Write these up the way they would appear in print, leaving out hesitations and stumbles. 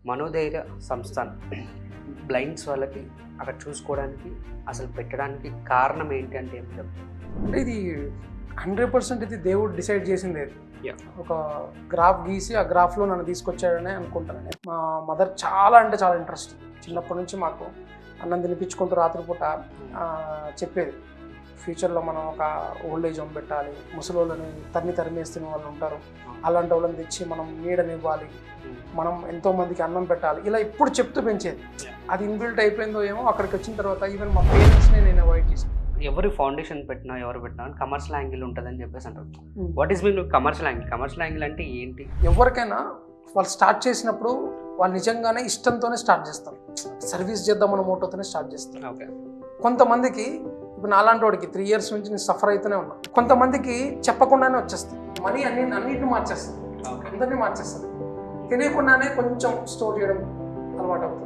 మనోధైర్య Sansthan blinds వాళ్ళకి అక్కడ చూసుకోవడానికి అసలు పెట్టడానికి కారణం ఏంటి అంటే ఏం చెప్తారు? అంటే ఇది 100% ఇది దేవుడు డిసైడ్ చేసింది. Yeah. ఒక గ్రాఫ్ గీసి ఆ గ్రాఫ్లో నన్ను తీసుకొచ్చాడనే అనుకుంటాను నేను. మా మదర్ చాలా ఇంట్రెస్ట్. చిన్నప్పటి నుంచి మాకు అన్నం తినిపించుకుంటూ రాత్రిపూట చెప్పేది, ఫ్యూచర్లో మనం ఒక ఓల్డ్ ఏజ్ హోమ్ పెట్టాలి, ముసలోళ్ళని తరిమేస్తున్న వాళ్ళు ఉంటారు, అలాంటి వాళ్ళని తెచ్చి మనం నీడనివ్వాలి, మనం ఎంతోమందికి అన్నం పెట్టాలి, ఇలా ఇప్పుడు చెప్తూ పెంచేది. అది ఇన్బిల్ట్ అయిపోయిందో ఏమో అక్కడికి వచ్చిన తర్వాత ఈవెన్ మా పేరెంట్స్ని నేను అవాయిడ్ చేసాను. ఎవరు ఫౌండేషన్ పెట్టినా ఎవరు పెట్టినా కమర్షియల్ యాంగిల్ ఉంటుందని చెప్పేసి అంటారు. What is mean commercial angle? Commercial angle అంటే ఏంటి? ఎవరికైనా వాళ్ళు స్టార్ట్ చేసినప్పుడు వాళ్ళు నిజంగానే ఇష్టంతోనే స్టార్ట్ చేస్తారు, సర్వీస్ చేద్దామన్న మోటోతోనే స్టార్ట్ చేస్తారు. ఓకే. కొంతమందికి ఇప్పుడు నాలాంటి వాడికి 3 years నుంచి నేను సఫర్ అవుతూనే ఉన్నా. కొంతమందికి చెప్పకుండానే వచ్చేస్తుంది, మనీ అన్నింటిని మార్చేస్తుంది, అందరినీ మార్చేస్తుంది. తెలియకుండానే కొంచెం స్టోర్ చేయడం అలవాటు అవుతుంది.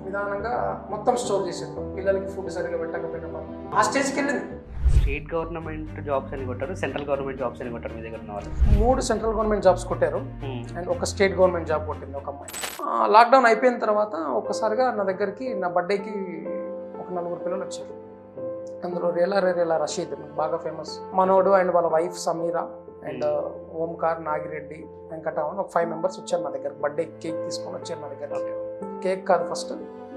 నిదానంగా మొత్తం స్టోర్ చేసేస్తాం. పిల్లలకి ఫుడ్ సరిగ్గా పెట్టకపోయినా ఆ స్టేజ్కి వెళ్ళింది. స్టేట్ గవర్నమెంట్ జాబ్స్ అని కొట్టారు, సెంట్రల్ గవర్నమెంట్ జాబ్స్ అని కొట్టారు. మీ దగ్గర ఉన్న వాళ్ళు 3 సెంట్రల్ గవర్నమెంట్ జాబ్స్ కొట్టారు అండ్ ఒక స్టేట్ గవర్నమెంట్ జాబ్ కొట్టింది ఒక అమ్మాయి. లాక్డౌన్ అయిపోయిన తర్వాత ఒక్కసారిగా నా దగ్గరికి నా బర్త్డేకి ఒక 4 పిల్లలు వచ్చారు. అందులో రేలా రషీద్ బాగా ఫేమస్ మనోడు అండ్ వాళ్ళ వైఫ్ సమీరా అండ్ ఓంకార్, నాగిరెడ్డి, వెంకటరామన్, ఒక 5 members వచ్చారు నా దగ్గర. బర్త్డే కేక్ తీసుకొని వచ్చారు నా దగ్గర. కేక్ కాదు, ఫస్ట్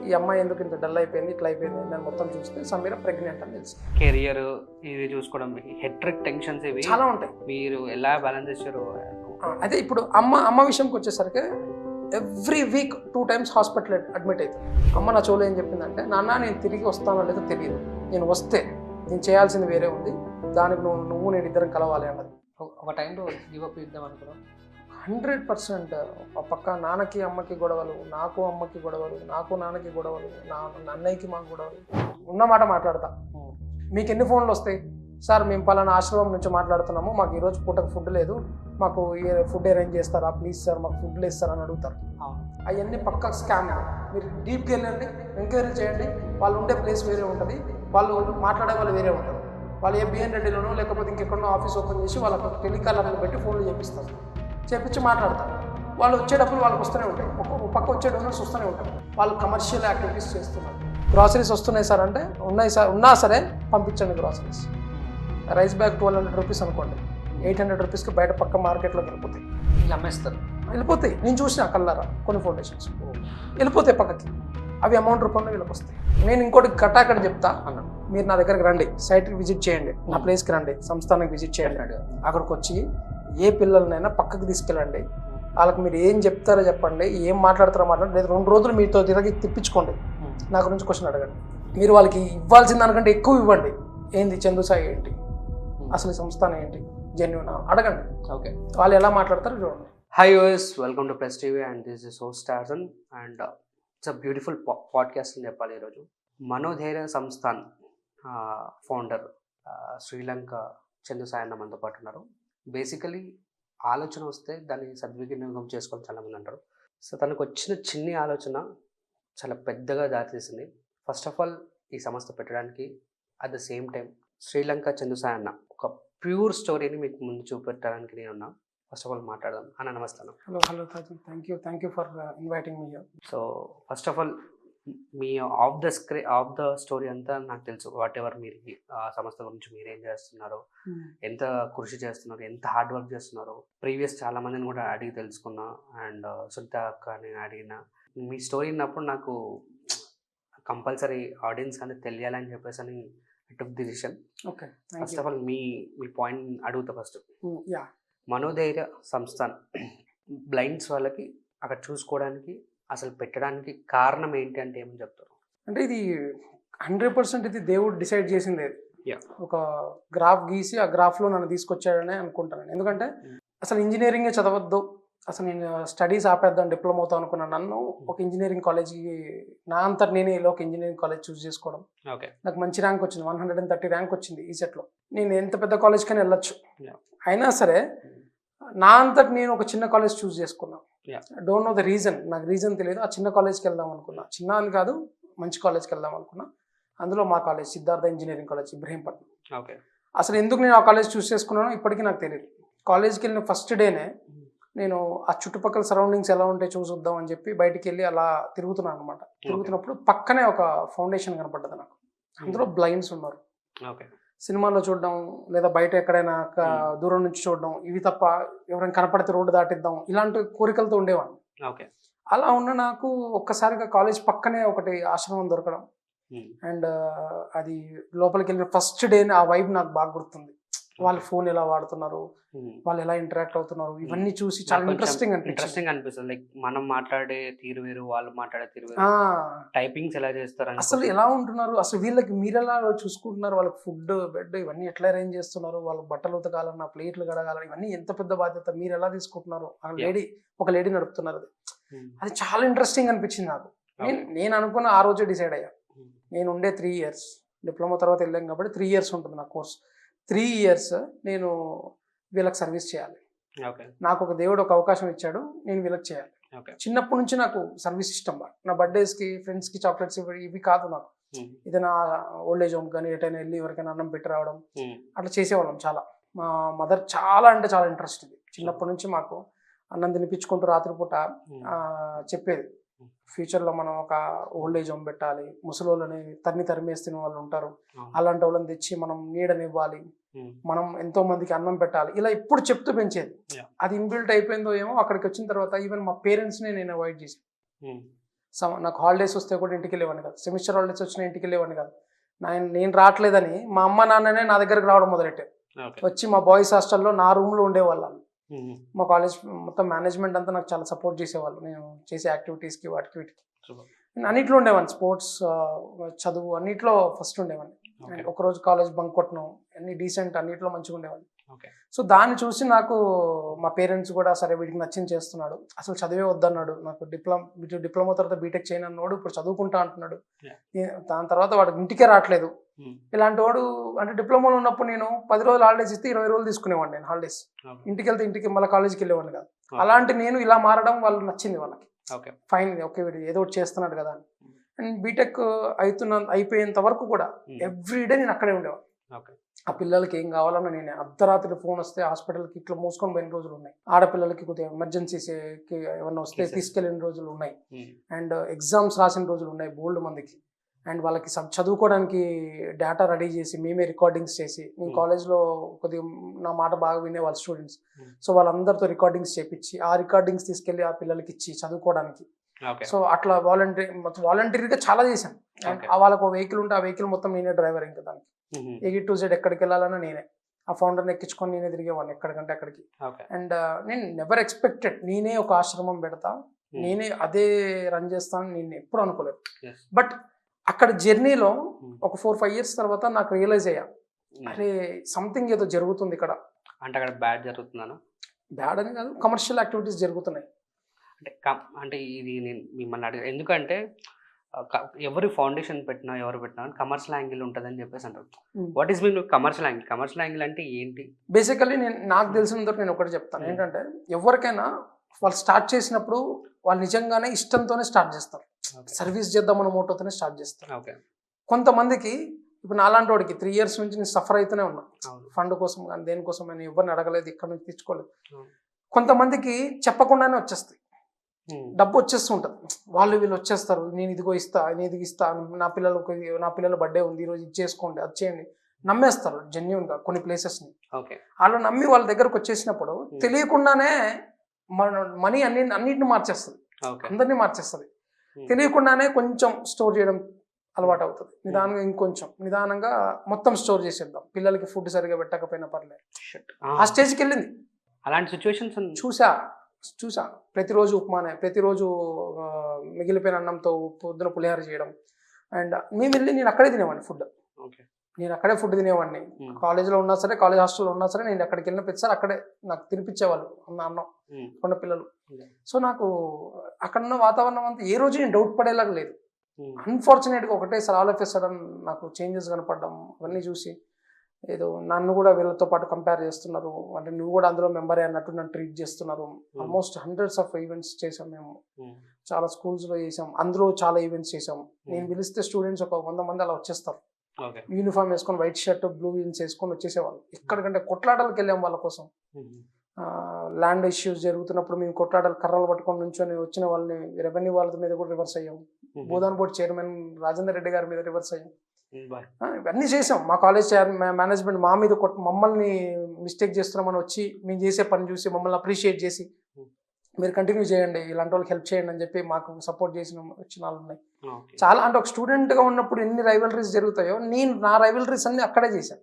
ఈ అమ్మాయి ఎందుకు ఇంత డల్ అయిపోయింది, ఇట్లా అయిపోయింది, నేను మొత్తం చూస్తే సమీర ప్రెగ్నెంట్ అని తెలుసు. కెరియర్ ఇది చూసుకోవడం, హెట్రిక్ టెన్షన్స్ ఇవి చాలా ఉంటాయి. మీరు ఎలా బ్యాలెన్స్ చేశారు? అదే ఇప్పుడు అమ్మ విషయంకి వచ్చేసరికి every week 2 times hospital admit అవుతుంది. అమ్మ నా చెవులో ఏం చెప్పిందంటే, నాన్న నేను తిరిగి వస్తానో లేదో తెలియదు, నేను వస్తే నేను చేయాల్సింది వేరే ఉంది, దానికి నువ్వు నేను ఇద్దరం కలవాలి అన్నది. ఒక టైంలో గివప్ ఇద్దాం అనుకున్నాం. 100% పక్క నాన్నకి అమ్మకి గొడవలు, నాకు అమ్మకి గొడవలు, నాకు నాన్నకి గొడవలు, అన్నయ్యకి మాకు గొడవలు. ఉన్నమాట మాట్లాడతా. మీకు ఎన్ని ఫోన్లు వస్తాయి? సార్ మేము పలానా ఆశ్రమం నుంచి మాట్లాడుతున్నాము, మాకు ఈరోజు పూటకు ఫుడ్ లేదు, మాకు ఫుడ్ అరేంజ్ చేస్తారా ప్లీజ్ సార్, మాకు ఫుడ్ లేదు సార్ అని అడుగుతారు. అవన్నీ పక్క స్కామ్. మీరు డీప్కి వెళ్ళండి, ఎంక్వైరీ చేయండి. వాళ్ళు ఉండే ప్లేస్ వేరే ఉంటుంది, వాళ్ళు మాట్లాడే వాళ్ళు వేరే ఉంటారు. వాళ్ళు ఏ బిఎన్ రెడ్డిలోనో లేకపోతే ఇంకెక్కడో ఆఫీస్ ఓపెన్ చేసి వాళ్ళకు టెలికాలర్ని పెట్టి ఫోన్లు చేపిస్తారు, చేపించి మాట్లాడతారు. వాళ్ళు వచ్చేటప్పుడు వాళ్ళకి వస్తూనే ఉంటాయి, ఒక పక్క వచ్చే డోనర్స్ వస్తూనే ఉంటారు. వాళ్ళు కమర్షియల్ యాక్టివిటీస్ చేస్తున్నారు. గ్రాసరీస్ వస్తున్నాయి సార్ అంటే, ఉన్నాయి సార్, ఉన్నా సరే పంపించండి గ్రాసరీస్. రైస్ బ్యాగ్ 1200 rupees అనుకోండి, 800 rupeesకి బయట పక్క మార్కెట్లోకి వెళ్ళిపోతాయి, అమ్మేస్తారు, వెళ్ళిపోతాయి. నేను చూసిన కల్లారా కొన్ని ఫౌండేషన్స్ వెళ్ళిపోతాయి పక్కకి, అవి అమౌంట్ రూపంలో వీళ్ళకి వస్తాయి. నేను ఇంకోటి కట్టాకడ చెప్తా అన్నాను, మీరు నా దగ్గరికి రండి, సైట్కి విజిట్ చేయండి, నా ప్లేస్కి రండి, సంస్థానానికి విజిట్ చేయండి. అక్కడికి వచ్చి ఏ పిల్లలనైనా పక్కకి తీసుకెళ్ళండి, వాళ్ళకి మీరు ఏం చెప్తారో చెప్పండి, ఏం మాట్లాడతారో మాట్లాడండి, లేదా 2 రోజులు మీతో తిరిగి తిప్పించుకోండి, నా గురించి క్వశ్చన్ అడగండి. మీరు వాళ్ళకి ఇవ్వాల్సిన దానికంటే ఎక్కువ ఇవ్వండి. ఏంది చందు సాయి ఏంటి, అసలు సంస్థానం ఏంటి, జెన్యూన్ అడగండి. ఓకే, వాళ్ళు ఎలా మాట్లాడతారో చూడండి. High use, welcome to press TV and this is host Tarzan and it's a beautiful podcast అని చెప్పాలి. ఈరోజు మనోధైర్య సంస్థాన్ ఫౌండర్ శ్రీలంక చందు సాయి అన్న మనతో పాటు ఉన్నారు. బేసికలీ ఆలోచన వస్తే దాన్ని సద్వినియోగం చేసుకోవాలి చాలామంది అంటారు. సో తనకు వచ్చిన చిన్ని ఆలోచన చాలా పెద్దగా దారితీసింది. ఫస్ట్ ఆఫ్ ఆల్ ఈ సంస్థ పెట్టడానికి, at the same time Sri Lanka Chandu Sai అన్న ఒక ప్యూర్ స్టోరీని మీకు ముందు చూపెట్టడానికి నేను ఉన్నా. ఫస్ట్ ఆఫ్ ఆల్ మాట్లాడదాం అన్న. నమస్తే. Hello thank you for inviting me. So first of all me of the story అంతా నాకు తెలుసు. వాట్ ఎవర్ మీరు ఆ సంస్థ గురించి మీరు ఏం చేస్తున్నారు, ఎంత కృషి చేస్తున్నారు, ఎంత హార్డ్ వర్క్ చేస్తున్నారు, ప్రీవియస్ చాలా మందిని కూడా అడిగి తెలుసుకున్నా అండ్ సునీత అక్కని అడిగిన. మీ స్టోరీ విన్నప్పుడు నాకు కంపల్సరీ ఆడియన్స్ అనేది తెలియాలని చెప్పేసి అని took decision. Okay, first of all మీ పాయింట్ అడుగుతా. ఫస్ట్ యా, మనోధైర్య సంస్థాన్ బ్లైండ్స్ వాళ్ళకి అక్కడ చూసుకోవడానికి అసలు పెట్టడానికి కారణం ఏంటి అంటే ఏమని చెప్తారు? అంటే ఇది 100% ఇది దేవుడు డిసైడ్ చేసింది. Yeah. ఒక గ్రాఫ్ గీసి ఆ గ్రాఫ్లో నన్ను తీసుకొచ్చాడనే అనుకుంటాను. ఎందుకంటే అసలు ఇంజనీరింగే చదవద్దు, అసలు నేను స్టడీస్ ఆపేద్దాం, డిప్లొమా అవుతాం అనుకున్న నన్ను ఒక ఇంజనీరింగ్ కాలేజ్కి నా అంతటి నేనే ఒక ఇంజనీరింగ్ కాలేజ్ చూస్ చేసుకోవడం. ఓకే, నాకు మంచి ర్యాంక్ వచ్చింది, 130 ర్యాంక్ వచ్చింది ఈ సెట్లో. నేను ఎంత పెద్ద కాలేజ్కైనా వెళ్ళొచ్చు. అయినా సరే నా అంతటి నేను ఒక చిన్న కాలేజ్ చూస్ చేసుకున్నాను. డోంట్ నో ద రీజన్, నాకు రీజన్ తెలియదు. ఆ చిన్న కాలేజ్కి వెళ్దాం అనుకున్నా, చిన్న అని కాదు మంచి కాలేజ్కి వెళ్దాం అనుకున్నా. అందులో మా college Siddhartha engineering college, Ibrahimpatnam. Okay, అసలు ఎందుకు నేను ఆ కాలేజ్ చూస్ చేసుకున్నానో ఇప్పటికీ నాకు తెలియదు. కాలేజ్కి వెళ్ళిన ఫస్ట్ డేనే నేను ఆ చుట్టుపక్కల సరౌండింగ్స్ ఎలా ఉంటాయి చూసొద్దాం అని చెప్పి బయటికి వెళ్ళి అలా తిరుగుతున్నాను అనమాట. తిరుగుతున్నప్పుడు పక్కనే ఒక ఫౌండేషన్ కనపడ్డది నాకు. అందులో బ్లైండ్స్ ఉన్నారు. ఓకే. సినిమాల్లో చూడడం లేదా బయట ఎక్కడైనా దూరం నుంచి చూడడం ఇవి తప్ప ఎవరైనా కనపడితే రోడ్డు దాటిద్దాం ఇలాంటి కోరికలతో ఉండేవాడిని. ఓకే. అలా ఉన్న నాకు ఒక్కసారిగా కాలేజ్ పక్కనే ఒకటి ఆశ్రమం దొరకడం అండ్ అది లోపలికి వెళ్ళిన ఫస్ట్ డేని ఆ వైబ్ నాకు బాగా గుర్తుంది. వాళ్ళు ఫోన్ ఎలా వాడుతున్నారు, వాళ్ళు ఎలా ఇంటరాక్ట్ అవుతున్నారు, ఇవన్నీ చూసి చాలా ఇంట్రెస్టింగ్ అనిపిస్తుంది. లైక్ మనం మాట్లాడే తీరు వేరు, వాళ్ళు మాట్లాడే తీరు వేరు, టైపింగ్స్ ఎలా చేస్తారు, అసలు ఎలా ఉంటున్నారు, అసలు వీళ్ళకి మీరు ఎలా చూసుకుంటున్నారు, వాళ్ళకి ఫుడ్ బెడ్ ఇవన్నీ ఎట్లా అరేంజ్ చేస్తున్నారు, వాళ్ళకి బట్టలు ఉతకాలన్నా ప్లేట్లు కడగాలన్నా ఇవన్నీ ఎంత పెద్ద బాధ్యత, మీరు ఎలా తీసుకుంటున్నారు. ఒక లేడీ నడుపుతున్నారు. అది చాలా ఇంట్రెస్టింగ్ అనిపించింది నాకు. నేను అనుకున్న ఆ రోజే డిసైడ్ అయ్యా. నేను ఉండే 3 years డిప్లొమా తర్వాత వెళ్ళాం కాబట్టి 3 years ఉంటుంది నా కోర్స్. 3 years నేను వీళ్ళకి సర్వీస్ చేయాలి. నాకు ఒక దేవుడు ఒక అవకాశం ఇచ్చాడు, నేను వీళ్ళకి చేయాలి. చిన్నప్పటి నుంచి నాకు సర్వీస్ ఇష్టం. నా బర్త్డేస్కి ఫ్రెండ్స్కి చాక్లెట్స్ ఇవి కాదు నాకు. ఏదైనా ఓల్డ్ ఏజ్ హోమ్ కానీ ఎటైనా వెళ్ళి ఎవరికైనా అన్నం పెట్టి రావడం అట్లా చేసేవాళ్ళం. చాలా మా మదర్ చాలా అంటే చాలా ఇంట్రెస్ట్ ఇది. చిన్నప్పటి నుంచి మాకు అన్నం తినిపించుకుంటూ రాత్రిపూట చెప్పేది, ఫ్యూచర్లో మనం ఒక ఓల్డ్ ఏజ్ హోమ్ పెట్టాలి, ముసలోళ్ళని తరిమేసి తినే వాళ్ళు ఉంటారు, అలాంటి వాళ్ళని తెచ్చి మనం నీడనివ్వాలి, మనం ఎంతో మందికి అన్నం పెట్టాలి, ఇలా ఇప్పుడు చెప్తూ పెంచేది. అది ఇన్బిల్ట్ అయిపోయిందో ఏమో. అక్కడికి వచ్చిన తర్వాత ఈవెన్ మా పేరెంట్స్ని నేను అవాయిడ్ చేశాను. నాకు హాలిడేస్ వస్తే కూడా ఇంటికి వెళ్ళేవాడిని కాదు. సెమిస్టర్ హాలిడేస్ వచ్చినా ఇంటికి వెళ్ళేవాడిని కాదు. నేను రావట్లేదని మా అమ్మ నాన్ననే నా దగ్గరకు రావడం మొదలెట్టారు. వచ్చి మా బాయ్స్ హాస్టల్లో నా రూమ్లో ఉండేవాళ్ళం. మా కాలేజ్ మొత్తం మేనేజ్మెంట్ అంతా నాకు చాలా సపోర్ట్ చేసేవాళ్ళు. నేను చేసే యాక్టివిటీస్కి వాటికి వీటికి నేను అన్నిట్లో ఉండేవాడిని. స్పోర్ట్స్, చదువు అన్నిట్లో ఫస్ట్ ఉండేవాడిని. ఒకరోజు కాలేజ్ బంక్ కొట్టడం అన్ని డీసెంట్, అన్నిట్లో మంచిగా ఉండేవాడిని. సో దాన్ని చూసి నాకు మా పేరెంట్స్ కూడా సరే వీడికి నచ్చింది చేస్తున్నాడు, అసలు చదివే వద్దన్నాడు, నాకు డిప్లొమా తర్వాత బీటెక్ చేయను అన్నాడు, ఇప్పుడు చదువుకుంటా అంటున్నాడు. దాని తర్వాత వాడు ఇంటికే రావట్లేదు. ఇలాంటి వాడు అంటే డిప్లొమాలో ఉన్నప్పుడు నేను 10 రోజులు హాలిడేస్ ఇస్తే 20 రోజులు తీసుకునేవాడిని నేను హాలిడేస్. ఇంటికి వెళ్తే ఇంటికి మళ్ళీ కాలేజ్కి వెళ్ళేవాడిని కాదు. అలాంటి నేను ఇలా మారడం వాళ్ళు నచ్చింది వాళ్ళకి. ఫైన్, ఓకే వీడు ఏదో ఒకటి చేస్తున్నాడు కదా అని. అండ్ బీటెక్ అయిపోయేంత వరకు కూడా ఎవ్రీడే నేను అక్కడే ఉండేవాడిని. ఆ పిల్లలకి ఏం కావాలన్నా నేనే. అర్ధరాత్రి ఫోన్ వస్తే హాస్పిటల్కి ఇట్లా మోసుకొని పోయిన రోజులు ఉన్నాయి. ఆడపిల్లలకి కొద్దిగా ఎమర్జెన్సీకి ఏమన్నా వస్తే తీసుకెళ్ళిన రోజులు ఉన్నాయి. అండ్ ఎగ్జామ్స్ రాసిన రోజులు ఉన్నాయి బోల్డ్ మందికి. అండ్ వాళ్ళకి చదువుకోవడానికి డేటా రెడీ చేసి మేమే రికార్డింగ్స్ చేసి, నేను కాలేజ్లో కొద్దిగా నా మాట బాగా వినేవాళ్ళు స్టూడెంట్స్. సో వాళ్ళందరితో రికార్డింగ్స్ చేపించి ఆ రికార్డింగ్స్ తీసుకెళ్ళి ఆ పిల్లలకి ఇచ్చి చదువుకోవడానికి. సో అట్లా వాలంటరీగా చాలా చేశాను. వాళ్ళకు వెహికల్ ఉంటే ఆ వెహికల్ మొత్తం నేనే డ్రైవర్. ఇంకా దానికి A to Z ఎక్కడికి వెళ్ళాలన్నా నేనే. ఆ ఫౌండర్ని ఎక్కించుకొని నేనే తిరిగేవాడిని ఎక్కడికంటే అక్కడికి. అండ్ నేను నెవర్ ఎక్స్పెక్టెడ్ నేనే ఒక ఆశ్రమం పెడతా, నేనే అదే రన్ చేస్తాను నేను ఎప్పుడు అనుకోలేదు. బట్ అక్కడ జర్నీలో ఒక 4-5 years తర్వాత నాకు రియలైజ్ అయ్యా, అరే సంథింగ్ ఏదో జరుగుతుంది ఇక్కడ. అంటే అక్కడ బ్యాడ్ జరుగుతుందా? బ్యాడ్ అని కాదు, కమర్షియల్ యాక్టివిటీస్ జరుగుతున్నాయి. అంటే ఇది నేను మిమ్మల్ని అడిగా ఎందుకంటే ఎవరు ఫౌండేషన్ పెట్టినా ఎవరు పెట్టినా కమర్షియల్ యాంగిల్ ఉంటుందని చెప్పేసి అంటారు. What is mean commercial angle? Commercial angle అంటే ఏంటి? బేసికల్లీ నాకు తెలిసినందుకు నేను ఒకటి చెప్తాను. ఏంటంటే ఎవరికైనా వాళ్ళు స్టార్ట్ చేసినప్పుడు వాళ్ళు నిజంగానే ఇష్టంతోనే స్టార్ట్ చేస్తారు. సర్వీస్ చేద్దామన్న మోటోతోనే స్టార్ట్ చేస్తారు. కొంతమందికి ఇప్పుడు నాలాంటి వాడికి 3 years నుంచి నేను సఫర్ అవుతూనే ఉన్నా. ఫండ్ కోసం కానీ దేనికోసం నేను ఎవరిని అడగలేదు, ఇక్కడ నుంచి తెచ్చుకోలేదు. కొంతమందికి చెప్పకుండానే వచ్చేస్తాయి, డబ్బు వచ్చేస్తుంటుంది. వాళ్ళు వీళ్ళు వచ్చేస్తారు, నేను ఇదిగో ఇస్తా, నేను ఇది ఇస్తా, నా పిల్లల బర్త్డే ఉంది ఈరోజు, ఇది చేసుకోండి, అది చేయండి, నమ్మేస్తారు జెన్యూన్గా కొన్ని ప్లేసెస్ని. వాళ్ళు నమ్మి వాళ్ళ దగ్గరకు వచ్చేసినప్పుడు తెలియకుండానే మనీ అన్నిటిని మార్చేస్తుంది, అందరినీ మార్చేస్తుంది. తెలియకుండానే కొంచెం స్టోర్ చేయడం అలవాటు అవుతుంది. నిదానంగా మొత్తం స్టోర్ చేసేద్దాం, పిల్లలకి ఫుడ్ సరిగా పెట్టకపోయినా పర్లేదు, ఆ స్టేజ్కి వెళ్ళింది. అలాంటి సిచ్యువేషన్స్ చూసా. ప్రతిరోజు ఉప్మానే, ప్రతిరోజు మిగిలిపోయిన అన్నంతో పొద్దున పులిహార చేయడం. అండ్ నేను అక్కడే తినేవాడిని ఫుడ్. నేను అక్కడే ఫుడ్ తినేవాడిని. కాలేజ్లో ఉన్నా సరే, కాలేజ్ హాస్టల్లో ఉన్నా సరే, నేను అక్కడికి వెళ్ళిన ప్రతిసారి అక్కడే నాకు తినిపించేవాళ్ళు అన్నం ఉన్న పిల్లలు. సో నాకు అక్కడ ఉన్న వాతావరణం అంతా ఏ రోజు నేను డౌట్ పడేలాగా లేదు. అన్ఫార్చునేట్గా ఒకటేసారి ఆల్ ఆఫ్ ఎ సడన్ నాకు చేంజెస్ కనపడడం, అవన్నీ చూసి ఏదో నన్ను కూడా వీళ్ళతో పాటు కంపేర్ చేస్తున్నారు, అంటే నువ్వు కూడా అందులో మెంబరే అన్నట్టు నన్ను ట్రీట్ చేస్తున్నారు. ఆల్మోస్ట్ hundreds of ఈవెంట్స్ చేసాం మేము, చాలా స్కూల్స్లో చేసాం, అందులో చాలా ఈవెంట్స్ చేసాం. నేను పిలిస్తే స్టూడెంట్స్ ఒక 100 మంది అలా వచ్చేస్తారు, యూనిఫామ్ వేసుకొని వైట్ షర్ట్ బ్లూ జీన్స్ వేసుకొని వచ్చేసేవాళ్ళు. ఎక్కడికంటే కొట్లాటలకు వెళ్ళాం వాళ్ళ కోసం. ల్యాండ్ ఇష్యూస్ జరుగుతున్నప్పుడు మేము కొట్లాడాలి కర్రలు పట్టుకొని నుంచొని వచ్చిన వాళ్ళని రెవెన్యూ వాళ్ళ మీద కూడా రివర్స్ అయ్యాం. భూదాన్ బోర్డు చైర్మన్ రాజేందర్ రెడ్డి గారి మీద రివర్స్ అయ్యాం. ఇవన్నీ చేసాం. మా కాలేజ్ మేనేజ్మెంట్ మా మీద మమ్మల్ని మిస్టేక్ చేస్తున్నామని వచ్చి మేము చేసే పని చూసి మమ్మల్ని అప్రిషియేట్ చేసి మీరు కంటిన్యూ చేయండి, ఇలాంటి వాళ్ళకి హెల్ప్ చేయండి అని చెప్పి మాకు సపోర్ట్ చేసిన వచ్చిన వాళ్ళు ఉన్నాయి చాలా. అంటే ఒక స్టూడెంట్గా ఉన్నప్పుడు ఎన్ని రైవలరీస్ జరుగుతాయో నేను నా రైవలరీస్ అన్ని అక్కడే చేశాను.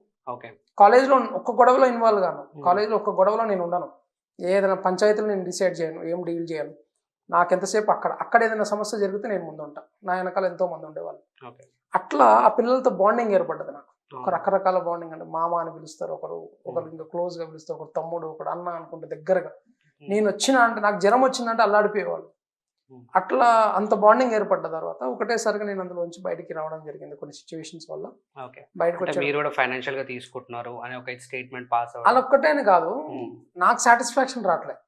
కాలేజ్లో ఒక్క గొడవలో ఇన్వాల్వ్ గాను, కాలేజ్లో ఒక్క గొడవలో నేను ఉండను, ఏదైనా పంచాయతీలు నేను డిసైడ్ చేయను, ఏం డీల్ చేయను. నాకు ఎంతసేపు అక్కడ ఏదైనా సమస్య జరిగితే నేను ముందు ఉంటాను. నా వెనకాల ఎంతో మంది ఉండేవాళ్ళు. అట్లా ఆ పిల్లలతో బాండింగ్ ఏర్పడ్డది నాకు. ఒక రకరకాల బాండింగ్, అంటే మామ అని పిలుస్తారు, ఒకరు ఇంకా క్లోజ్గా పిలుస్తారు, ఒకరు తమ్ముడు, ఒకడు అన్న అనుకుంటే దగ్గరగా. నేను వచ్చినా అంటే నాకు జ్వరం వచ్చిందంటే అల్లాడిపోయేవాళ్ళు. అట్లా అంత బాండింగ్ ఏర్పడ్డ తర్వాత ఒకటేసారిగా నేను అందులోంచి బయటికి రావడం జరిగింది కొన్ని సిచ్యువేషన్స్ వల్ల. బయటకు ఫైనాన్షియల్ గా తీసుకుంటున్నారు అని ఒక స్టేట్మెంట్ పాస్ అలా ఒక్కటేనే కాదు, నాకు సాటిస్ఫాక్షన్ రావట్లేదు.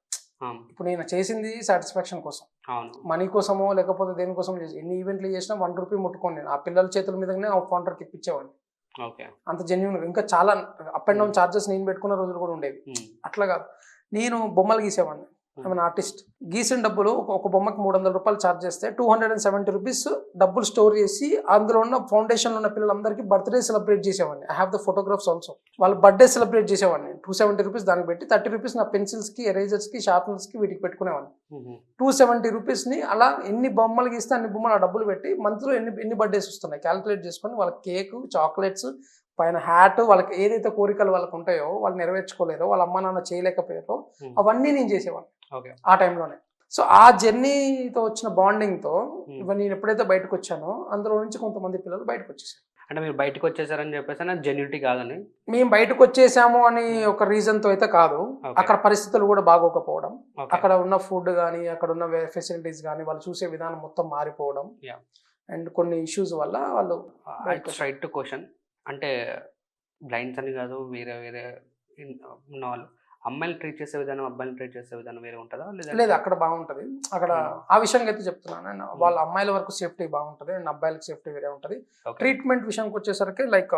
ఇప్పుడు నేను చేసింది సాటిస్ఫాక్షన్ కోసం, మనీ కోసమో లేకపోతే దేనికోసం చేసి ఎన్ని ఈవెంట్లు చేసినా ₹1 ముట్టుకోండి. నేను ఆ పిల్లల చేతుల మీదనే ఆ ఫౌండర్కి ఇప్పించేవాడిని. అంత జెన్యున్. ఇంకా చాలా అప్ అండ్ డౌన్ చార్జెస్ నేను పెట్టుకున్న రోజులు కూడా ఉండేవి. అట్లా కాదు, నేను బొమ్మలు గీసేవాడిని. I'm artist. గీసిన డబ్బులు ఒక బొమ్మకి ₹300 ఛార్జ్ చేస్తే ₹270 డబ్బులు స్టోర్ చేసి అందులో ఉన్న ఫౌండేషన్లో ఉన్న పిల్లలందరికీ బర్త్డే సెలబ్రేట్ చేసేవాడిని. I have the photographs also. వాళ్ళ బర్త్డే సెలబ్రేట్ చేసేవాడిని. ₹270 దానికి పెట్టి ₹30 నా పెన్సిల్స్కి, ఎరేజర్స్కి, షార్ప్నర్స్కి వీటికి పెట్టుకునేవాడిని. ₹270ని అలా ఎన్ని బొమ్మలు గీస్తే అన్ని బొమ్మలు ఆ డబ్బులు పెట్టి మంత్లో ఎన్ని బర్త్డేస్ వస్తున్నాయి క్యాలిక్యులేట్ చేసుకొని వాళ్ళ కేక్, చాక్లెట్స్, పైన హ్యాట్, వాళ్ళకి ఏదైతే కోరికలు వాళ్ళకు ఉంటాయో వాళ్ళు నెరవేర్చుకోలేరో, వాళ్ళ అమ్మ నాన్న చేయలేకపోయారో అవన్నీ నేను చేసేవాడిని ఆ టైంలోనే. సో ఆ జర్నీతో వచ్చిన బాండింగ్తో నేను ఎప్పుడైతే బయటకు వచ్చానో అందులో నుంచి కొంతమంది పిల్లలు బయటకు వచ్చేసారు. అంటే మీరు బయటకు వచ్చేసారని చెప్పేసి జెన్యూనిటీ కాదని, మేము బయటకు వచ్చేసాము అని ఒక రీజన్తో అయితే కాదు. అక్కడ పరిస్థితులు కూడా బాగోకపోవడం, అక్కడ ఉన్న ఫుడ్ కానీ అక్కడ ఉన్న ఫెసిలిటీస్ కానీ వాళ్ళు చూసే విధానం మొత్తం మారిపోవడం అండ్ కొన్ని ఇష్యూస్ వల్ల వాళ్ళు. స్ట్రైట్ టు క్వశ్చన్, అంటే బ్లైండ్స్ అని కాదు, వేరే వేరే ఉన్న వాళ్ళు అమ్మాయిలు ట్రీట్ చేసే విధానం, అబ్బాయిలు ట్రీట్ చేసే విధానం వేరే ఉంటుందా? లేదు, అక్కడ బాగుంటుంది. అక్కడ ఆ విషయంగా అయితే చెప్తున్నాను, వాళ్ళ అమ్మాయిల వరకు సేఫ్టీ బాగుంటుంది అండ్ అబ్బాయిలకు సేఫ్టీ వేరే ఉంటుంది. ట్రీట్మెంట్ విషయానికి వచ్చేసరికి లైక్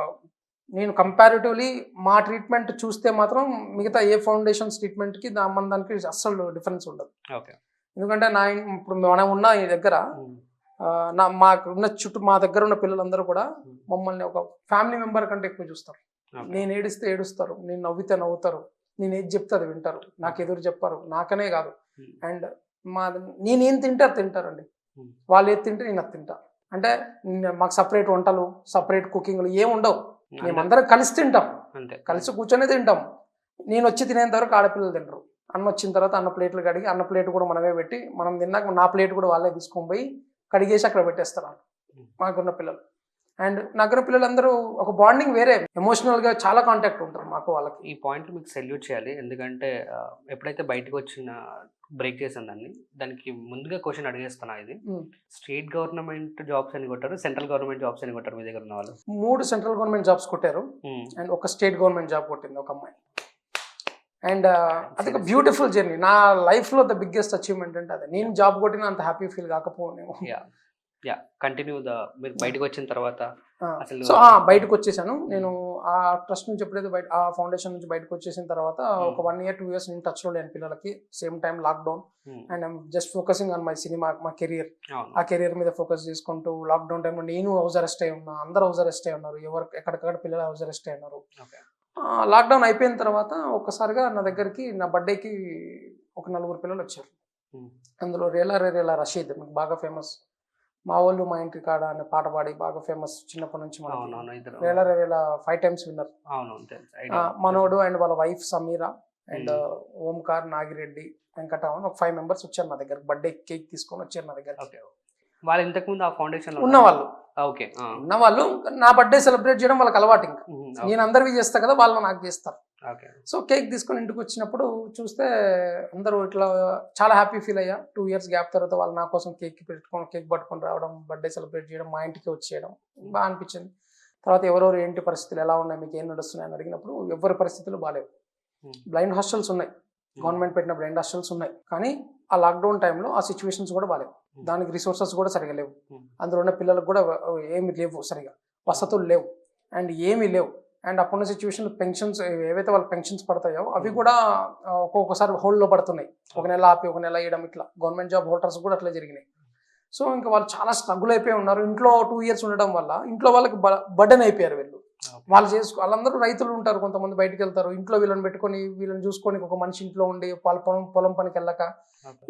నేను కంపారిటివ్లీ మా ట్రీట్మెంట్ చూస్తే మాత్రం మిగతా ఏ ఫౌండేషన్స్ ట్రీట్మెంట్కి మన దానికి అస్సలు డిఫరెన్స్ ఉండదు. ఎందుకంటే ఇప్పుడు మనం ఉన్న ఈ దగ్గర మాకున్న మా దగ్గర ఉన్న పిల్లలందరూ కూడా మమ్మల్ని ఒక ఫ్యామిలీ మెంబర్ కంటే ఎక్కువ చూస్తారు. నేను ఏడిస్తే ఏడుస్తారు, నేను నవ్వితే నవ్వుతారు, నేను ఏది చెప్తే అది వింటారు, నాకు ఎదురు చెప్పారు. నాకనే కాదు, అండ్ నేనేం తింటారండి, వాళ్ళు ఏది తింటే నేను అది తింటా. అంటే మాకు సపరేట్ వంటలు, సపరేట్ కుకింగ్లు ఏం ఉండవు. మేమందరం కలిసి తింటాం, కలిసి కూర్చొని తింటాం. నేను వచ్చి తినేంత వరకు ఆడపిల్లలు తింటారు. అన్న వచ్చిన తర్వాత అన్న ప్లేట్లు కడిగి అన్న ప్లేట్ కూడా మనమే పెట్టి, మనం తిన్నాక నా ప్లేట్ కూడా వాళ్ళే తీసుకొని పోయి కడిగేసి అక్కడ పెట్టేస్తారు మాకున్న పిల్లలు. అండ్ నగర పిల్లలందరూ ఒక బాండింగ్ వేరే, ఎమోషనల్గా చాలా కాంటాక్ట్ ఉంటారు మాకు వాళ్ళకి. ఈ పాయింట్ మీకు సెల్యూట్ చేయాలి. ఎందుకంటే ఎప్పుడైతే బయటకు వచ్చిన బ్రేక్ చేసిన దానికి ముందుగా క్వశ్చన్ అడిగేస్తున్నా. ఇది స్టేట్ గవర్నమెంట్ జాబ్స్ అని కొట్టారు, సెంట్రల్ గవర్నమెంట్ జాబ్స్ అని కొట్టారు మీ దగ్గర ఉన్న వాళ్ళు? 3 సెంట్రల్ గవర్నమెంట్ జాబ్స్ కొట్టారు అండ్ ఒక స్టేట్ గవర్నమెంట్ జాబ్ కొట్టింది ఒక అమ్మాయి. అండ్ అది ఒక బ్యూటిఫుల్ జర్నీ. నా లైఫ్లో ద బిగ్గెస్ట్ అచీవ్మెంట్ అంటే అదే. నేను జాబ్ కొట్టిన అంత హ్యాపీ ఫీల్ కాకపోనేమో. కంటిన్యూ మీరు బయటకు వచ్చిన తర్వాత అసలు సో బయటకు వచ్చేసాను నేను. ఆ ట్రస్ట్ నుంచి ఎప్పుడైతే ఆ ఫౌండేషన్ నుంచి బయటకు వచ్చేసిన తర్వాత ఒక 1 year 2 years నేను టచ్లో లేని పిల్లలకి. Same time lockdown and I'm just focusing on my cinema, మా కెరియర్. ఆ కెరియర్ మీద ఫోకస్ చేసుకుంటూ లాక్డౌన్ టైంలో నేను హౌస్ అరెస్ట్ అయి ఉన్నా, అందరూ హౌస్ అరెస్ట్ అయి ఉన్నారు, ఎక్కడికక్కడ పిల్లలు హౌస్ అరెస్ట్ అయి ఉన్నారు. లాక్డౌన్ అయిపోయిన తర్వాత ఒక్కసారిగా నా దగ్గరికి నా బర్త్డేకి ఒక 4 పిల్లలు వచ్చారు. అందులో రేలా రషీద్, మీకు బాగా ఫేమస్, మా వాళ్ళు మా ఇంటి కాడ అనే పాట పాడి బాగా ఫేమస్ చిన్నప్పటి నుంచి. రేలా 5 times విన్నర్ మనోడు అండ్ వాళ్ళ వైఫ్ సమీరా అండ్ ఓంకార్, నాగిరెడ్డి, వెంకటరామన్, ఒక 5 members వచ్చారు నా దగ్గర. బర్త్డే కేక్ తీసుకొని వచ్చారు నా దగ్గర. వాళ్ళు ఇంతకుముందు ఆ ఫౌండేషన్ ఉన్నవాళ్ళు నా బర్త్డే సెలబ్రేట్ చేయడం వాళ్ళకి అలవాటు. ఇంకా నేను అందరివి చేస్తా కదా, వాళ్ళు నాకు చేస్తారు. సో కేక్ తీసుకొని ఇంటికి వచ్చినప్పుడు చూస్తే అందరూ ఇట్లా చాలా హ్యాపీ ఫీల్ అయ్యా. 2 years గ్యాప్ తర్వాత వాళ్ళు నా కోసం కేక్ పట్టుకొని రావడం, బర్త్డే సెలబ్రేట్ చేయడం, మా ఇంటికి వచ్చేయడం బాగా అనిపించింది. తర్వాత ఎవరెవరు ఏంటి పరిస్థితులు ఎలా ఉన్నాయి, మీకు ఏం నడుస్తున్నాయి అని అడిగినప్పుడు ఎవరి పరిస్థితులు బాగాలేవు. బ్లైండ్ హాస్టల్స్ ఉన్నాయి, గవర్నమెంట్ పెట్టిన బ్లైండ్ హాస్టల్స్ ఉన్నాయి, కానీ ఆ లాక్డౌన్ టైంలో ఆ సిచ్యువేషన్స్ కూడా బాగాలేవు. దానికి రిసోర్సెస్ కూడా సరిగా లేవు. అందులో ఉన్న పిల్లలకు కూడా ఏమి లేవు, సరిగా వసతులు లేవు అండ్ ఏమీ లేవు. అండ్ అప్పుడున్న సిచ్యువేషన్ పెన్షన్స్ ఏవైతే వాళ్ళ పెన్షన్స్ పడతాయో అవి కూడా ఒక్కొక్కసారి హోల్డ్లో పడుతున్నాయి. ఒక నెల ఆపి ఒక నెల వేయడం, ఇట్లా గవర్నమెంట్ జాబ్ హోల్డర్స్ కూడా అట్లా జరిగినాయి. సో ఇంకా వాళ్ళు చాలా స్ట్రగుల్ అయిపోయి ఉన్నారు. ఇంట్లో 2 years ఉండడం వల్ల ఇంట్లో వాళ్ళకి బర్డెన్ అయిపోయారు వీళ్ళు. వాళ్ళందరూ రైతులు ఉంటారు, కొంతమంది బయటకు వెళ్తారు, ఇంట్లో వీళ్ళని పెట్టుకొని వీళ్ళని చూసుకొని ఒక మనిషి ఇంట్లో ఉండి పొలం పనికి వెళ్ళక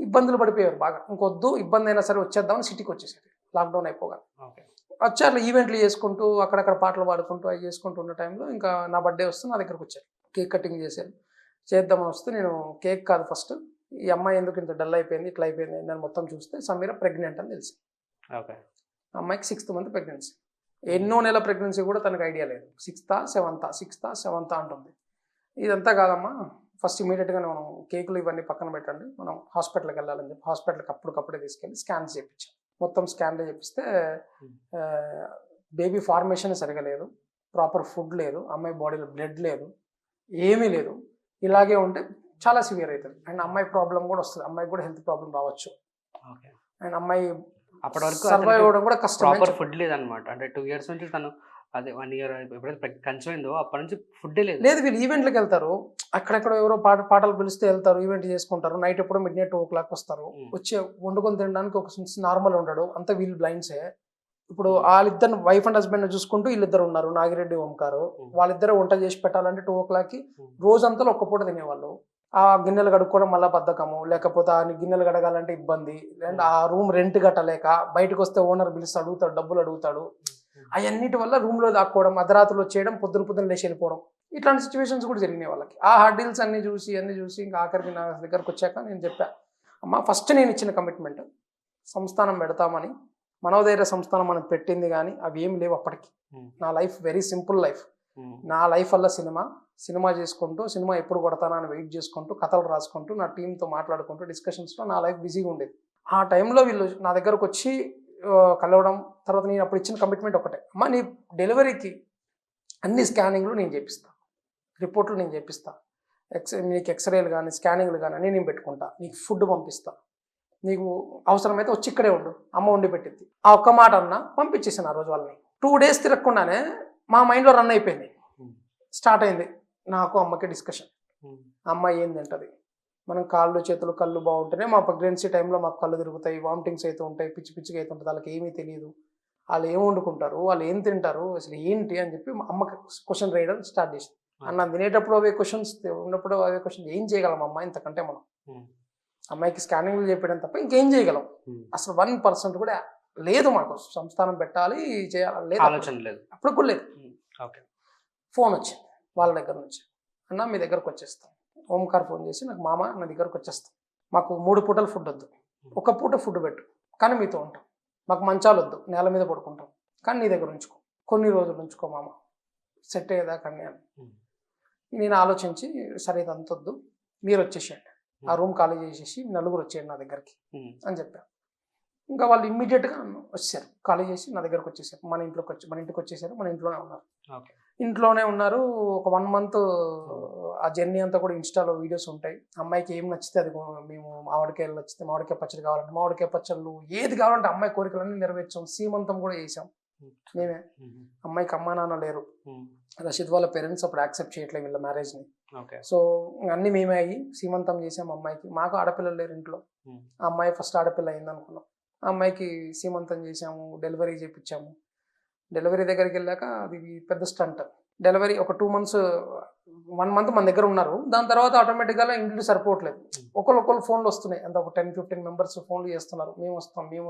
ఇబ్బందులు పడిపోయారు బాగా. ఇంకొద్దు ఇబ్బంది అయినా సరే వచ్చేద్దామని సిటీకి వచ్చేసారు లాక్డౌన్ అయిపోగా. వచ్చి అట్లా ఈవెంట్లు చేసుకుంటూ అక్కడక్కడ పాటలు పాడుకుంటూ అవి చేసుకుంటూ ఉన్న టైంలో ఇంకా నా బర్త్డే వస్తే నా దగ్గరకు వచ్చారు. కేక్ కటింగ్ చేద్దామని వస్తే నేను కేక్ కాదు ఫస్ట్ ఈ అమ్మాయి ఎందుకు ఇంత డల్ అయిపోయింది ఇట్లా అయిపోయింది నేను మొత్తం చూస్తే సమీర ప్రెగ్నెంట్ అని తెలిసి. అమ్మాయికి 6th month ప్రెగ్నెన్సీ. ఎన్నో నెల ప్రెగ్నెన్సీ కూడా తనకు ఐడియా లేదు. 6th, 7th అంటుంది. ఇదంతా కాదమ్మా, ఫస్ట్ ఇమీడియట్గా మనం కేకులు ఇవన్నీ పక్కన పెట్టండి, మనం హాస్పిటల్కి వెళ్ళాలని చెప్పి హాస్పిటల్కి అప్పటికప్పుడే తీసుకెళ్ళి స్కాన్స్ చేయించాం. మొత్తం స్కాన్లు చేపిస్తే బేబీ ఫార్మేషన్ సరిగా లేదు, ప్రాపర్ ఫుడ్ లేదు, అమ్మాయి బాడీలో బ్లడ్ లేదు, ఏమీ లేదు. ఇలాగే ఉంటే చాలా సివియర్ అవుతుంది. అండ్ అమ్మాయి ప్రాబ్లం కూడా వస్తుంది, అమ్మాయికి కూడా హెల్త్ ప్రాబ్లం రావచ్చు. అండ్ అమ్మాయి అప్పటి వరకు సర్వైవ్ అవ్వడం కూడా కష్టం. ప్రాపర్ ఫుడ్ లేదనమాట. అంటే 2 years నుంచి తను అదే 1 year ఎప్పుడైతే కన్సీవ్ అయిందో అప్పటి నుంచి ఫుడ్ లేదు. వీళ్ళు ఈవెంట్లకు వెళ్తారు, అక్కడెక్కడ ఎవరో పాటలు పిలిస్తే వెళ్తారు, ఈవెంట్ చేసుకుంటారు. నైట్ ఎప్పుడో midnight 2 o'clock వస్తారు. వచ్చి వండుకొని తినడానికి ఒక నార్మల్ ఉండడు, అంతా వీళ్ళు బ్లైండ్సే. ఇప్పుడు వాళ్ళిద్దరు వైఫ్ అండ్ హస్బెండ్ చూసుకుంటూ వీళ్ళిద్దరు ఉన్నారు, నాగిరెడ్డి ఓంకారు. వాళ్ళిద్దరు వంట చేసి పెట్టాలంటే 2 o'clockకి రోజంతా ఒక్క పూట తినేవాళ్ళు. ఆ గిన్నెలు కడుక్కోవడం మళ్ళీ బద్ధకము, లేకపోతే ఆ గిన్నెలు కడగాలంటే ఇబ్బంది, అండ్ ఆ రూమ్ రెంట్ కట్టలేక బయటకు వస్తే ఓనర్ పిలిస్తే అడుగుతాడు, డబ్బులు అడుగుతాడు. అవన్నిటి వల్ల రూమ్లో దాక్కోవడం, అర్ధరాత్రులు వచ్చేయడం, పొద్దున లేచి వెళ్ళిపోవడం, ఇట్లాంటి సిచ్యువేషన్స్ కూడా జరిగినాయి వాళ్ళకి. ఆ హార్డిల్స్ అన్ని చూసి ఇంకా ఆఖరికి నా దగ్గరకు వచ్చాక నేను చెప్పా, అమ్మ ఫస్ట్ నేను ఇచ్చిన కమిట్మెంట్ సంస్థానం పెడతామని, మనోధైర్య సంస్థానం మనం పెట్టింది కానీ అవి ఏమి లేవు అప్పటికి. నా లైఫ్ వెరీ సింపుల్ లైఫ్. నా లైఫ్ వల్ల సినిమా చేసుకుంటూ, సినిమా ఎప్పుడు కొడతానా అని వెయిట్ చేసుకుంటూ, కథలు రాసుకుంటూ, నా టీంతో మాట్లాడుకుంటూ డిస్కషన్స్లో నా లైఫ్ బిజీగా ఉండేది. ఆ టైంలో వీళ్ళు నా దగ్గరకు వచ్చి కలవడం, తర్వాత నేను అప్పుడు ఇచ్చిన కమిట్మెంట్ ఒకటే, అమ్మ నీ డెలివరీకి అన్ని స్కానింగ్లు నేను చేపిస్తా, రిపోర్ట్లు నేను చేపిస్తా, నీకు ఎక్స్రేలు కానీ స్కానింగ్లు కానీ అన్నీ నేను పెట్టుకుంటా, నీకు ఫుడ్ పంపిస్తా, నీకు అవసరమైతే వచ్చి ఇక్కడే ఉండు, అమ్మ వండి పెట్టింది. ఆ ఒక్క మాట అన్న పంపించేసాను ఆ రోజు వాళ్ళని. 2 days తిరగకుండానే మా మైండ్లో రన్ అయిపోయింది, స్టార్ట్ అయింది నాకు అమ్మకి డిస్కషన్. అమ్మాయి ఏం తింటుంది, మనం కాళ్ళు చేతులు కళ్ళు బాగుంటేనే మా ప్రెగ్నెన్సీ టైంలో మాకు కళ్ళు తిరుగుతాయి, వామిటింగ్స్ అయితే ఉంటాయి, పిచ్చిగా అయితే ఉంటుంది, వాళ్ళకి ఏమీ తెలియదు, వాళ్ళు ఏం వండుకుంటారు, వాళ్ళు ఏం తింటారు, అసలు ఏంటి అని చెప్పి మా అమ్మకి క్వశ్చన్ వేయడం స్టార్ట్ చేసింది. అన్న తినేటప్పుడు అవే క్వశ్చన్స్, ఉన్నప్పుడు అవే క్వశ్చన్స్, ఏం చేయగలం అమ్మ ఇంతకంటే మనం? అమ్మాయికి స్కానింగ్లు చెప్పడం తప్ప ఇంకేం చేయగలం? అసలు 1% కూడా లేదు మాకు, సంస్థానం పెట్టాలి చేయాలి లేదు, ఆలోచన లేదు, అప్పుడు కూడా లేదు. ఫోన్ వచ్చింది వాళ్ళ దగ్గర నుంచి, అన్న మీ దగ్గరకు వచ్చేస్తాం. ఓంకార్ ఫోన్ చేసి, నాకు మామ నా దగ్గరకు వచ్చేస్తాం, మాకు 3 పూటలు ఫుడ్ వద్దు, 1 పూట ఫుడ్ పెట్టు, కానీ మీతో ఉంటాం, మాకు మంచాలు వద్దు, నేల మీద పడుకుంటాం, కానీ నీ దగ్గర ఉంచుకో, కొన్ని రోజులు ఉంచుకో మామ, సెట్ అయ్యేదాకా అని. నేను ఆలోచించి, సరే ఇది అంత వద్దు, మీరు వచ్చేసేయండి, ఆ రూమ్ ఖాళీ చేసేసి 4 వచ్చేయండి నా దగ్గరికి అని చెప్పాను. ఇంకా వాళ్ళు ఇమ్మీడియట్గా వచ్చారు, ఖాళీ చేసి నా దగ్గరకు వచ్చేసారు, మన ఇంటికి వచ్చేసారు, మన ఇంట్లోనే ఉన్నారు. ఒక 1 month ఆ జర్నీ అంతా కూడా ఇన్స్టాలో వీడియోస్ ఉంటాయి. అమ్మాయికి ఏం నచ్చితే అది మేము, మామిడికాయలు నచ్చితే మామిడికాయ పచ్చడి కావాలంటే మామిడికాయ పచ్చళ్ళు, ఏది కావాలంటే అమ్మాయి కోరికలన్నీ నెరవేర్చాం. సీమంతం కూడా చేసాం మేమే. అమ్మాయికి అమ్మా నాన్న లేరు, రషీద్ వాళ్ళ పేరెంట్స్ అప్పుడు యాక్సెప్ట్ చేయట్లేదు వీళ్ళ మ్యారేజ్ని. సో అన్నీ మేమే అయ్యి సీమంతం చేసాం అమ్మాయికి. మాకు ఆడపిల్లలు లేరు ఇంట్లో, ఆ అమ్మాయి ఫస్ట్ ఆడపిల్ల అయింది అనుకున్నాం. ఆ అమ్మాయికి సీమంతం చేసాము, డెలివరీ చేయించాము. డెలివరీ దగ్గరికి వెళ్ళాక అది పెద్ద స్టంట్. డెలివరీ ఒక 2 months 1 month మన దగ్గర ఉన్నారు. దాని తర్వాత ఆటోమేటిక్గా ఇంట్లో సరిపోవట్లేదు, ఒకళ్ళు ఫోన్లు వస్తున్నాయి, అంత ఒక 10-15 members ఫోన్లు చేస్తున్నారు, మేము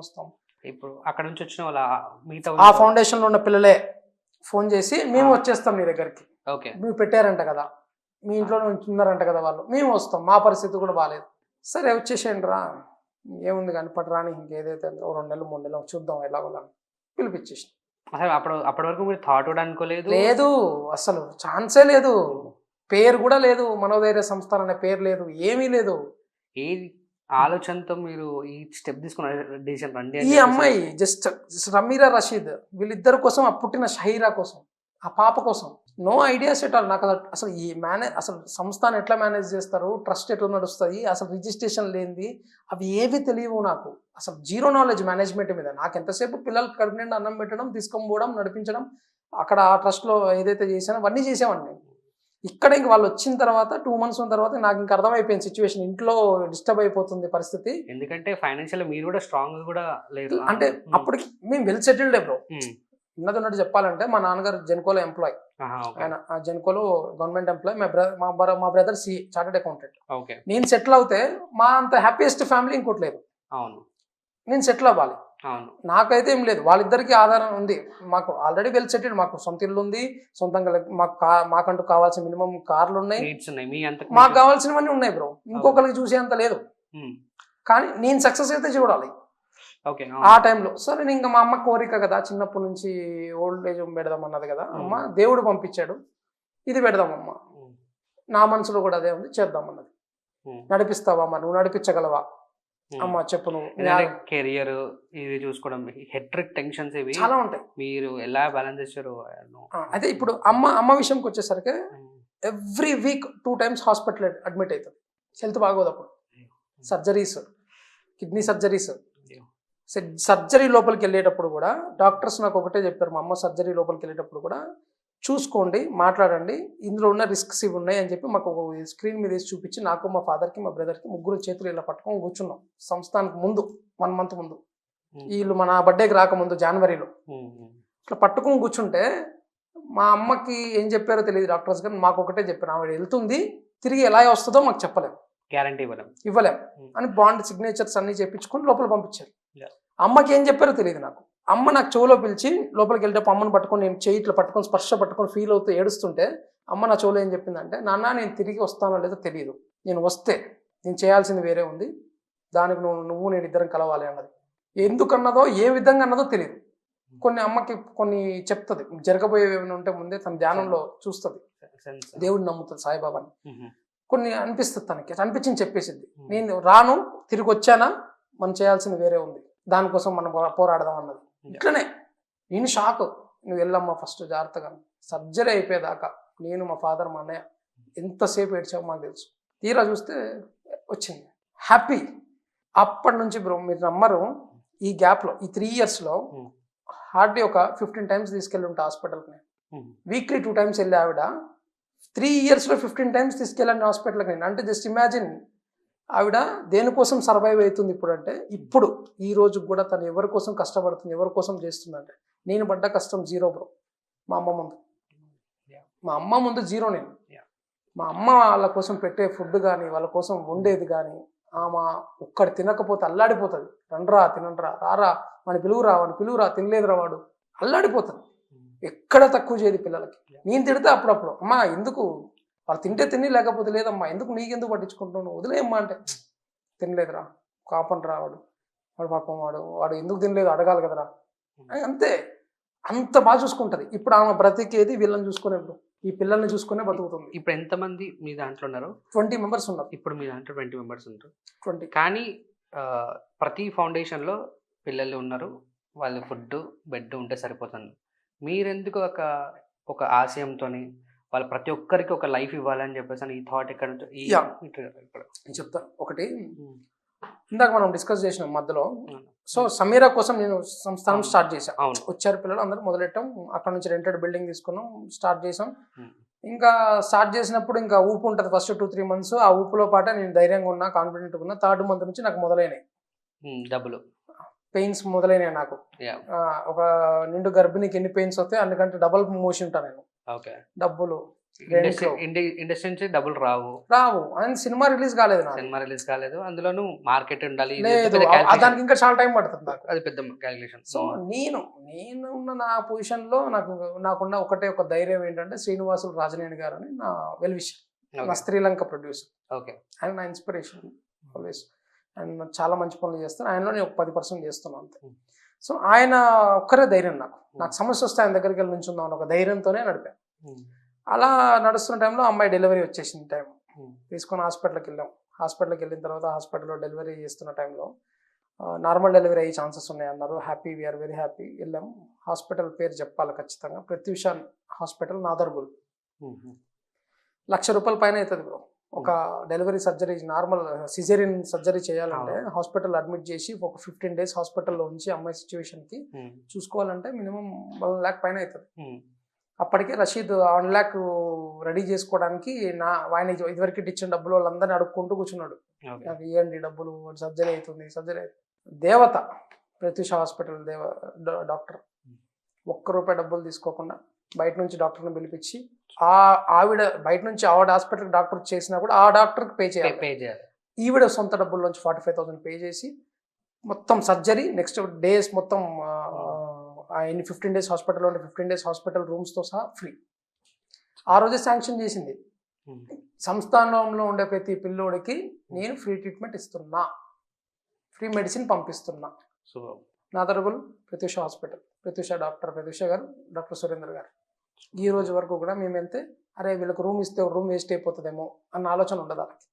వస్తాం. ఇప్పుడు అక్కడ నుంచి వచ్చిన వాళ్ళ మిగతా ఆ ఫౌండేషన్లో ఉన్న పిల్లలే ఫోన్ చేసి, మేము వచ్చేస్తాం నీ దగ్గరికి, మీరు పెట్టారంట కదా, మీ ఇంట్లో ఉన్నారంట కదా వాళ్ళు, మేము వస్తాం, మా పరిస్థితి కూడా బాగాలేదు. సరే వచ్చేసేయండి రా, ఏముంది కానీ పట్టరాని, ఇంకేదైతే 2 నెలలు 3 నెలలు చూద్దాం ఎలాగోలా పిలిపించేసి. అసలు అప్పటి వరకు మీరు థాట్ కూడా అనుకోలేదు? లేదు, అసలు ఛాన్సే లేదు, పేరు కూడా లేదు, మనోధైర్య సంస్థలు అనే పేరు లేదు, ఏమీ లేదు. ఏ ఆలోచనతో మీరు ఈ స్టెప్ తీసుకున్న డిసిషన్ రండి? ఈ అమ్మాయి జస్ట్ సమీరా రషీద్ వీళ్ళిద్దరి కోసం, ఆ పుట్టిన షహీరా కోసం, ఆ పాప కోసం, నో ఐడియాస్ ఎట్ ఆల్. నాకు అసలు ఈ అసలు సంస్థను ఎట్లా మేనేజ్ చేస్తారు, ట్రస్ట్ ఎట్లా నడుస్తుంది, అసలు రిజిస్ట్రేషన్ లేనిది అవి ఏవి తెలియవు నాకు. అసలు 0 knowledge మేనేజ్మెంట్ మీద. నాకు ఎంతసేపు పిల్లలకి కడుపు నిండా అన్నం పెట్టడం, తీసుకొని పోవడం, నడిపించడం, అక్కడ ఆ ట్రస్ట్లో ఏదైతే చేశానో అవన్నీ చేసేవాడిని నేను. ఇక్కడ ఇంక వాళ్ళు వచ్చిన తర్వాత 2 months ఉన్న తర్వాత నాకు ఇంకా అర్థమైపోయింది సిచ్యువేషన్, ఇంట్లో డిస్టర్బ్ అయిపోతుంది పరిస్థితి. ఎందుకంటే ఫైనాన్షియల్ మీరు కూడా స్ట్రాంగ్ కూడా లేరు. అంటే అప్పటికి మేము వెల్ సెటిల్డ్ బ్రో. ఉన్నట్టు చెప్పాలంటే మా నాన్నగారు జెన్కోలో ఎంప్లాయ్, ఆయన జెన్కోలో గవర్నమెంట్ ఎంప్లాయ్. మా బ్రదర్ చార్టెడ్ అకౌంటెంట్. నేను సెటిల్ అవుతే మా అంత హ్యాపీయెస్ట్ ఫ్యామిలీ ఇంకోటి లేదు. అవును, నేను సెటిల్ అవ్వాలి. అవును, నాకైతే ఏం లేదు, వాళ్ళిద్దరికి ఆధారం ఉంది. మాకు ఆల్రెడీ వెల్ సెటిల్డ్, మాకు సొంత ఇల్లు ఉంది, సొంతంగా మాకంటూ కావాల్సిన మినిమం కార్లు ఉన్నాయి, మాకు కావాల్సినవన్నీ ఉన్నాయి బ్రో. ఇంకొకరికి చూసేంత లేదు. కానీ నేను సక్సెస్ అయితే చూడాలి ఆ టైంలో. సరే నేను ఇంకా మా అమ్మ కోరిక కదా, చిన్నప్పటి నుంచి ఓల్డ్ ఏజ్ పెడదాం అన్నది కదా అమ్మ, దేవుడు పంపించాడు, ఇది పెడదామమ్మ. నా మనసులో కూడా అదే ఉంది, చేద్దామన్నది. నడిపిస్తావా అమ్మ, నువ్వు నడిపించగలవా అమ్మ చెప్పు, నువ్వు కెరియర్ ఇది చూసుకోవడం, హెట్రిక్ టెన్షన్స్ ఇవి చాలా ఉంటాయి, మీరు ఎలా బ్యాలెన్స్ చేశారు? అదే ఇప్పుడు అమ్మ విషయంకి వచ్చేసరికి every week 2 times hospital admit అవుతుంది. హెల్త్ బాగోదు అప్పుడు. Surgeries, kidney surgeries. సర్జరీ లోపలికి వెళ్ళేటప్పుడు కూడా డాక్టర్స్ నాకు ఒకటే చెప్పారు, మా అమ్మ సర్జరీ లోపలికి వెళ్ళేటప్పుడు కూడా చూసుకోండి, మాట్లాడండి, ఇందులో ఉన్న రిస్క్స్ ఇవి ఉన్నాయి అని చెప్పి మాకు ఒక స్క్రీన్ మీద వేసి చూపించి, నాకు మా ఫాదర్కి మా బ్రదర్కి ముగ్గురు చేతులు ఇలా పట్టుకొని కూర్చున్నాం. సంస్థానికి ముందు 1 month ముందు, వీళ్ళు మన బర్త్డేకి రాకముందు జనవరిలో ఇట్లా పట్టుకొని కూర్చుంటే మా అమ్మకి ఏం చెప్పారో తెలియదు డాక్టర్స్, కానీ మాకు ఒకటే చెప్పారు, ఆవిడ వెళ్తుంది, తిరిగి ఎలా వస్తుందో మాకు చెప్పలేము, గ్యారంటీ ఇవ్వలేం అని బాండ్ సిగ్నేచర్స్ అన్ని చెప్పించుకొని లోపల పంపించారు. అమ్మకి ఏం చెప్పారో తెలియదు నాకు. అమ్మ నాకు చెవులో పిలిచి లోపలికి వెళ్ళేటప్పుడు అమ్మని పట్టుకొని, నేను చేయి ఇట్లా పట్టుకొని స్పర్శ పట్టుకొని ఫీల్ అవుతూ ఏడుస్తుంటే అమ్మ నా చెవులో ఏం చెప్పిందంటే, నాన్న నేను తిరిగి వస్తానో లేదో తెలియదు, నేను వస్తే నేను చేయాల్సింది వేరే ఉంది, దానికి నువ్వు నేను ఇద్దరం కలవాలి అన్నది. ఎందుకన్నదో ఏ విధంగా అన్నదో తెలియదు. కొన్ని అమ్మకి కొన్ని చెప్తుంది, జరగబోయేవి ఏమైనా ఉంటే ముందే తన ధ్యానంలో చూస్తుంది, దేవుడిని నమ్ముతుంది, సాయిబాబాని. కొన్ని అనిపిస్తుంది తనకి, అనిపించింది చెప్పేసింది, నేను రాను, తిరిగి వచ్చానా, మనం చేయాల్సింది వేరే ఉంది, దానికోసం మనం పోరాడదాం అన్నది. ఇట్లనే నేను షాక్, నువ్వు వెళ్ళమ్మా ఫస్ట్ జాగ్రత్తగా. సర్జరీ అయిపోయేదాకా నేను, మా ఫాదర్, మా అన్నయ్య ఎంతసేపు ఏడ్చామో మాకు తెలుసు. తీరా చూస్తే వచ్చింది, హ్యాపీ. అప్పటి నుంచి బ్రో మీరు నమ్మరు, ఈ గ్యాప్లో ఈ 3 yearsలో హార్డ్లీ ఒక 15 times తీసుకెళ్ళి ఉంటా హాస్పిటల్కి. వీక్లీ 2 times వెళ్ళి ఆవిడ 3 yearsలో 15 times తీసుకెళ్ళండి హాస్పిటల్కి నేను. అంటే జస్ట్ ఇమాజిన్, ఆవిడ దేనికోసం సర్వైవ్ అవుతుంది ఇప్పుడు అంటే, ఇప్పుడు ఈ రోజు కూడా తను ఎవరి కోసం కష్టపడుతుంది, ఎవరి కోసం చేస్తుందంటే, నేను పడ్డ కష్టం 0 బ్రో. మా అమ్మ ముందు 0 నేను. మా అమ్మ వాళ్ళ కోసం పెట్టే ఫుడ్ కానీ, వాళ్ళ కోసం వండేది కానీ, ఆమె ఒక్కటి తినకపోతే అల్లాడిపోతుంది. రండ్రా తినండ్రా, రారా మన పిలువురా తినలేదురా వాడు, అల్లాడిపోతుంది. ఎక్కడ తక్కువ చేయదు పిల్లలకి. నేను తిడితే అప్పుడప్పుడు, అమ్మా ఎందుకు వాళ్ళు తింటే తిని, లేకపోతే లేదమ్మా, ఎందుకు నీకెందుకు పట్టించుకుంటున్నావు, వదిలేయమ్మా అంటే, తినలేదురా కాపండ్రా వాడు పాపం వాడు ఎందుకు తినలేదు అడగాలి కదరా, అంతే. అంత బాగా చూసుకుంటుంది. ఇప్పుడు ఆమె బ్రతికేది వీళ్ళని చూసుకునే, ఈ పిల్లల్ని చూసుకునే బతుకుతుంది. ఇప్పుడు ఎంతమంది మీ దాంట్లో ఉన్నారు? 20 members ఉన్నారు. ఇప్పుడు మీ దాంట్లో 20 members ఉంటారు. 20. కానీ ప్రతి ఫౌండేషన్లో పిల్లలు ఉన్నారు, వాళ్ళు ఫుడ్ బెడ్ ఉంటే సరిపోతుంది. మీరెందుకు ఒక ఆశయంతో వాళ్ళు ప్రతి ఒక్కరికి ఒక లైఫ్ ఇవ్వాలని చెప్పేసి ఈ థాట్ ఎక్కడ నేను చెప్తాను. ఒకటి ఇందాక మనం డిస్కస్ చేసినాం మధ్యలో. సో సమీరా కోసం నేను సంస్థానం స్టార్ట్ చేశాను. వచ్చారు పిల్లలు అందరూ, మొదలెట్టాం. అక్కడ నుంచి రెంటెడ్ బిల్డింగ్ తీసుకున్నాం, స్టార్ట్ చేసాం. ఇంకా స్టార్ట్ చేసినప్పుడు ఇంకా ఊపు ఉంటుంది ఫస్ట్ 2-3 months. ఆ ఊపులో పాటే నేను ధైర్యంగా ఉన్నా, కాన్ఫిడెంట్గా ఉన్నా. 3rd month నుంచి నాకు మొదలైనాయి డబ్బులు, పెయిన్స్ మొదలైనాయి నాకు. ఒక నిండు గర్భిణికి ఎన్ని పెయిన్స్ వస్తాయి అందుకంటే డబుల్ మోషన్ ఉంటాను నేను. డబ్బులు ఇండస్ట్రీ నుంచి డబ్బులు రావు అని సినిమా రిలీజ్ కాలేదు, అందులోనూ మార్కెట్ ఉండాలి, దానికి ఇంకా చాలా టైం పడుతుంది నాకు, అది పెద్ద క్యాలిక్యులేషన్. సో నేనున్న నా పొజిషన్ లో నాకున్న ఒక ధైర్యం ఏంటంటే, శ్రీనివాసులు రాజనేని గారు అని నా వెల్ విష్, నా శ్రీలంక ప్రొడ్యూసర్. ఆయన నా ఇన్స్పిరేషన్ ఆల్వేస్. ఆయన చాలా మంచి పనులు చేస్తాను, ఆయనలో నేను 10% చేస్తున్నాను అంతే. సో ఆయన ఒక్కరే ధైర్యం నాకు సమస్య వస్తే ఆయన దగ్గరికి వెళ్ళి నుంచుందాం అని ఒక ధైర్యంతోనే నడిపాను. అలా నడుస్తున్న టైంలో అమ్మాయి డెలివరీ వచ్చేసింది. టైం తీసుకొని హాస్పిటల్కి వెళ్ళాం. హాస్పిటల్కి వెళ్ళిన తర్వాత హాస్పిటల్లో డెలివరీ చేస్తున్న టైంలో నార్మల్ డెలివరీ అయ్యే ఛాన్సెస్ ఉన్నాయి అన్నారు. Happy, we're very happy. వెళ్ళాం. హాస్పిటల్ పేరు చెప్పాలి ఖచ్చితంగా, ప్రత్యూష హాస్పిటల్, నాదర్గుల్. ₹1,00,000 పైన అవుతుంది బ్రో. ఒక delivery surgery, normal caesarean surgery చేయాలంటే హాస్పిటల్ అడ్మిట్ చేసి ఒక 15 days హాస్పిటల్లో ఉంచి అమ్మాయి సిచ్యువేషన్కి చూసుకోవాలంటే మినిమం 1 lakh పైన అవుతుంది. అప్పటికే రషీద్ 1 lakh రెడీ చేసుకోవడానికి ఆయన ఇదివరకు ఇచ్చిన డబ్బులు వాళ్ళందరినీ అడుక్కుంటూ కూర్చున్నాడు. ఓకే. నాకు ఇవ్వండి డబ్బులు, సర్జరీ అవుతుంది, సర్జరీ అవుతుంది. దేవత ప్రత్యూష హాస్పిటల్ డాక్టర్ ₹1 డబ్బులు తీసుకోకుండా బయట నుంచి డాక్టర్ని పిలిపించి ఆవిడ బయట నుంచి ఆవిడ హాస్పిటల్ డాక్టర్ చేసినా కూడా ఆ డాక్టర్కి పే చేయాలి. ఈవిడ సొంత డబ్బుల్లోంచి 45,000 పే చేసి మొత్తం సర్జరీ నెక్స్ట్ డేస్ మొత్తం 15 days హాస్పిటల్లో ఉంటే 15 days హాస్పిటల్ రూమ్స్తో సహా ఫ్రీ. ఆ రోజే శాంక్షన్ చేసింది. సంస్థానంలో ఉండే ప్రతి పిల్లోడికి నేను ఫ్రీ ట్రీట్మెంట్ ఇస్తున్నా, ఫ్రీ మెడిసిన్ పంపిస్తున్నా. సో నా తరపులు ప్రత్యూష హాస్పిటల్, ప్రత్యూష గారు, డాక్టర్ సురేందర్ గారు. ఈ రోజు వరకు కూడా మేము వెళ్తే అరే వీళ్ళకి రూమ్ ఇస్తే రూమ్ వేస్ట్ అయిపోతుందేమో అన్న ఆలోచన ఉండదు. వాళ్ళకి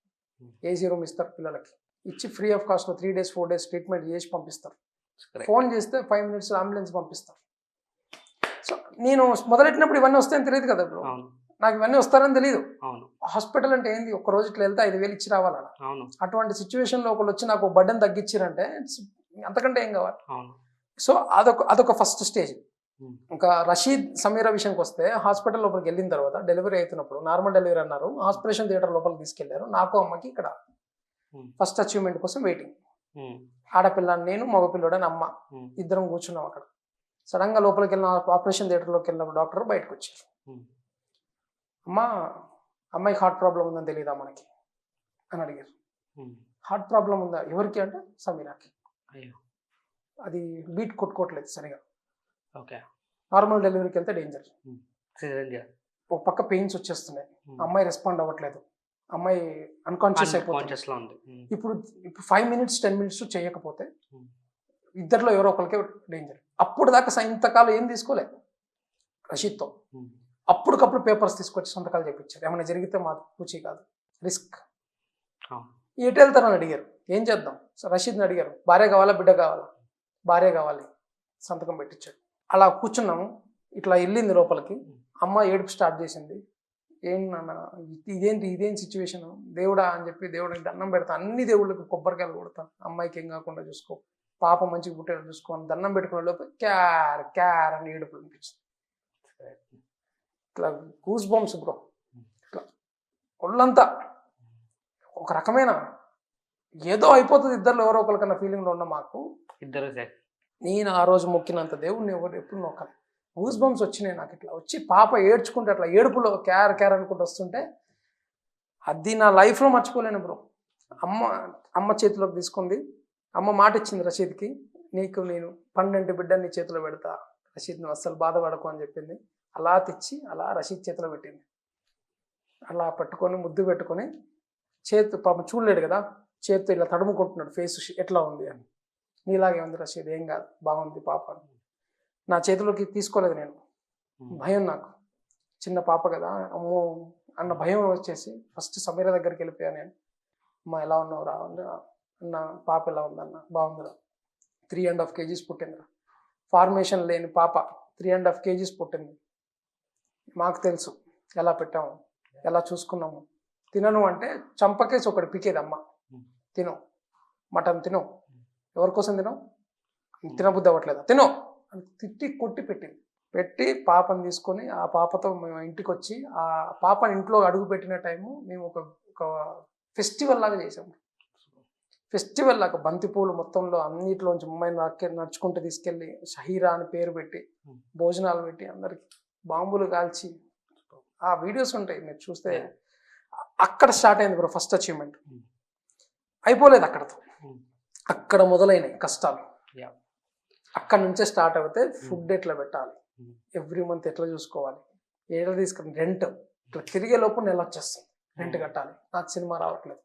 ఏసీ రూమ్ ఇస్తారు, పిల్లలకి ఇచ్చి ఫ్రీ ఆఫ్ కాస్ట్లో 3 days 4 days ట్రీట్మెంట్ చేసి పంపిస్తారు. ఫోన్ చేస్తే 5 minutes అంబులెన్స్ పంపిస్తారు. సో నేను మొదలెట్టినప్పుడు ఇవన్నీ వస్తాయని తెలియదు కదా బ్రో, నాకు ఇవన్నీ వస్తారని తెలియదు. హాస్పిటల్ అంటే ఏంది, ఒక్క రోజు ఇట్లా వెళ్తే 5,000 ఇచ్చి రావాలా? అటువంటి సిచ్యువేషన్లో ఒకళ్ళు వచ్చి నాకు బర్డెన్ తగ్గించారంటే అంతకంటే ఏం కావాలి? సో అదొక ఫస్ట్ స్టేజ్. ఇంకా రషీద్ సమీర విషయంకి వస్తే హాస్పిటల్ లోపలికి వెళ్ళిన తర్వాత డెలివరీ అవుతున్నప్పుడు నార్మల్ డెలివరీ అన్నారు, ఆపరేషన్ థియేటర్ లోపలికి తీసుకెళ్లారు. నాకు అమ్మకి ఇక్కడ ఫస్ట్ అచీవ్మెంట్ కోసం వెయిటింగ్. ఆడపిల్ల నేను, మగపిల్లడని అమ్మ ఇద్దరం కూర్చున్నాం అక్కడ. సడన్ గా లోపలికి వెళ్ళిన ఆపరేషన్ థియేటర్లోకి వెళ్ళిన డాక్టర్ బయటకు వచ్చారు. అమ్మాయికి హార్ట్ ప్రాబ్లం ఉందని తెలియదా మనకి అని అడిగారు. హార్ట్ ప్రాబ్లం ఉందా ఎవరికి అంటే సమీరాకి. అది బీట్ కొట్టుకోవట్లేదు సరిగా. నార్మల్ డెలివరీకి వెళ్తే డేంజర్. ఒక పక్క పెయిన్స్ వచ్చేస్తున్నాయి, అమ్మాయి రెస్పాండ్ అవ్వట్లేదు, అమ్మాయి అన్కాన్షియస్ అయిపోతుంది. ఇప్పుడు 5 minutes 10 minutes చేయకపోతే ఇద్దరిలో ఎవరో ఒకరికి డేంజర్. అప్పుడు దాకా ఇంతకాలం ఏం తీసుకోలే రషీద్తో. అప్పటికప్పుడు పేపర్స్ తీసుకొచ్చి సంతకాలు చేయించారు. ఏమైనా జరిగితే మా పూచి కాదు, రిస్క్. ఎటు వెళ్తారని అడిగారు, ఏం చేద్దాం? రషీద్ని అడిగారు, భార్య కావాలా బిడ్డ కావాలా? భార్య కావాలి, సంతకం పెట్టించాడు. అలా కూర్చున్నాము. ఇట్లా వెళ్ళింది లోపలికి, అమ్మ ఏడుపు స్టార్ట్ చేసింది. ఏం నాన్న ఇదేం సిచ్యువేషన్, దేవుడా అని చెప్పి దేవుడికి దండం పెడతా, అన్ని దేవుళ్ళకి కొబ్బరికాయలు కొడతాను, అమ్మాయికి ఏం కాకుండా చూసుకో, పాప మంచిగా పుట్టేలా చూసుకో అని దండం పెట్టుకునే లోపు క్యార్ అని ఏడుపు అనిపించింది. ఇట్లా గూస్ బంప్స్ బ్రో, ఇట్లా ఒళ్ళంతా ఒక రకమైన ఏదో అయిపోతుంది ఇద్దరు ఎవరో ఒకరికన్నా ఫీలింగ్లో ఉన్న మాకు ఇద్దరు. నేను ఆ రోజు మొక్కినంత దేవుడిని ఎవరు ఎప్పుడు నొక్కలే. గూస్ బంప్స్ వచ్చినాయి నాకు. ఇట్లా వచ్చి పాప ఏడ్చుకుంటే అట్లా ఏడుపులో క్యార్ అనుకుంటూ వస్తుంటే అది నా లైఫ్లో మర్చిపోలేను బ్రో. అమ్మ చేతిలోకి తీసుకుంది. అమ్మ మాట ఇచ్చింది రషీద్కి, నీకు నేను 12 బిడ్డని నీ చేతిలో పెడతా, రషీద్ నువ్వు అస్సలు బాధపడకు అని చెప్పింది. అలా తెచ్చి అలా రషీద్ చేతిలో పెట్టింది. అలా పట్టుకొని ముద్దు పెట్టుకొని చేతు పాపం చూడలేడు కదా, చేతితో ఇలా తడుముకుంటున్నాడు, ఫేస్ ఎట్లా ఉంది అని. నీలాగే ఉంది రషీద్, ఏం కాదు, బాగుంది పాప. నా చేతిలోకి తీసుకోలేదు నేను, భయం, నాకు చిన్న పాప కదా అమ్మో అన్న భయం వచ్చేసి ఫస్ట్ సమీర దగ్గరికి వెళ్ళిపోయాను నేను. అమ్మ ఎలా ఉన్నావు రా అన్న, పాప ఎలా ఉందన్న, బాగుందిరా, 3.5 kgs పుట్టిందిరా, ఫార్మేషన్ లేని పాప 3.5 kgs పుట్టింది. మాకు తెలుసు ఎలా పెట్టాము, ఎలా చూసుకున్నాము. తినను అంటే చంపకేసి ఒకటి పికేది అమ్మ, తిను మటన్ తిను, ఎవరి కోసం తినవు, తినబుద్ధి అవ్వట్లేదా, తిను అని తిట్టి కొట్టి పెట్టి పాపను తీసుకొని ఆ పాపతో మేము ఇంటికి వచ్చి ఆ పాపని ఇంట్లో అడుగు పెట్టిన టైము మేము ఒక ఫెస్టివల్ లాగా చేసాము. ఫెస్టివల్ లాగా బంతిపూలు మొత్తంలో అన్నిటిలోంచి అమ్మాయిని నడుచుకుంటూ తీసుకెళ్ళి షహీరా అని పేరు పెట్టి భోజనాలు పెట్టి అందరికి బాంబులు కాల్చి ఆ వీడియోస్ ఉంటాయి మీరు చూస్తే. అక్కడ స్టార్ట్ అయింది బ్రో ఫస్ట్ అచీవ్మెంట్. అయిపోలేదు అక్కడతో, అక్కడ మొదలైనవి కష్టాలు. అక్కడ నుంచే స్టార్ట్ అవుతే ఫుడ్ ఎట్లా పెట్టాలి, ఎవ్రీ మంత్ ఎట్లా చూసుకోవాలి, ఎట్లా తీసుకుని రెంట్ ఇట్లా తిరిగే లోపు నెల వచ్చేస్తుంది, రెంట్ కట్టాలి, నాకు సినిమా రావట్లేదు.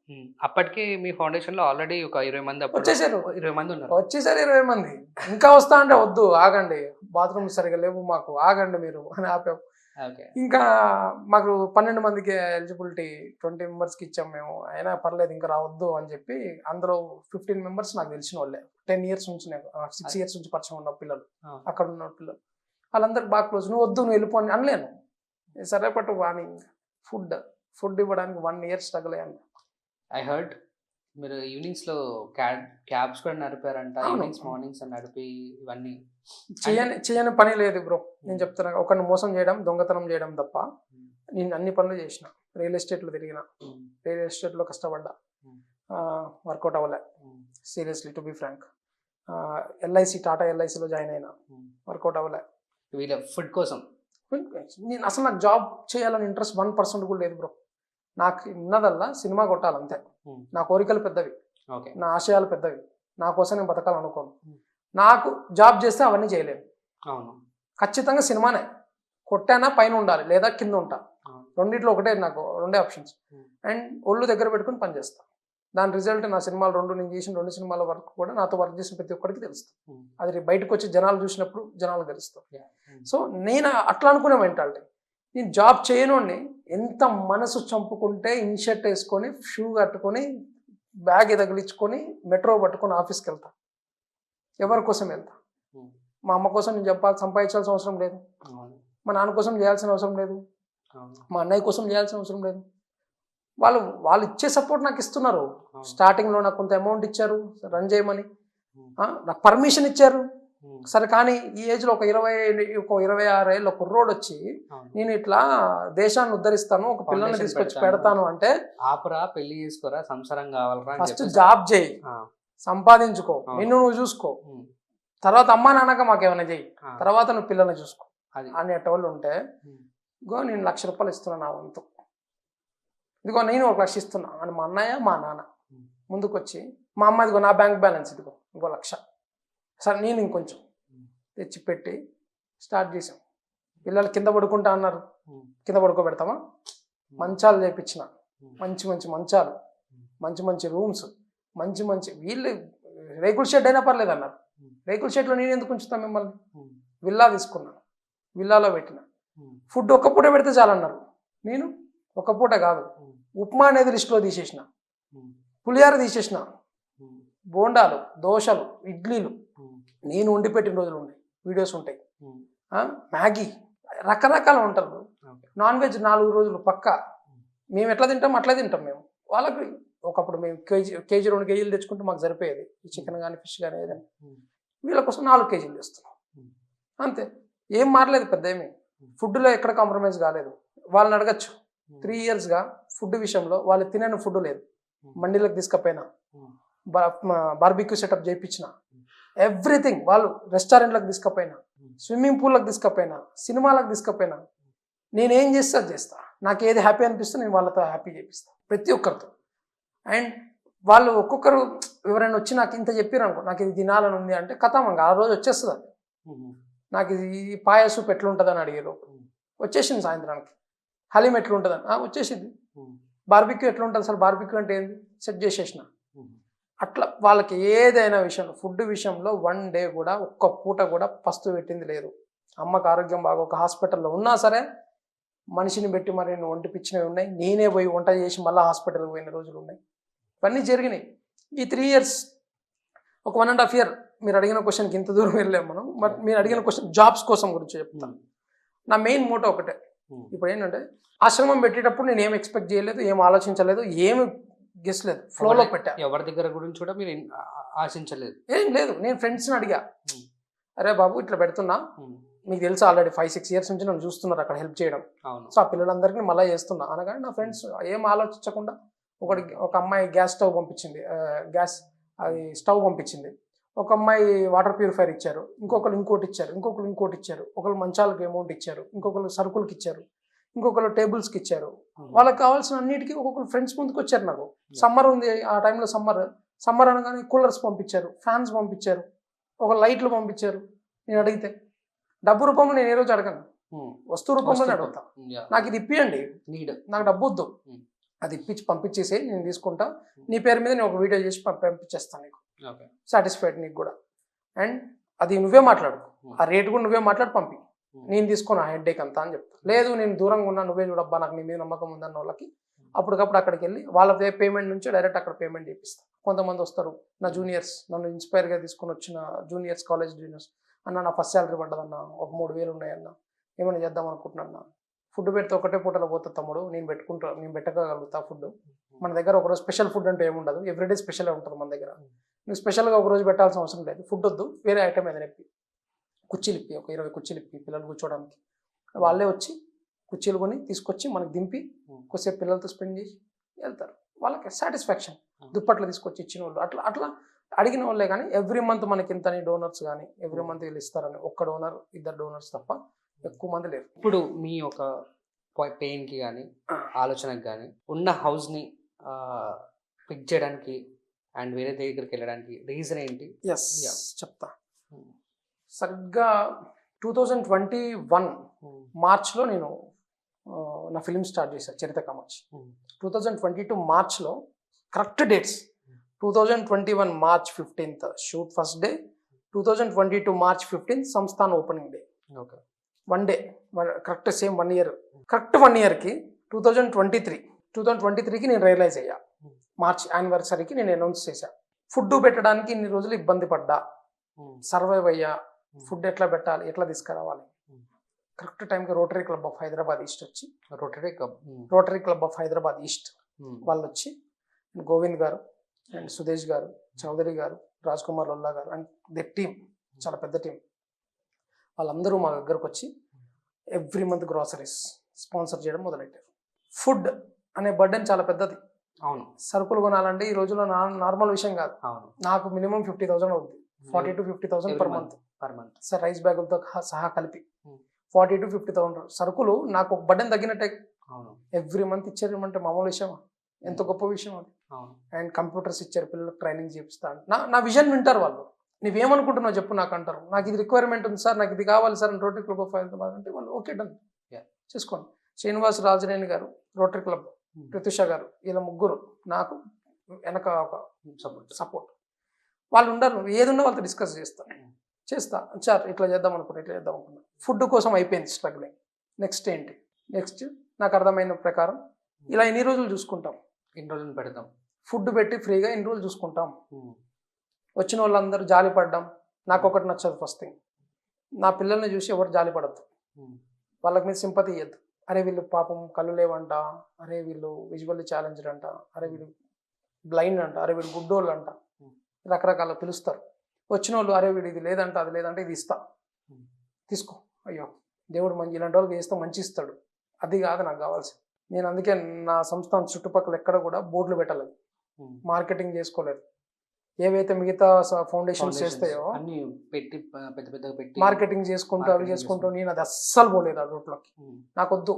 అప్పటికి మీ ఫౌండేషన్ లో ఆల్రెడీ ఒక 20 మంది వచ్చేసారు. 20 మంది ఉన్నారు. వచ్చేసారు 20 మంది. ఇంకా వస్తా అంటే వద్దు ఆగండి, బాత్రూమ్ సరిగా లేవు మాకు, ఆగండి మీరు అని ఆపాము. ఇంకా మాకు 12 మందికి ఎలిజిబిలిటీ 20 మెంబర్స్కి ఇచ్చాం మేము, అయినా పర్లేదు ఇంకా రావద్దు అని చెప్పి అందులో 15 members నాకు తెలిసిన వాళ్ళే, 10 years నుంచి 6 years నుంచి పరిచయం ఉన్న పిల్లలు, అక్కడ ఉన్న పిల్లలు, వాళ్ళందరికి బాగా క్లోజ్. నువ్వు వద్దు నువ్వు వెళ్ళిపో అని అనలేను. సరే పట్టు వాణి ఫుడ్ ఇవ్వడానికి 1 year స్ట్రగుల్ అయ్యాను. ఐ హర్డ్ మీరు ఈవినింగ్స్ లో క్యాబ్స్ కూడా నడిపారంట, అవును. ఈవినింగ్స్ మార్నింగ్స్ నడిపి ఇవన్నీ చేయని పని లేదు బ్రో. నేను చెప్తున్నా, ఒకరిని మోసం చేయడం, దొంగతనం చేయడం తప్ప నేను అన్ని పనులు చేసిన. రియల్ ఎస్టేట్లో తిరిగిన, రియల్ ఎస్టేట్లో కష్టపడ్డా, వర్కౌట్ అవ్వలే seriously to be frank. LIC, Tata ఎల్ఐసిలో జాయిన్ అయినా, వర్కౌట్ అవ్వలే. వీళ్ళ ఫుడ్ కోసం నేను అసలు నాకు జాబ్ చేయాలని ఇంట్రెస్ట్ 1% కూడా లేదు బ్రో. నాకు ఉన్నదల్లా సినిమా కొట్టాలి అంతే. నా కోరికలు పెద్దవి, ఓకే, నా ఆశయాలు పెద్దవి, నా కోసం నేను బతకాలనుకోను. నాకు జాబ్ చేస్తే అవన్నీ చేయలేను. అవును, ఖచ్చితంగా సినిమానే కొట్టానా పైన ఉండాలి లేదా కింద ఉంటా. రెండిట్లో ఒకటే, నాకు రెండే ఆప్షన్స్. అండ్ ఒళ్ళు దగ్గర పెట్టుకుని పని చేస్తా. దాని రిజల్ట్ నా సినిమాలు నేను చేసిన 2 సినిమాల వరకు కూడా నాతో వర్క్ చేసిన ప్రతి ఒక్కరికి తెలుస్తుంది. అది బయటకు వచ్చి జనాలు చూసినప్పుడు జనాలు తెలుస్తుంది. సో నేను అట్లా అనుకునే మెంటాలిటీ. నేను జాబ్ చేయనోడిని ఎంత మనసు చంపుకుంటే ఇన్షర్ట్ వేసుకొని, షూ కట్టుకొని, బ్యాగ్ తగిలించుకొని, మెట్రో పట్టుకొని ఆఫీస్కి వెళ్తా. ఎవరి కోసం వెళ్తా? మా అమ్మ కోసం నేను సంపాదించాల్సిన అవసరం లేదు, మా నాన్న కోసం చేయాల్సిన అవసరం లేదు, మా అన్నయ్య కోసం చేయాల్సిన అవసరం లేదు. వాళ్ళు ఇచ్చే సపోర్ట్ నాకు ఇస్తున్నారు. స్టార్టింగ్లో నాకు కొంత అమౌంట్ ఇచ్చారు రన్ చేయమని, నాకు పర్మిషన్ ఇచ్చారు. సరే, కానీ ఈ ఏజ్లో ఒక 26 ఏళ్ళ కుర్రోడు వచ్చి నేను ఇట్లా దేశాన్ని ఉద్ధరిస్తాను, ఒక పిల్లల్ని తీసుకొచ్చి పెడతాను అంటే, ఆపరా, పెళ్లి చేసుకోరా, సంసారం కావాలరా, ఫస్ట్ జాబ్ చేయి, సంపాదించుకో, నిన్ను నువ్వు చూసుకో, తర్వాత అమ్మా నాన్నగా మాకేమైనా చెయ్యి, తర్వాత నువ్వు పిల్లల్ని చూసుకో అనేటోళ్ళు ఉంటే, ఇగో నేను ₹1,00,000 ఇస్తున్నా నా వంతు, ఇదిగో నేను 1,00,000 ఇస్తున్నా అని మా అన్నయ్య మా నాన్న ముందుకు వచ్చి, మా అమ్మ ఇదిగో నా బ్యాంక్ బ్యాలెన్స్ ఇదిగో ఇంకో 1,00,000, సరే నేను ఇంకొంచెం తెచ్చి పెట్టి స్టార్ట్ చేసాం. పిల్లలు కింద పడుకుంటా అన్నారు, కింద పడుకోబెడతామా? మంచాలు చేయించిన, మంచి మంచి మంచాలు, మంచి మంచి రూమ్స్, మంచి వీళ్ళు రేకుల షెడ్ అయినా పర్లేదు అన్నారు. రేకుల షెడ్లో నేను ఎందుకు ఉంచుతాను మిమ్మల్ని? విల్లా తీసుకున్నాను, విల్లాలో పెట్టిన. ఫుడ్ ఒక్క పూట పెడితే చాలన్నారు. నేను ఒక పూట కాదు, ఉప్మా అనేది లిస్టులో తీసేసిన, పులిహార తీసేసిన, బోండాలు, దోశలు, ఇడ్లీలు నేను వండి పెట్టిన రోజులు ఉన్నాయి, వీడియోస్ ఉంటాయి. మ్యాగీ, రకరకాల వంటలు. నాన్ వెజ్ 4 రోజులు పక్కా. మేము ఎట్లా తింటాం అట్లా తింటాం మేము. వాళ్ళకి ఒకప్పుడు మేము కేజీ 2 కేజీలు తెచ్చుకుంటే మాకు సరిపోయేది, ఈ చికెన్ కానీ ఫిష్ కానీ ఏదైనా. వీళ్ళ కోసం 4 కేజీలు తెస్తున్నాం అంతే. ఏం మారలేదు పెద్ద, ఏమి ఫుడ్లో ఎక్కడ కాంప్రమైజ్ కాలేదు. వాళ్ళని అడగచ్చు, 3 ఇయర్స్గా ఫుడ్ విషయంలో వాళ్ళు తినని ఫుడ్ లేదు. మండీలకు తీసుకపోయినా, బార్బిక్యూ సెటప్ చేయించిన, ఎవ్రీథింగ్. వాళ్ళు రెస్టారెంట్లకు తీసుకపోయినా, స్విమ్మింగ్ పూల్లకు తీసుకపోయినా, సినిమాలకు తీసుకపోయినా, నేనేం చేస్తే అది చేస్తా. నాకు ఏది హ్యాపీ అనిపిస్తే నేను వాళ్ళతో హ్యాపీ చేపిస్తాను, ప్రతి ఒక్కరితో. అండ్ వాళ్ళు ఒక్కొక్కరు ఎవరైనా వచ్చి నాకు ఇంత చెప్పారు అనుకో, నాకు ఇది తినాలని ఉంది అంటే కథమంగా ఆ రోజు వచ్చేస్తుంది. అది నాకు ఇది పాయ సూప్ ఎట్లుంటుంది అని అడిగారు, వచ్చేసింది. సాయంత్రానికి హలీం ఎట్లుంటుందని వచ్చేసింది. బార్బిక్యూ ఎట్లుంటుంది సార్, బార్బిక్యూ అంటే ఏంది సెట్ చేసేసిన. అట్లా వాళ్ళకి ఏదైనా విషయంలో, ఫుడ్ విషయంలో 1 డే కూడా, ఒక్క పూట కూడా పస్తు పెట్టింది లేదు. అమ్మకు ఆరోగ్యం బాగా ఒక హాస్పిటల్లో ఉన్నా సరే మనిషిని పెట్టి మరి నేను వండిపించినవి ఉన్నాయి. నేనే పోయి వంట చేసి మళ్ళీ హాస్పిటల్కి పోయిన రోజులు ఉన్నాయి. ఇవన్నీ జరిగినాయి. ఈ 3 ఇయర్స్, ఒక 1.5 ఇయర్ మీరు అడిగిన క్వశ్చన్కి ఇంత దూరం వెళ్ళాము మనం. బట్ మీరు అడిగిన క్వశ్చన్ జాబ్స్ కోసం గురించి చెప్తాను. నా మెయిన్ మోటో ఒకటే. ఇప్పుడు ఏంటంటే, ఆశ్రమం పెట్టేటప్పుడు నేను ఏం ఎక్స్పెక్ట్ చేయలేదు, ఏం ఆలోచించలేదు, ఏమి గెస్ లేదు, ఫ్లోలో పెట్టా. ఎవరి దగ్గర గురించి కూడా మీరు ఆశించలేదు, ఏం లేదు. నేను ఫ్రెండ్స్ని అడిగా, అరే బాబు ఇట్లా పెడుతున్నా, మీకు తెలుసు ఆల్రెడీ 5-6 ఇయర్స్ నుంచి నన్ను చూస్తున్నారు అక్కడ హెల్ప్ చేయడం. సో ఆ పిల్లలందరికీ మళ్ళీ చేస్తున్నా అనగానే నా ఫ్రెండ్స్ ఏం ఆలోచించకుండా, ఒక అమ్మాయి గ్యాస్ స్టవ్ పంపించింది, అది స్టవ్ పంపించింది. ఒక అమ్మాయి వాటర్ ప్యూరిఫైర్ ఇచ్చారు, ఇంకొకరు ఇంకోటి ఇచ్చారు, ఒకరు మంచాలకు అమౌంట్ ఇచ్చారు, ఇంకొకరు సరుకులకి ఇచ్చారు, ఇంకొకరు టేబుల్స్కి ఇచ్చారు. వాళ్ళకి కావాల్సిన అన్నిటికీ ఒక్కొక్కరు ఫ్రెండ్స్ ముందుకు వచ్చారు. నాకు సమ్మర్ ఉంది, ఆ టైంలో సమ్మర్ అనగానే కూలర్స్ పంపించారు, ఫ్యాన్స్ పంపించారు, ఒక లైట్లు పంపించారు. నేను అడిగితే డబ్బు రూపంలో నేను ఏ రోజు అడగను, వస్తువు రూపంలోనే అడుగుతా. నాకు ఇది ఇప్పియండి, నాకు డబ్బు వద్దు, అది ఇప్పించి పంపించేసి నేను తీసుకుంటా, నీ పేరు మీద నేను ఒక వీడియో చేసి పంపించేస్తాను నీకు, సాటిస్ఫైడ్ నీకు కూడా. అండ్ అది నువ్వే మాట్లాడు, ఆ రేటు కూడా నువ్వే మాట్లాడి పంపి, నేను తీసుకున్నా హెడ్ఏక్ అంతా అని చెప్తాను. లేదు నేను దూరంగా ఉన్నా, నువ్వే చూడబ్బా నాకు నీ మీద నమ్మకం ఉందన్న వాళ్ళకి అప్పటికప్పుడు అక్కడికి వెళ్ళి వాళ్ళ పేమెంట్ నుంచి డైరెక్ట్ అక్కడ పేమెంట్ చేపిస్తాను. కొంతమంది వస్తారు నా జూనియర్స్, నన్ను ఇన్స్పైర్గా తీసుకొని వచ్చిన జూనియర్స్, కాలేజ్ జూనియర్స్, అన్న నా ఫస్ట్ శాలరీ పడ్డదన్న, ఒక 3,000 ఉన్నాయన్న, ఏమైనా చేద్దాం అనుకుంటున్నా, ఫుడ్ పెడితే ఒకటే పూటలో పోతా తమ్ముడు, నేను పెట్టగలుగుతా ఫుడ్, మన దగ్గర ఒకరోజు స్పెషల్ ఫుడ్ అంటే ఏముండదు, ఎవ్రీడే స్పెషల్ ఉంటుంది మన దగ్గర. నువ్వు స్పెషల్గా ఒకరోజు పెట్టాల్సిన అవసరం లేదు. ఫుడ్ వద్దు, వేరే ఐటమ్ ఏదైనా ఇప్పి, కుర్చీలు ఇప్పి, ఒక 20 కుర్చీలు ఇప్పి పిల్లలు కూర్చోవడానికి. వాళ్ళే వచ్చి కుర్చీలు కొని తీసుకొచ్చి మనకు దింపి కొద్దిసేపు పిల్లలతో స్పెండ్ చేసి వెళ్తారు. వాళ్ళకి సాటిస్ఫాక్షన్. దుప్పట్లు తీసుకొచ్చి ఇచ్చిన వాళ్ళు అట్లా అట్లా అడిగిన వాళ్ళే. కానీ ఎవ్రీ మంత్ మనకి ఇంతని డోనర్స్ కానీ ఎవ్రీ మంత్ వీళ్ళు ఇస్తారని ఒక్క డోనర్ 2 డోనర్స్ తప్ప ఎక్కువ మంది లేరు. ఇప్పుడు మీ ఒక పెయిన్కి కానీ ఆలోచనకి కానీ ఉన్న హౌస్ని పిక్ చేయడానికి అండ్ వేరే దగ్గరికి వెళ్ళడానికి రీజన్ ఏంటి? ఎస్ చెప్తా. సరిగ్గా 2021 మార్చ్లో నేను నా ఫిలిం స్టార్ట్ చేశాను, చరిత కామాక్షి. 2022 మార్చ్లో correct dates. 2021 March 15th shoot first day, 2022 March 15th Sansthan opening day. Okay, 1 day correct, same 1 year. Correct 1 yearకి 2023కి నేను రియలైజ్ అయ్యా. మార్చ్ యానివర్సరీకి నేను అనౌన్స్ చేశా. ఫుడ్ పెట్టడానికి ఇన్ని రోజులు ఇబ్బంది పడ్డా, సర్వైవ్ అయ్యా. ఫుడ్ ఎట్లా పెట్టాలి, ఎట్లా తీసుకురావాలి. కరెక్ట్ టైంకి Rotary Club of Hyderabad East వచ్చి, Rotary Club of Hyderabad East వాళ్ళు వచ్చి, గోవింద్ గారు అండ్ సుదేష్ గారు, చౌదరి గారు, రాజ్ కుమార్ లొల్లా గారు అండ్ ది టీమ్, చాలా పెద్ద టీం, వాళ్ళందరూ మా దగ్గరకు వచ్చి ఎవ్రీ మంత్ గ్రాసరీస్ స్పాన్సర్ చేయడం మొదలెట్టారు. ఫుడ్ అనే బర్డెన్ చాలా పెద్దది. అవును, సరుకులు కొనాలంటే ఈ రోజుల్లో నార్మల్ విషయం కాదు. అవును, నాకు మినిమం 50,000 అవుతుంది, 40,000 to 50,000 per month sir, rice బ్యాగులతో సహా కలిపి 40,000 to 50,000 సరుకులు నాకు ఒక బర్డెన్ తగ్గినట్టే. ఎవ్రీ మంత్ ఇచ్చారు మామూలు విషయమా? ఎంత గొప్ప విషయం అది. అండ్ కంప్యూటర్స్ ఇచ్చారు, పిల్లలకు ట్రైనింగ్ చేపిస్తాను. నా విజన్ వింటారు వాళ్ళు. నువ్వేమనుకుంటున్నావు చెప్పు నాకు అంటారు. నాకు ఇది రిక్వైర్మెంట్ ఉంది సార్, నాకు ఇది కావాలి sir, rotary Club of Hyderabad అంటే వాళ్ళు ఓకే డన్ చేసుకోండి. శ్రీనివాస్ రాజనేని గారు రోటరీ క్లబ్, ప్రత్యూష గారు, ఇలా ముగ్గురు నాకు వెనక ఒక సపోర్ట్. వాళ్ళు ఉండరు, ఏది ఉన్నా వాళ్ళతో డిస్కస్ చేస్తా సార్ ఇట్లా చేద్దాం అనుకున్నా. ఫుడ్ కోసం అయిపోయింది స్ట్రగ్లింగ్. నెక్స్ట్ ఏంటి? నెక్స్ట్ నాకు అర్థమైన ప్రకారం ఇలా ఎన్ని రోజులు చూసుకుంటాం, ఎన్ని రోజులు పెడతాం, ఫుడ్ పెట్టి ఫ్రీగా ఎన్ని రోజులు చూసుకుంటాం. వచ్చిన వాళ్ళందరూ జాలి పడ్డాం. నాకు ఒకటి నచ్చదు, ఫస్ట్ థింగ్, నా పిల్లల్ని చూసి ఎవరు జాలి పడద్దు, వాళ్ళకి మీద సింపతి ఇవ్వద్దు. అరే వీళ్ళు పాపం కళ్ళు లేవంట, అరే వీళ్ళు విజువల్లీ ఛాలెంజ్డ్ అంట, అరే వీళ్ళు బ్లైండ్ అంట, అరే వీళ్ళు గుడ్డోళ్ళు అంట, రకరకాల పిలుస్తారు. వచ్చిన వాళ్ళు అరే వీడు ఇది లేదంట, అది లేదంటే ఇది ఇస్తా, తీసుకో, అయ్యో దేవుడు మంచి ఇలాంటి వాళ్ళకి వేస్తే మంచి ఇస్తాడు. అది కాదు నాకు కావాల్సింది. నేను అందుకే నా సంస్థ చుట్టుపక్కల ఎక్కడ కూడా బోర్డులు పెట్టలేదు, మార్కెటింగ్ చేసుకోలేదు. ఏవైతే మిగతా ఫౌండేషన్స్ చేస్తాయో మార్కెటింగ్ చేసుకుంటూ అవి చేసుకుంటూ నేను అది అస్సలు పోలేదు ఆ రూట్లోకి. నాకు వద్దు,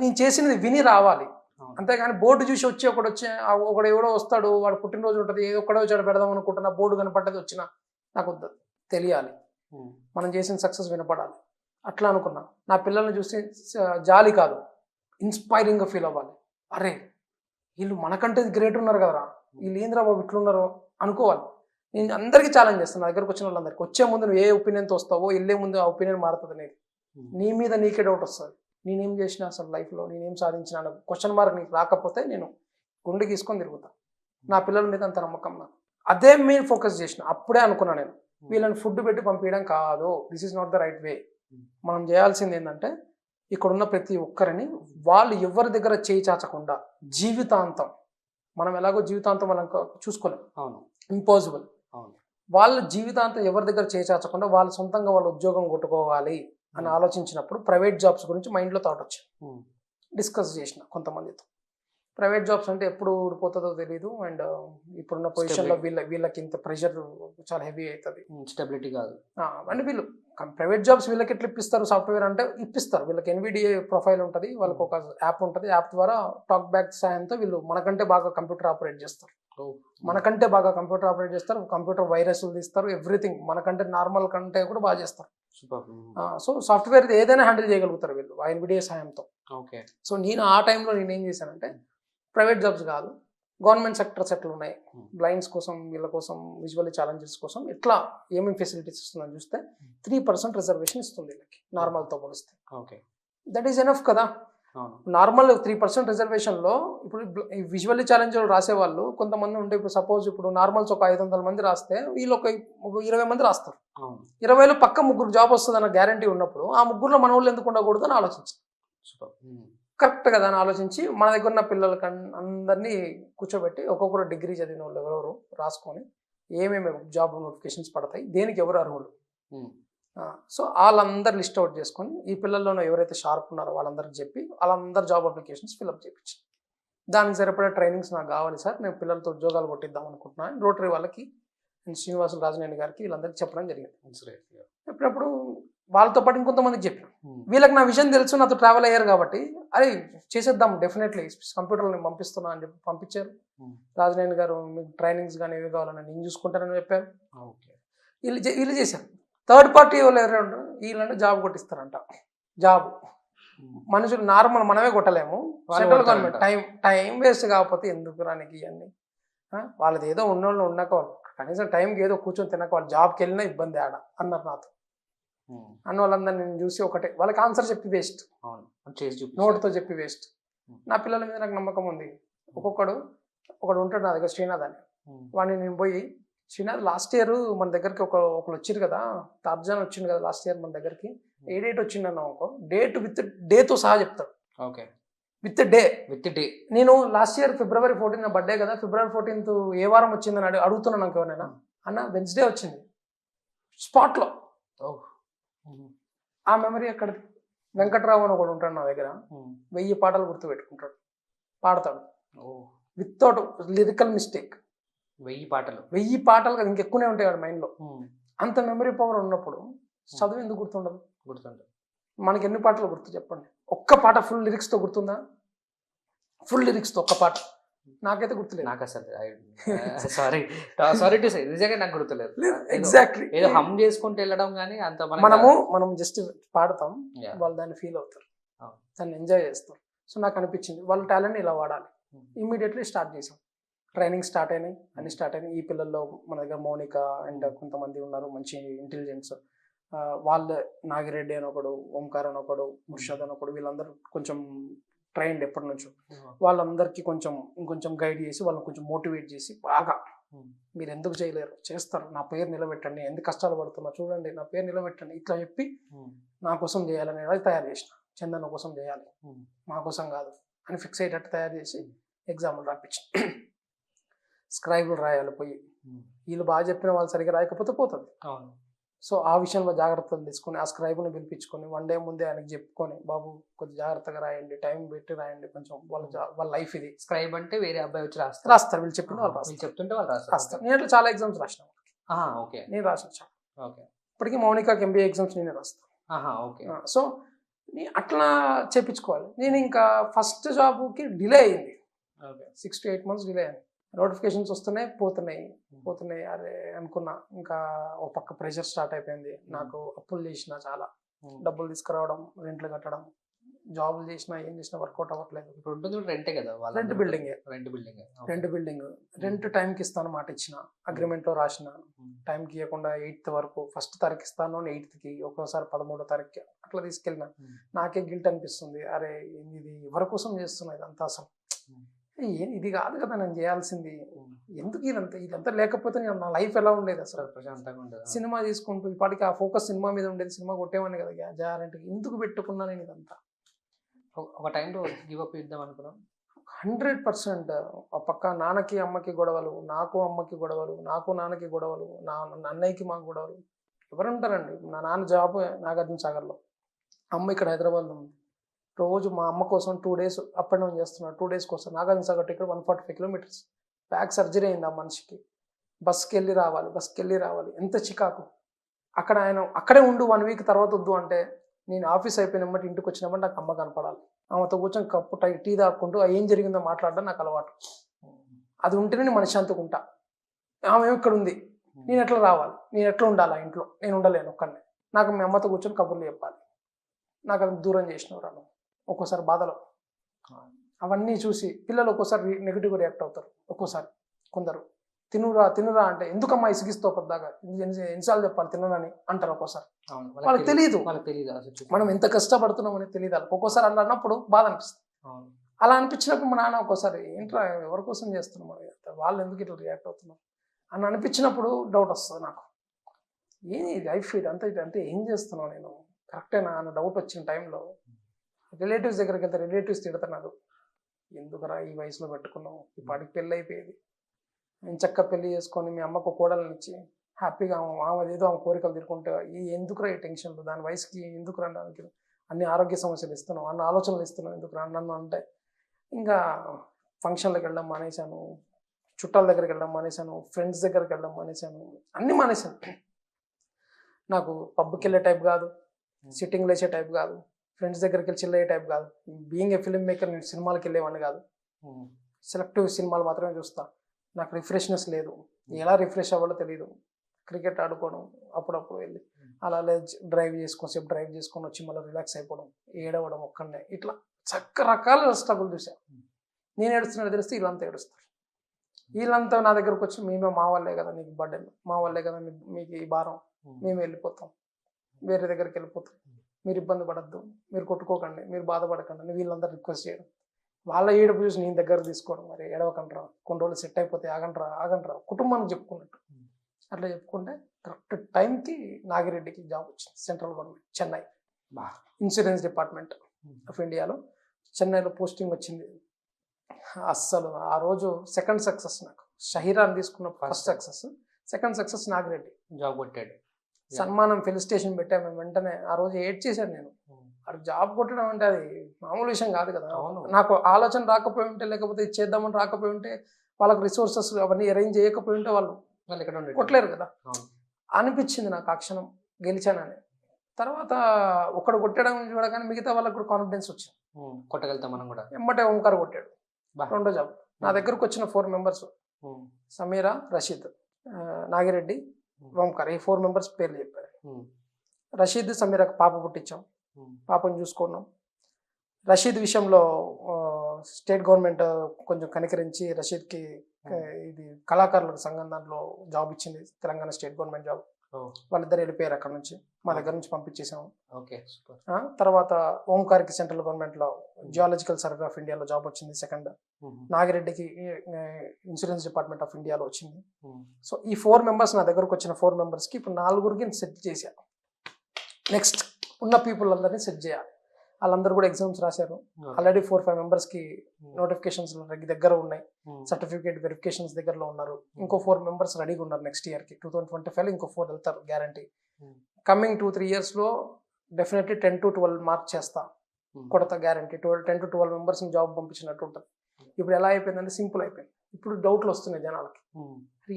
నేను చేసినది విని రావాలి, అంతేగాని బోర్డు చూసి ఒకడు ఎవడో వస్తాడు, వాడు పుట్టినరోజు ఉంటుంది, ఏదో ఒక్కడో వచ్చాడు పెడదాం అనుకుంటున్నా, బోర్డు కనపడ్డది వచ్చినా నాకు వద్దు. తెలియాలి, మనం చేసిన సక్సెస్ వినపడాలి, అట్లా అనుకున్నా. నా పిల్లల్ని చూసి జాలి కాదు, ఇన్స్పైరింగ్గా ఫీల్ అవ్వాలి. అరే వీళ్ళు మనకంటే గ్రేట్ ఉన్నారు కదరా, వీళ్ళు ఏంద్రా బాబు ఇట్లున్నారో అనుకోవాలి. నేను అందరికీ ఛాలెంజ్ చేస్తాను, నా దగ్గరకు వచ్చిన వాళ్ళందరికీ. వచ్చే ముందు నువ్వు ఏ ఒపీనియన్తో వస్తావో వెళ్ళే ముందు ఆ ఒపీనియన్ మారుతుంది అనేది. నీ మీద నీకే డౌట్ వస్తుంది, నేనేం చేసినా అసలు లైఫ్లో నేనేం సాధించినా అన్న క్వశ్చన్ మార్క్ నీకు రాకపోతే నేను గుండె గీసుకొని తిరుగుతా. నా పిల్లల మీద అంత నమ్మకం నాకు. అదే మెయిన్ ఫోకస్ చేసిన. అప్పుడే అనుకున్నా నేను, వీళ్ళని ఫుడ్ పెట్టి పంపించడం కాదు, this is not the right way. మనం చేయాల్సింది ఏంటంటే ఇక్కడున్న ప్రతి ఒక్కరిని వాళ్ళు ఎవరి దగ్గర చేయి చాచకుండా జీవితాంతం, మనం ఎలాగో జీవితాంతం మనం చూసుకోలేం, ఇంపాసిబుల్. వాళ్ళ జీవితాంతం ఎవరి దగ్గర చేయి చాచకుండా వాళ్ళ సొంతంగా వాళ్ళ ఉద్యోగం కొట్టుకోవాలి అని ఆలోచించినప్పుడు ప్రైవేట్ జాబ్స్ గురించి మైండ్లో థాట్ వచ్చింది. డిస్కస్ చేసిన కొంతమందితో. ప్రైవేట్ జాబ్స్ అంటే ఎప్పుడు ఊడిపోతుందో తెలియదు, అండ్ ఇప్పుడున్న పొజిషన్లో వీళ్ళకి ఇంత ప్రెషర్ చాలా హెవీ అవుతుంది, స్టెబిలిటీ కాదు. అంటే వీళ్ళు ప్రైవేట్ జాబ్స్ వీళ్ళకి ఎట్లా ఇప్పిస్తారు, సాఫ్ట్వేర్ అంటే ఇప్పిస్తారు. వీళ్ళకి NVDA ప్రొఫైల్ ఉంటుంది, వాళ్ళకి ఒక యాప్ ఉంటుంది, యాప్ ద్వారా టాక్ బ్యాక్ సాయంతో వీళ్ళు మనకంటే బాగా కంప్యూటర్ ఆపరేట్ చేస్తారు, కంప్యూటర్ వైరస్లు తీస్తారు, ఎవ్రీథింగ్ మనకంటే నార్మల్ కంటే కూడా బాగా చేస్తారు. సో సాఫ్ట్వేర్ ఏదైనా హ్యాండిల్ చేయగలుగుతారు వీళ్ళు ఆ NVDA సాయంతో. సో నేను ఆ టైంలో నేనేం చేశానంటే ప్రైవేట్ జాబ్స్ కాదు, గవర్నమెంట్ సెక్టర్స్ ఎట్లా ఉన్నాయి, బ్లైండ్స్ కోసం, వీళ్ళ కోసం, విజువల్లీ ఛాలెంజెస్ కోసం ఎట్లా ఏమేమి ఫెసిలిటీస్ ఇస్తుందని చూస్తే 3% రిజర్వేషన్ ఇస్తుంది వీళ్ళకి నార్మల్తో పోలిస్తే. దట్ ఈస్ ఎనఫ్ కదా. నార్మల్ 3% రిజర్వేషన్లో ఇప్పుడు విజువల్లీ ఛాలెంజ్ రాసే వాళ్ళు కొంతమంది ఉంటే, ఇప్పుడు సపోజ్ ఇప్పుడు నార్మల్స్ ఒక 500 మంది రాస్తే వీళ్ళు ఒక 20 మంది రాస్తారు. 20లో పక్క 3 జాబ్ వస్తుంది అన్న గ్యారంటీ ఉన్నప్పుడు ఆ 3లో మన వాళ్ళు ఎందుకు ఉండకూడదు అని ఆలోచించారు. కరెక్ట్ కదా అని ఆలోచించి మన దగ్గర ఉన్న పిల్లలకి అందరినీ కూర్చోబెట్టి ఒక్కొక్కరు డిగ్రీ చదివిన వాళ్ళు ఎవరెవరు రాసుకొని ఏమేమి జాబ్ నోటిఫికేషన్స్ పడతాయి, దేనికి ఎవరు అర్హులు, సో వాళ్ళందరూ లిస్ట్ అవుట్ చేసుకొని ఈ పిల్లల్లోనూ ఎవరైతే షార్ప్ ఉన్నారో వాళ్ళందరికీ చెప్పి వాళ్ళందరూ జాబ్ అప్లికేషన్స్ ఫిల్అప్ చేయించాను. దానికి సరిపడే ట్రైనింగ్స్ నాకు కావాలి సార్, నేను పిల్లలతో ఉద్యోగాలు కొట్టిద్దాం అనుకుంటున్నాను. రోటరీ వాళ్ళకి శ్రీనివాసులు రాజనేని గారికి వీళ్ళందరికీ చెప్పడం జరిగింది. ఎప్పుడప్పుడు వాళ్ళతో పాటు ఇంకొంతమందికి చెప్పాను. వీళ్ళకి నా విషయం తెలుసు, నాతో ట్రావెల్ అయ్యారు కాబట్టి అరే చేసేద్దాం డెఫినెట్లీ కంప్యూటర్ని పంపిస్తున్నా అని చెప్పి పంపించారు. రాజనేని గారు మీకు ట్రైనింగ్స్ కానీ ఏవి కావాలని నేను చూసుకుంటానని చెప్పారు. వీళ్ళు చేశారు. థర్డ్ పార్టీ వాళ్ళు ఎవరైనా ఉంటారు, వీళ్ళంటే జాబ్ కొట్టిస్తారంట. జాబ్ మనుషులు నార్మల్ మనమే కొట్టలేము, సెంట్రల్ గవర్నమెంట్ టైం వేస్ట్ కాకపోతే ఎందుకు రానికి ఇవన్నీ. వాళ్ళది ఏదో ఉన్నోళ్ళు ఉన్నాక వాళ్ళు కనీసం టైంకి ఏదో కూర్చొని తినక వాళ్ళు జాబ్కి వెళ్ళినా ఇబ్బంది ఆడ అన్నారు నాతో. అన్న వాళ్ళందరినీ నేను చూసి ఒకటే వాళ్ళకి ఆన్సర్ చెప్పి వేస్ట్, నోట్తో చెప్పి వేస్ట్. నా పిల్లల మీద నాకు నమ్మకం ఉంది. ఒకడు ఉంటాడు నా దగ్గర, శ్రీనాథ్ అని. వాడిని నేను పోయి, శ్రీనాథ్ లాస్ట్ ఇయర్ మన దగ్గరికి ఒకరు వచ్చారు కదా, తార్జాన్ వచ్చింది కదా లాస్ట్ ఇయర్ మన దగ్గరికి, ఏ డేట్ వచ్చిందన్న ఒక డేట్ విత్ డేతో సహా చెప్తాడు. Okay, with day. నేను లాస్ట్ ఇయర్ February 14 నా బర్త్డే కదా, February 14 ఏ వారం వచ్చిందని అడుగుతున్నాను నాకు ఎవరైనా. అన్న వెన్స్డే వచ్చింది స్పాట్లో. ఆ మెమరీ ఎక్కడ? వెంకట్రావు అని ఒకడు ఉంటాడు నా దగ్గర, 1000 పాటలు గుర్తు పెట్టుకుంటాడు, పాడతాడు వితౌట్ లిరికల్ మిస్టేక్. 1000 పాటలు కదా, ఇంకెక్కువనే ఉంటాయి వాడి మైండ్లో. అంత మెమరీ పవర్ ఉన్నప్పుడు చదువు ఎందుకు గుర్తుండదు? మనకి ఎన్ని పాటలు గుర్తు చెప్పండి? ఒక్క పాట ఫుల్ లిరిక్స్తో గుర్తుందా? ఫుల్ లిరిక్స్తో ఒక్క పాట నాకైతే గుర్తులేదు. నాకు అసలు సారీ టు సే నిజంగా నాకు గుర్తులేదు. ఎగ్జాక్ట్లీ ఏదో హమ్ చేసుకుంటూ వెళ్ళడం కానీ అంత మనం జస్ట్ పాడతాం, వాళ్ళు దాన్ని ఫీల్ అవుతారు, దాన్ని ఎంజాయ్ చేస్తారు. సో నాకు అనిపించింది వాళ్ళ టాలెంట్ని ఇలా వాడాలి. ఇమ్మీడియట్లీ స్టార్ట్ చేసాం. ట్రైనింగ్ స్టార్ట్ అయినాయి, అన్ని స్టార్ట్ అయినాయి. ఈ పిల్లల్లో మన దగ్గర మౌనిక అండ్ కొంతమంది ఉన్నారు మంచి ఇంటెలిజెన్స్ వాళ్ళు, నాగిరెడ్డి అని ఒకడు, ఓంకార్ అని ఒకడు, ముర్షద్ అని ఒకడు, వీళ్ళందరూ కొంచెం ట్రైన్డ్ ఎప్పటి నుంచో. వాళ్ళందరికీ ఇంకొంచెం గైడ్ చేసి వాళ్ళని కొంచెం మోటివేట్ చేసి బాగా మీరు ఎందుకు చేయలేరు, చేస్తారు, నా పేరు నిలబెట్టండి, ఎందుకు కష్టాలు పడుతున్నా చూడండి, నా పేరు నిలబెట్టండి ఇట్లా చెప్పి నా కోసం చేయాలని తయారు చేసిన. చందన కోసం చేయాలి, మా కోసం కాదు అని ఫిక్స్ అయ్యేటట్టు తయారు చేసి ఎగ్జామ్లు రాపించి స్క్రైబులు రాయాలి పోయి. వీళ్ళు బాగా చెప్పిన వాళ్ళు సరిగ్గా రాయకపోతే పోతుంది. సో ఆ విషయంలో జాగ్రత్తలు తీసుకొని ఆ స్క్రైబ్ని పిలిపించుకొని 1 day ముందే ఆయనకి చెప్పుకొని, బాబు కొంచెం జాగ్రత్తగా రాయండి, టైం పెట్టి రాయండి, కొంచెం వాళ్ళ లైఫ్ ఇది. స్క్రైబ్ అంటే వేరే అబ్బాయి వచ్చి రాస్తారు వీళ్ళు చెప్పిన వాళ్ళు చెప్తుంటే వాళ్ళు రాస్తారు. నేను అట్లా చాలా ఎగ్జామ్స్ రాసిన. నేను రాసిన చాలా. ఇప్పటికీ మౌనికాకి MBA ఎగ్జామ్స్ నేనే రాస్తాను. సో అట్లా చేపించుకోవాలి. నేను ఇంకా ఫస్ట్ జాబ్కి డిలే అయింది, 6 to 8 months డిలే అయింది. నోటిఫికేషన్స్ పోతున్నాయి అరే అనుకున్నా. ఇంకా ఒక పక్క ప్రెషర్ స్టార్ట్ అయిపోయింది నాకు. అప్పులు చేసిన, చాలా డబ్బులు తీసుకురావడం, రెంట్లు కట్టడం, జాబులు చేసినా ఏం చేసినా వర్కౌట్ అవ్వట్లేదు. ఇప్పుడు ఉంటుంది రెంటే కదా, రెంట్ బిల్డింగ్ రెంట్ టైంకి ఇస్తాను మాట ఇచ్చిన, అగ్రిమెంట్లో రాసిన, టైంకి ఇవ్వకుండా 8th వరకు, ఫస్ట్ తారీఖు ఇస్తాను 8th ఒక్కోసారి 13వ తారీఖుకి అట్లా తీసుకెళ్ళిన. నాకే గిల్ట్ అనిపిస్తుంది, అరే ఇది ఎవరి కోసం చేస్తున్నా ఇదంతా, అసలు ఇది కాదు కదా నేను చేయాల్సింది, ఎందుకు ఇదంతా లేకపోతే నా లైఫ్ ఎలా ఉండేది అసలు, ప్రశాంతంగా ఉండేది. సినిమా తీసుకుంటూ ఇప్పటికి ఆ ఫోకస్ సినిమా మీద ఉండేది, సినిమా కొట్టేవాడిని కదా గ్యారెంటీ. ఎందుకు పెట్టుకున్నా నేను ఇదంతా? ఒక టైంలో గివ్ అప్ ఇద్దాం అనుకున్నాం. 100%. ఆ పక్క నాన్నకి అమ్మకి గొడవలు, నాకు అమ్మకి గొడవలు, నాకు నాన్నకి గొడవలు, అన్నయ్యకి మాకు గొడవలు. ఎవరు ఉంటారండి? నా నాన్న జాబ్ నాగార్జున సాగర్లో, అమ్మ ఇక్కడ హైదరాబాద్లో ఉంది. రోజు మా అమ్మ కోసం 2 days అప్ అండ్ డౌన్ చేస్తున్నాడు. 2 days కోసం Nagarjuna Sagar ticket 145 kilometers. Back surgery అయింది ఆ మనిషికి. బస్కి వెళ్ళి రావాలి, ఎంత చికాకు. ఆయన అక్కడే ఉండు 1 week తర్వాత వద్దు అంటే, నేను ఆఫీస్ అయిపోయినమ్మటి ఇంటికి వచ్చినప్పుడు నాకు అమ్మ కనపడాలి. ఆమెతో కూర్చొని కప్పు టీ తాక్కుంటూ ఏం జరిగిందో మాట్లాడడం నాకు అలవాటు. అది ఉంటేనే నేను మనశ్శాంతిగా ఉంటా. ఆమె ఇక్కడ ఉంది, నేను ఎట్లా రావాలి, నేను ఎట్లా ఉండాలి ఇంట్లో? నేను ఉండలేను ఒక్కడిని. నాకు మీ అమ్మతో కూర్చొని కబుర్లు చెప్పాలి. నాకు అది దూరం చేసినవరాను ఒక్కోసారి బాధలో. అవన్నీ చూసి పిల్లలు ఒక్కోసారి నెగిటివ్గా రియాక్ట్ అవుతారు. ఒక్కోసారి కొందరు తినురా అంటే, ఎందుకమ్మా ఇసిగిస్తావు పెద్దగా, ఎన్నిసార్లు చెప్పాలి తిననని అంటారు. ఒక్కోసారి వాళ్ళకి తెలియదు మనం ఎంత కష్టపడుతున్నామని తెలియదు వాళ్ళకి. ఒక్కోసారి అలా అన్నప్పుడు బాధ అనిపిస్తుంది. అలా అనిపించినప్పుడు మా నాన్న ఒక్కోసారి ఏంట్రా ఎవరి కోసం చేస్తున్నాం, వాళ్ళు ఎందుకు ఇట్లా రియాక్ట్ అవుతున్నారు అని అనిపించినప్పుడు డౌట్ వస్తుంది నాకు. ఏంది లైఫ్ ఇదంతా అంటే ఏం చేస్తున్నావు నేను, కరెక్టేనా అన్న డౌట్ వచ్చిన టైంలో రిలేటివ్స్ దగ్గరికి వెళ్తే రిలేటివ్స్ తిడుతున్నారు, ఎందుకురా ఈ వయసులో పెట్టుకున్నావు, ఈ పాటికి పెళ్ళి అయిపోయేది, చక్కగా పెళ్లి చేసుకొని మీ అమ్మకు కోడలను ఇచ్చి హ్యాపీగా ఆమె ఏదో ఆమె కోరికలు తీరుకుంటే ఎందుకురా ఈ టెన్షన్లు, దాని వయసుకి ఎందుకురా దానికి అన్ని ఆరోగ్య సమస్యలు ఇస్తున్నావు, అన్న ఆలోచనలు ఇస్తున్నావు ఎందుకురా నన్ను అంటే, ఇంకా ఫంక్షన్లకు వెళ్ళడం మానేశాను, చుట్టాల దగ్గరికి వెళ్ళడం మానేశాను, ఫ్రెండ్స్ దగ్గరికి వెళ్ళడం మానేశాను, అన్నీ మానేశాను. నాకు పబ్కి వెళ్ళే టైప్ కాదు, సిట్టింగ్ లేచే టైప్ కాదు, ఫ్రెండ్స్ దగ్గరికి వెళ్ళి చిల్లయ్యే టైప్ కాదు. బీయింగ్ ఏ ఫిల్మ్ మేకర్ నేను సినిమాలకు వెళ్ళేవాడిని కాదు, సెలెక్టివ్ సినిమాలు మాత్రమే చూస్తా. నాకు రిఫ్రెష్నెస్ లేదు, ఎలా రిఫ్రెష్ అవ్వాలో తెలియదు. క్రికెట్ ఆడుకోవడం, అప్పుడప్పుడు వెళ్ళి అలా డ్రైవ్ చేసుకొని వచ్చి మళ్ళీ రిలాక్స్ అయిపోవడం, ఏడవడం ఒక్కడే, ఇట్లా రకరకాల స్ట్రగుల్ చూసాను. నేను ఏడుస్తున్నట్టు తెలిస్తే వీళ్ళంతా ఏడుస్తారు. వీళ్ళంతా నా దగ్గరకు వచ్చి మా వాళ్ళే కదా నీకు బర్త్డే, మా వాళ్ళే కదా మీకు ఈ భారం, మేము వెళ్ళిపోతాం, వేరే దగ్గరికి వెళ్ళిపోతాం, మీరు ఇబ్బంది పడద్దు, మీరు కొట్టుకోకండి, మీరు బాధపడకండి అని వీళ్ళందరూ రిక్వెస్ట్ చేయడం. వాళ్ళ ఏడుపు చూసి నేను దగ్గర తీసుకోవడం, మరి ఏడవకండ్రా, కొన్ని రోజులు సెట్ అయిపోతే ఆగండ్రా కుటుంబానికి చెప్పుకున్నట్టు. అట్లా చెప్పుకుంటే కరెక్ట్ టైంకి నాగిరెడ్డికి జాబ్ వచ్చింది, central government, Chennai insurance department of ఇండియాలో చెన్నైలో పోస్టింగ్ వచ్చింది. అస్సలు ఆ రోజు సెకండ్ సక్సెస్ నాకు. షహీరాన్ తీసుకున్న first success, second success Nagireddy job కొట్టాడు. సన్మానం ఫెలిసిటేషన్ పెట్టాము వెంటనే. ఆ రోజు ఏడ్ చేశాను నేను. అది జాబ్ కొట్టడం అంటే అది మామూలు విషయం కాదు కదా. నాకు ఆలోచన రాకపోయి ఉంటే, లేకపోతే ఇది చేద్దామని రాకపోయి ఉంటే, వాళ్ళకి రిసోర్సెస్ అవన్నీ అరేంజ్ చేయకపోయి ఉంటే వాళ్ళు ఇక్కడ కొట్టలేరు కదా. అనిపించింది నాకు ఆ క్షణం గెలిచానని. తర్వాత ఒకడు కొట్టడం చూడగానే మిగతా వాళ్ళకి కూడా కాన్ఫిడెన్స్ వచ్చింది, కొట్టగలుగుతాం మనం కూడా. ఎమ్మటే ఓంకార్ కొట్టాడు రెండో జాబ్. నా దగ్గరకు వచ్చిన 4 మెంబర్స్, సమీరా, రషీద్, నాగిరెడ్డి, ఓంకార్, ఈ 4 మెంబర్స్ పేర్లు చెప్పారు. రషీద్, సమీరాకు పాప పుట్టించాం, పాపను చూసుకున్నాం. రషీద్ విషయంలో స్టేట్ గవర్నమెంట్ కొంచెం కనికరించి రషీద్కి ఇది కళాకారుల సంఘం దాంట్లో జాబ్ ఇచ్చింది, తెలంగాణ స్టేట్ గవర్నమెంట్ జాబ్. వాళ్ళిద్దరు వెళ్ళిపోయారు అక్కడ నుంచి, మా దగ్గర నుంచి పంపించేసాము. తర్వాత ఓంకార్కి సెంట్రల్ గవర్నమెంట్లో జియాలజికల్ సర్వే ఆఫ్ ఇండియాలో జాబ్ వచ్చింది, సెకండ్. నాగిరెడ్డికి ఇన్సూరెన్స్ డిపార్ట్మెంట్ ఆఫ్ ఇండియాలో వచ్చింది. సో ఈ 4 మెంబర్స్, నా దగ్గరకు వచ్చిన 4 మెంబర్స్కి ఇప్పుడు 4కి సెట్ చేశాను. నెక్స్ట్ ఉన్న పీపుల్ అందరినీ సెట్ చేయాలి. వాళ్ళందరూ కూడా ఎగ్జామ్స్ రాశారు. ఆల్రెడీ 4-5 మెంబర్స్కి నోటిఫికేషన్స్ దగ్గర ఉన్నాయి, సర్టిఫికేట్ వెరిఫికేషన్స్ దగ్గరలో ఉన్నారు. ఇంకో 4 మెంబర్స్ రెడీగా ఉన్నారు. నెక్స్ట్ ఇయర్కి 2025 ఇంకో 4 వెళ్తారు గ్యారంటీ. కమింగ్ 2-3 ఇయర్స్లో డెఫినెట్లీ 10 to 12 మార్క్ చేస్తా, కొడతా గ్యారంటీ. 10 to 12 మెంబర్స్ని జాబ్ పంపించినట్టు ఉంటుంది. ఇప్పుడు ఎలా అయిపోయిందంటే సింపుల్ అయిపోయింది. ఇప్పుడు డౌట్లు వస్తున్నాయి జనాలకి,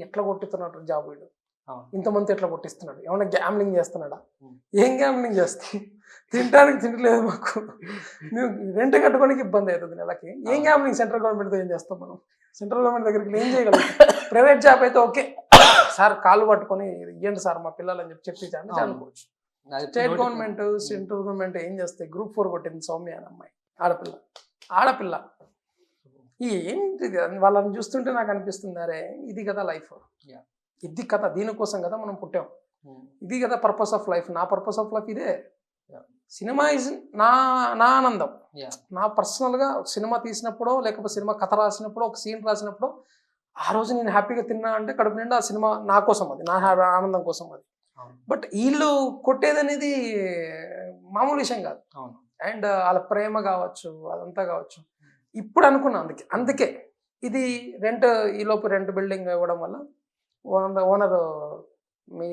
ఎట్లా కొట్టుతున్నట్టు జాబ్ వీడు, ఇంతమంది ఎట్లా కొట్టిస్తున్నాడు, ఏమన్నా గ్యామ్లింగ్ చేస్తున్నాడా? ఏం గ్యామ్లింగ్ చేస్తాం, తినడానికి తినలేదు మాకు, మేము రెంట్ కట్టుకోనికి ఇబ్బంది అవుతుంది నెలకి. ఏం గ్యామ్లింగ్ సెంట్రల్ గవర్నమెంట్తో ఏం చేస్తాం మనం? సెంట్రల్ గవర్నమెంట్ దగ్గరికి ఏం చేయగలం? ప్రైవేట్ జాబ్ అయితే ఓకే సార్, కాళ్ళు పట్టుకొని ఇవ్వండి సార్ మా పిల్లలు అని చెప్పి అనుకోవచ్చు. స్టేట్ గవర్నమెంట్, సెంట్రల్ గవర్నమెంట్ ఏం చేస్తాయి? Group 4 కొట్టింది సౌమ్య అని అమ్మాయి, ఆడపిల్ల. ఏంటి వాళ్ళని చూస్తుంటే నాకు అనిపిస్తుంది, అరే ఇది కదా లైఫ్, ఇది కథ, దీనికోసం కదా మనం పుట్టాం, ఇది కదా పర్పస్ ఆఫ్ లైఫ్. నా పర్పస్ ఆఫ్ లైఫ్ ఇదే. సినిమా ఇస్ నా ఆనందం. నా పర్సనల్గా సినిమా తీసినప్పుడు, లేకపోతే సినిమా కథ రాసినప్పుడు, ఒక సీన్ రాసినప్పుడు, ఆ రోజు నేను హ్యాపీగా తిన్నా అంటే కడుపు నిండా ఆ సినిమా నా కోసం, అది నా ఆనందం కోసం అది. బట్ వీళ్ళు కొట్టేది అనేది మామూలు విషయం కాదు. అండ్ వాళ్ళ ప్రేమ కావచ్చు, అదంతా కావచ్చు. ఇప్పుడు అనుకున్నా, అందుకే ఇది రెంట్, ఈలోపు రెంట్ బిల్డింగ్ ఇవ్వడం వల్ల ఓనర్ మీ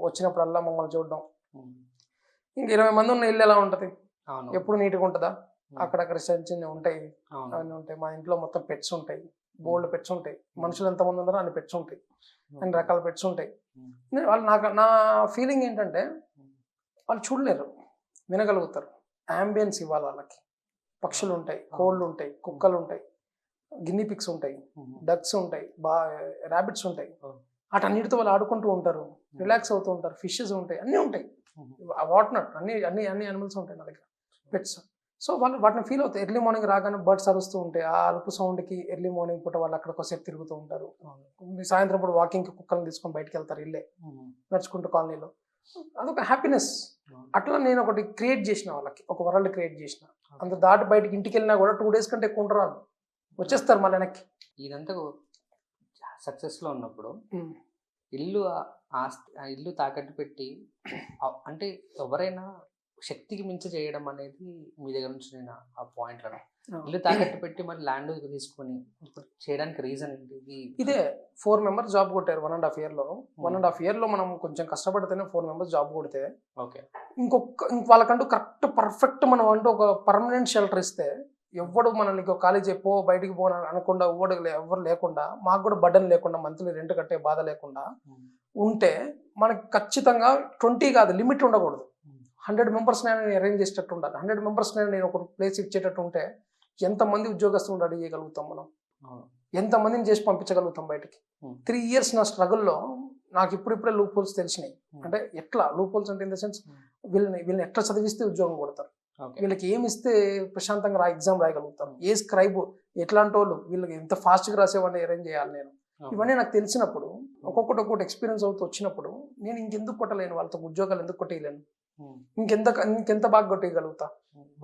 వచ్చినప్పుడల్లా మమ్మల్ని చూడడం. ఇంక 20 మంది ఉన్న ఇల్లు ఎలా ఉంటుంది, ఎప్పుడు నీట్గా ఉంటుందా? అక్కడక్కడ చిన్న ఉంటాయి, అవన్నీ ఉంటాయి. మా ఇంట్లో మొత్తం పెట్స్ ఉంటాయి, బోల్డ్ పెట్స్ ఉంటాయి. మనుషులు ఎంతమంది ఉన్నారో అన్ని పెట్స్ ఉంటాయి, అన్ని రకాల పెట్స్ ఉంటాయి. వాళ్ళు నా ఫీలింగ్ ఏంటంటే, వాళ్ళు చూడలేరు, వినగలుగుతారు. యాంబియన్స్ ఇవ్వాలి వాళ్ళకి. పక్షులు ఉంటాయి, కోళ్ళు ఉంటాయి, కుక్కలు ఉంటాయి, గిన్నీ పిక్స్ ఉంటాయి, డక్స్ ఉంటాయి, ర్యాబిట్స్ ఉంటాయి. వాటన్నిటితో వాళ్ళు ఆడుకుంటూ ఉంటారు, రిలాక్స్ అవుతూ ఉంటారు. ఫిషెస్ ఉంటాయి, అన్నీ ఉంటాయి, వాట్నాట్ అన్ని యానిమల్స్ ఉంటాయి నా దగ్గర, పెట్స్. సో వాళ్ళు వాటిని ఫీల్ అవుతాయి. ఎర్లీ మార్నింగ్ రాగానే బర్డ్స్ అరుస్తూ ఉంటాయి. ఆ అరుపు సౌండ్కి ఎర్లీ మార్నింగ్ పూట వాళ్ళు అక్కడ కొద్దిసేపు తిరుగుతూ ఉంటారు. సాయంత్రం పూట వాకింగ్కి కుక్కలను తీసుకొని బయటకు వెళ్తారు, ఇల్లే నడుచుకుంటూ కాలనీలో. అదొక హ్యాపీనెస్. అట్లా నేను ఒకటి క్రియేట్ చేసిన, వాళ్ళకి ఒక వరల్డ్ క్రియేట్ చేసిన. అంత దాటి బయటకి ఇంటికి వెళ్ళినా కూడా 2 days కంటే ఎక్కువ ఉండరాదు, వచ్చేస్తారు మళ్ళీ వెనక్కి. ఇదంతా సక్సెస్లో ఉన్నప్పుడు ఇల్లు తాకట్టు పెట్టి, అంటే ఎవరైనా శక్తికి మించి చేయడం అనేది మీ దగ్గర నుంచి నేను ఆ పాయింట్లను ఆ. ఇల్లు తాకట్టు పెట్టి మరి ల్యాండ్ తీసుకొని ఇప్పుడు చేయడానికి రీజన్ ఏంటి ఇదే 4 members జాబ్ కొట్టారు 1.5 yearలో. 1.5 yearలో మనం కొంచెం కష్టపడితేనే 4 members జాబ్ కొడితే ఓకే వాళ్ళకంటూ కరెక్ట్ పర్ఫెక్ట్ మనం అంటూ ఒక పర్మనెంట్ షెల్టర్ ఇస్తే ఎవ్వడు మనల్ని కాలేజ్ పో బయటికి పో అనకుండా ఎవరు లేకుండా మాకు కూడా బర్డెన్ లేకుండా మంత్లీ రెంట్ కట్టే బాధ లేకుండా ఉంటే మనకి ఖచ్చితంగా 20 కాదు లిమిట్ ఉండకూడదు. 100 members నేను అరేంజ్ చేసేటట్టు ఉండాలి. 100 members నేను ఒక ప్లేస్ ఇచ్చేటట్టు ఉంటే ఎంతమంది ఉద్యోగస్తులు రెడీ చేయగలుగుతాం మనం, ఎంతమందిని చేసి పంపించగలుగుతాం బయటికి. 3 years నా స్ట్రగుల్లో నాకు ఇప్పుడిప్పుడే లూప్ హోల్స్ తెలిసినాయి. అంటే ఎట్లా లూప్ హోల్స్ అంటే ఇన్ ద సెన్స్ వీళ్ళని ఎట్లా చదివిస్తే ఉద్యోగం కొడతారు, వీళ్ళకి ఏమి ఇస్తే ప్రశాంతంగా ఎగ్జామ్ రాయగలుగుతారు, ఏ స్క్రైబ్ ఎట్లాంటి వాళ్ళు వీళ్ళకి ఎంత ఫాస్ట్గా రాసేవాడిని అరేంజ్ చేయాలి నేను. ఇవన్నీ నాకు తెలిసినప్పుడు ఒక్కొక్కటి ఎక్స్పీరియన్స్ అవుతూ వచ్చినప్పుడు నేను ఇంకెందుకు కొట్టలేను, వాళ్ళతో ఉద్యోగాలు ఎందుకు కొట్టేయలేను, ఇంకెంత బాగా కొట్టేయగలుగుతా,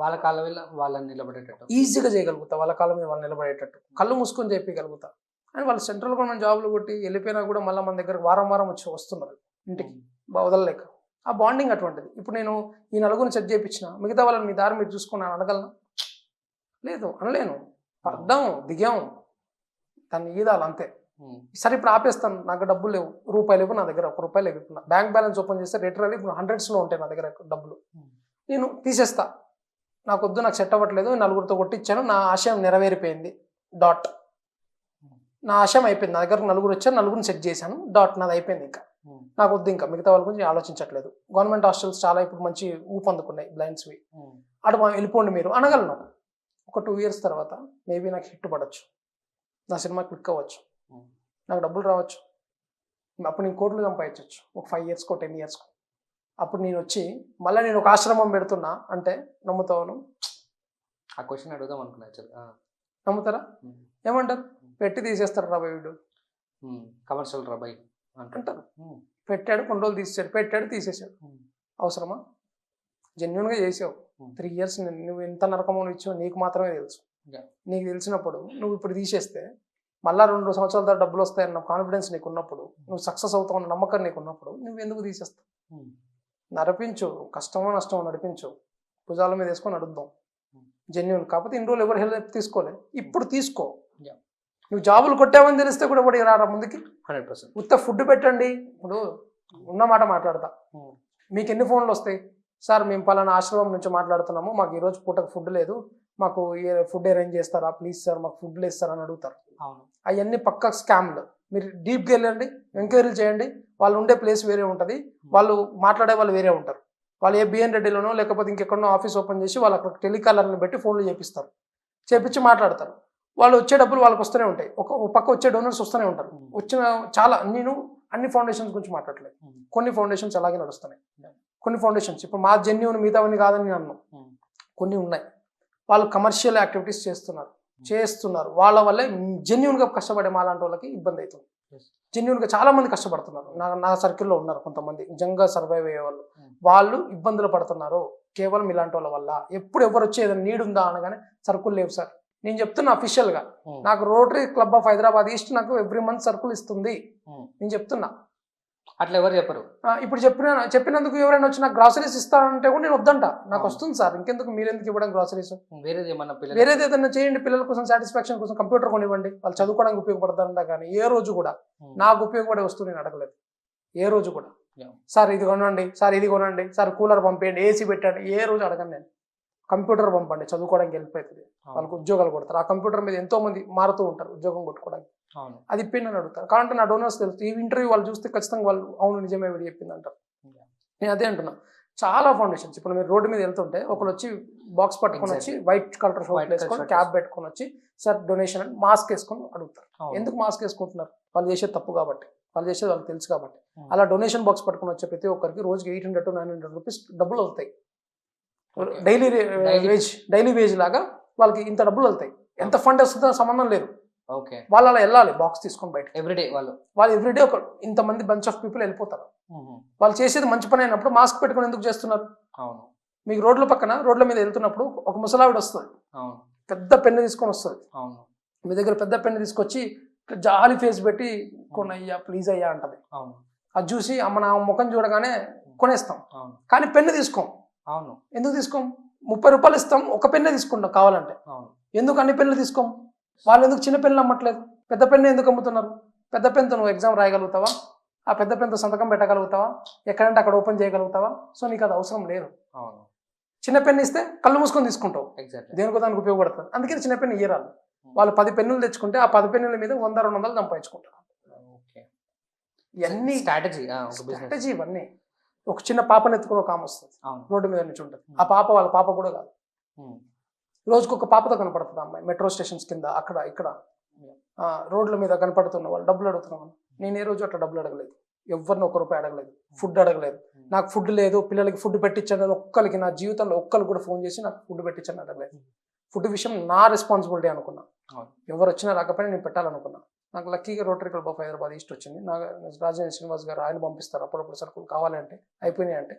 వాళ్ళ కాళ్ళ మీద వాళ్ళని నిలబడేటట్టు ఈజీగా చేయగలుగుతా, వాళ్ళ కాళ్ళ మీద వాళ్ళు నిలబడేటట్టు కళ్ళు మూసుకొని చెప్పగలుగుతా. అని వాళ్ళు సెంట్రల్ గవర్నమెంట్ జాబ్లు కొట్టి వెళ్ళిపోయినా కూడా మళ్ళీ మన దగ్గర వారం వస్తున్నారు ఇంటికి వదలలేక. ఆ బాండింగ్ అటువంటిది. ఇప్పుడు నేను ఈ నలుగురిని సెట్ చేయించిన మిగతా వాళ్ళని మీ దారి మీరు చూసుకుని అనగలను? లేదు, అనలేను. పడ్డాం దిగాం దాన్ని ఈదాలి అంతే. సరే ఇప్పుడు ఆపేస్తాను, నాకు డబ్బులు లేవు, రూపాయలు ఇవ్వు, నా దగ్గర ₹1 లేవు. ఇప్పుడు బ్యాంక్ బ్యాలెన్స్ ఓపెన్ చేస్తే లిటరల్లీ ఇప్పుడు 100sలో ఉంటాయి నా దగ్గర డబ్బులు, నేను తీసేస్తా. నాకు వద్దు, నాకు సెట్ అవ్వట్లేదు, నలుగురితో కొట్టించాను, నా ఆశయం నెరవేరిపోయింది డాట్. నా ఆశయం అయిపోయింది, నా దగ్గర నలుగురు వచ్చారు, నలుగురిని సెట్ చేశాను డాట్, నాది అయిపోయింది. ఇంకా నాకు వద్దు, ఇంకా మిగతా వాళ్ళ గురించి ఆలోచించట్లేదు. గవర్నమెంట్ హాస్టల్స్ చాలా ఇప్పుడు మంచి ఊపందుకున్నాయి బ్లైండ్స్వి, అటు వెళ్ళిపోండి మీరు అనగలను. ఒక 2 years తర్వాత మేబీ నాకు హిట్ పడవచ్చు, నా సినిమా క్లిక్ అవ్వచ్చు, నాకు డబ్బులు రావచ్చు, అప్పుడు నేను కోట్లు సంపాదించవచ్చు. ఒక 5 yearsకో 10 yearsకో. అప్పుడు నేను వచ్చి మళ్ళీ నేను ఒక ఆశ్రమం పెడుతున్నా అంటే నమ్ముతాను? ఆ క్వశ్చన్ అడుగుదాం అనుకున్నా. నమ్ముతారా? ఏమంటారు? పెట్టి తీసేస్తారు రాబాయ్ వీడు, కమర్షియల్ రాబాయ్ అంటారు. పెట్టాడు, కొన్ని రోజులు తీసేసాడు, పెట్టాడు తీసేసాడు. అవసరమా? జెన్యున్గా చేసావు. 3 years నువ్వు ఎంత నరకమో ఇచ్చావు నీకు మాత్రమే తెలుసు. నీకు తెలిసినప్పుడు నువ్వు ఇప్పుడు తీసేస్తే మళ్ళీ 2 సంవత్సరాల తర్వాత డబ్బులు వస్తాయన్న కాన్ఫిడెన్స్ నీకు ఉన్నప్పుడు, నువ్వు సక్సెస్ అవుతావు అన్న నమ్మకం నీకు ఉన్నప్పుడు నువ్వు ఎందుకు తీసేస్తావు? నడిపించు, కష్టమో నష్టమో నడిపించు, భుజాల మీద వేసుకొని నడుద్దాం జెన్యున్. కాకపోతే ఇన్ని రోజులు ఎవరు హెల్ప్ తీసుకోలే, ఇప్పుడు తీసుకో. నువ్వు జాబులు కొట్టావని తెలిస్తే కూడా ఇప్పుడు రారా ముందుకి. 100% ఉత్త ఫుడ్ పెట్టండి. ఇప్పుడు ఉన్నమాట మాట్లాడతా, మీకు ఎన్ని ఫోన్లు వస్తాయి? సార్ మేము పలానా ఆశ్రమం నుంచి మాట్లాడుతున్నాము, మాకు ఈరోజు పూటకు ఫుడ్ లేదు, మాకు ఫుడ్ అరేంజ్ చేస్తారా ప్లీజ్ సార్, మాకు ఫుడ్ లేదు సార్ అని అడుగుతారు. అవన్నీ పక్క స్కామ్లు. మీరు డీప్గా వెళ్ళండి, ఎంక్వైరీలు చేయండి. వాళ్ళు ఉండే ప్లేస్ వేరే ఉంటుంది, వాళ్ళు మాట్లాడే వాళ్ళు వేరే ఉంటారు. వాళ్ళు ఏ బిఎన్ రెడ్డిలోనో లేకపోతే ఇంకెక్కడో ఆఫీస్ ఓపెన్ చేసి వాళ్ళు అక్కడ టెలికాలర్ని పెట్టి ఫోన్లు చేపిస్తారు, చేపించి మాట్లాడతారు. వాళ్ళు వచ్చే డబ్బులు వాళ్ళకి వస్తూనే ఉంటాయి, ఒక పక్క వచ్చే డోనర్స్ వస్తూనే ఉంటారు. వచ్చిన చాలా నేను అన్ని ఫౌండేషన్స్ గురించి మాట్లాడలేదు, కొన్ని ఫౌండేషన్స్ అలాగే నడుస్తున్నాయి. కొన్ని ఫౌండేషన్స్ ఇప్పుడు మా జెన్యున్ మిగతావన్నీ కాదని నేను అన్నాను, కొన్ని ఉన్నాయి. వాళ్ళు కమర్షియల్ యాక్టివిటీస్ చేస్తున్నారు, వాళ్ళ వల్లే జెన్యున్గా కష్టపడే మాలాంటి వాళ్ళకి ఇబ్బంది అవుతుంది. జెన్యున్గా చాలా మంది కష్టపడుతున్నారు, నా సర్కిల్లో ఉన్నారు కొంతమంది నిజంగా సర్వైవ్ అయ్యే వాళ్ళు. వాళ్ళు ఇబ్బందులు పడుతున్నారు కేవలం ఇలాంటి వాళ్ళ వల్ల. ఎప్పుడు ఎవరు వచ్చి ఏదైనా నీడ్ ఉందా అనగానే సరుకులు లేవు సార్. నేను చెప్తున్నా అఫీషియల్గా, నాకు rotary Club of Hyderabad east నాకు ఎవ్రీ మంత్ సరుకులు ఇస్తుంది. నేను చెప్తున్నా, అట్లా ఎవరు చెప్పరు. ఇప్పుడు చెప్పినందుకు ఎవరైనా వచ్చి నాకు గ్రాసరీస్ ఇస్తానంటే కూడా నేను వద్దంట. నాకు వస్తుంది సార్, ఇంకెందుకు మీరెందుకు ఇవ్వడం గ్రాసరీస్? వేరేది ఏదైనా చేయండి, పిల్లల కోసం సాటిస్ఫాక్షన్ కోసం కంప్యూటర్ కొనివ్వండి, వాళ్ళు చదువుకోవడానికి ఉపయోగపడుతుందా. కానీ ఏ రోజు కూడా నాకు ఉపయోగపడే వస్తువు నేను అడగలేదు, ఏ రోజు కూడా. సార్ ఇది కొనండి, సార్ ఇది కొనండి, సార్ కూలర్ పంపేయండి, ఏసీ పెట్టండి, ఏ రోజు అడగను నేను. కంప్యూటర్ పంపండి, చదువుకోవడానికి హెల్ప్ అవుతుంది, వాళ్ళకి ఉద్యోగాలు కొడతారు. ఆ కంప్యూటర్ మీద ఎంతో మంది మారుతూ ఉంటారు ఉద్యోగం కొట్టుకోవడానికి. అది ఇప్పిండి అని అడుగుతారు. కాబట్టి నా డోనర్స్ తెలుసు, ఈ ఇంటర్వ్యూ వాళ్ళు చూస్తే ఖచ్చితంగా వాళ్ళు అవును నిజమే వీడు చెప్పింది అంటారు. నేను అదే అంటున్నా, చాలా ఫౌండేషన్స్ ఇప్పుడు మీరు రోడ్డు మీద వెళ్తుంటే ఒకరు వచ్చి బాక్స్ పట్టుకొని వచ్చి వైట్ కలర్ షర్ట్ వేసుకొని క్యాప్ పెట్టుకొని వచ్చి సార్ డొనేషన్ అని మాస్క్ వేసుకొని అడుగుతారు. ఎందుకు మాస్క్ వేసుకుంటున్నారు? వాళ్ళు చేసేది తప్పు కాబట్టి, వాళ్ళు చేసేది వాళ్ళకి తెలుసు కాబట్టి. అలా డొనేషన్ బాక్స్ పట్టుకొని వచ్చే ప్రతి ఒక్కరికి రోజుకి 800 to 900 రూపీస్ డబ్బులు అవుతాయి. డైలీ వేజ్ లాగా వాళ్ళకి ఇంత డబ్బులు వెళ్తాయి. ఎంత ఫండ్ వస్తుందో సంబంధం లేదు. వాళ్ళు అలా వెళ్ళాలి బాక్స్ తీసుకొని బయట. ఎవ్రీడే వాళ్ళు ఎవ్రీడే ఒక ఇంతమంది బంచ్ ఆఫ్ పీపుల్ వెళ్ళిపోతారు. వాళ్ళు చేసేది మంచి పని అయినప్పుడు మాస్క్ పెట్టుకుని ఎందుకు చేస్తున్నారు? మీకు రోడ్ల మీద వెళ్తున్నప్పుడు ఒక ముసలావిడ వస్తుంది, పెద్ద పెన్ను తీసుకొని వస్తుంది. మీ దగ్గర పెద్ద పెన్ను తీసుకొచ్చి జాలి ఫేస్ పెట్టి కొనయ్యా ప్లీజ్ అయ్యా అంటది. అది చూసి అమ్మ నా ముఖం చూడగానే కొనేస్తాం, కానీ పెన్ను తీసుకోం. అవును. ఎందుకు తీసుకోం? 30 రూపాయలు ఇస్తాం, ఒక పెన్నే తీసుకుంటాం కావాలంటే. అవును. ఎందుకు అన్ని పెన్నులు తీసుకోం? వాళ్ళు ఎందుకు చిన్న పెన్నులు అమ్మట్లేదు? పెద్ద పెన్ను ఎందుకు అమ్ముతున్నారు? పెద్ద పెన్తో నువ్వు ఎగ్జామ్ రాయగలుగుతావా? ఆ పెద్ద పెన్తో సంతకం పెట్టగలుగుతావా? ఎక్కడంటే అక్కడ ఓపెన్ చేయగలుగుతావా? సో నీకు అది అవసరం లేదు. అవును. చిన్న పెన్ను ఇస్తే కళ్ళు మూసుకొని తీసుకుంటావు. ఎగ్జాక్ట్లీ. దేనికో దానికి ఉపయోగపడుతుంది. అందుకని చిన్న పెన్ను ఇయ్యరాదు. వాళ్ళు 10 పెన్నులు తెచ్చుకుంటే ఆ 10 పెన్నుల మీద 100-200 సంపాదించుకుంటారు. ఓకే. ఇవన్నీ స్ట్రాటజీ ఇవన్నీ. ఒక చిన్న పాపను ఎత్తుకుని ఒక ఆమె వస్తుంది, రోడ్డు మీద నుంచి ఉంటుంది. ఆ పాప వాళ్ళ పాప కూడా కాదు. రోజుకు ఒక పాపతో కనపడుతుంది అమ్మాయి మెట్రో స్టేషన్స్ కింద అక్కడ ఇక్కడ రోడ్ల మీద కనపడుతున్న వాళ్ళు డబ్బులు అడుగుతున్నాను. నేను ఏ రోజు అట్లా డబ్బులు అడగలేదు, ఎవరిని 1 రూపాయి అడగలేదు, ఫుడ్ అడగలేదు. నాకు ఫుడ్ లేదు, పిల్లలకి ఫుడ్ పెట్టించండి ఒక్కరికి నా జీవితంలో ఒక్కరు కూడా ఫోన్ చేసి నాకు ఫుడ్ పెట్టించండి అడగలేదు. ఫుడ్ విషయం నా రెస్పాన్సిబిలిటీ అనుకున్నా. ఎవరు వచ్చినా రాకపోయినా నేను పెట్టాలనుకున్నా. నాకు లక్కీగా rotary Club of Hyderabad east వచ్చింది. రాజేంద్ర శ్రీనివాస్ గారు ఆయన పంపిస్తారు అప్పుడప్పుడు సరుకులు కావాలంటే. అయిపోయినాయి అంటే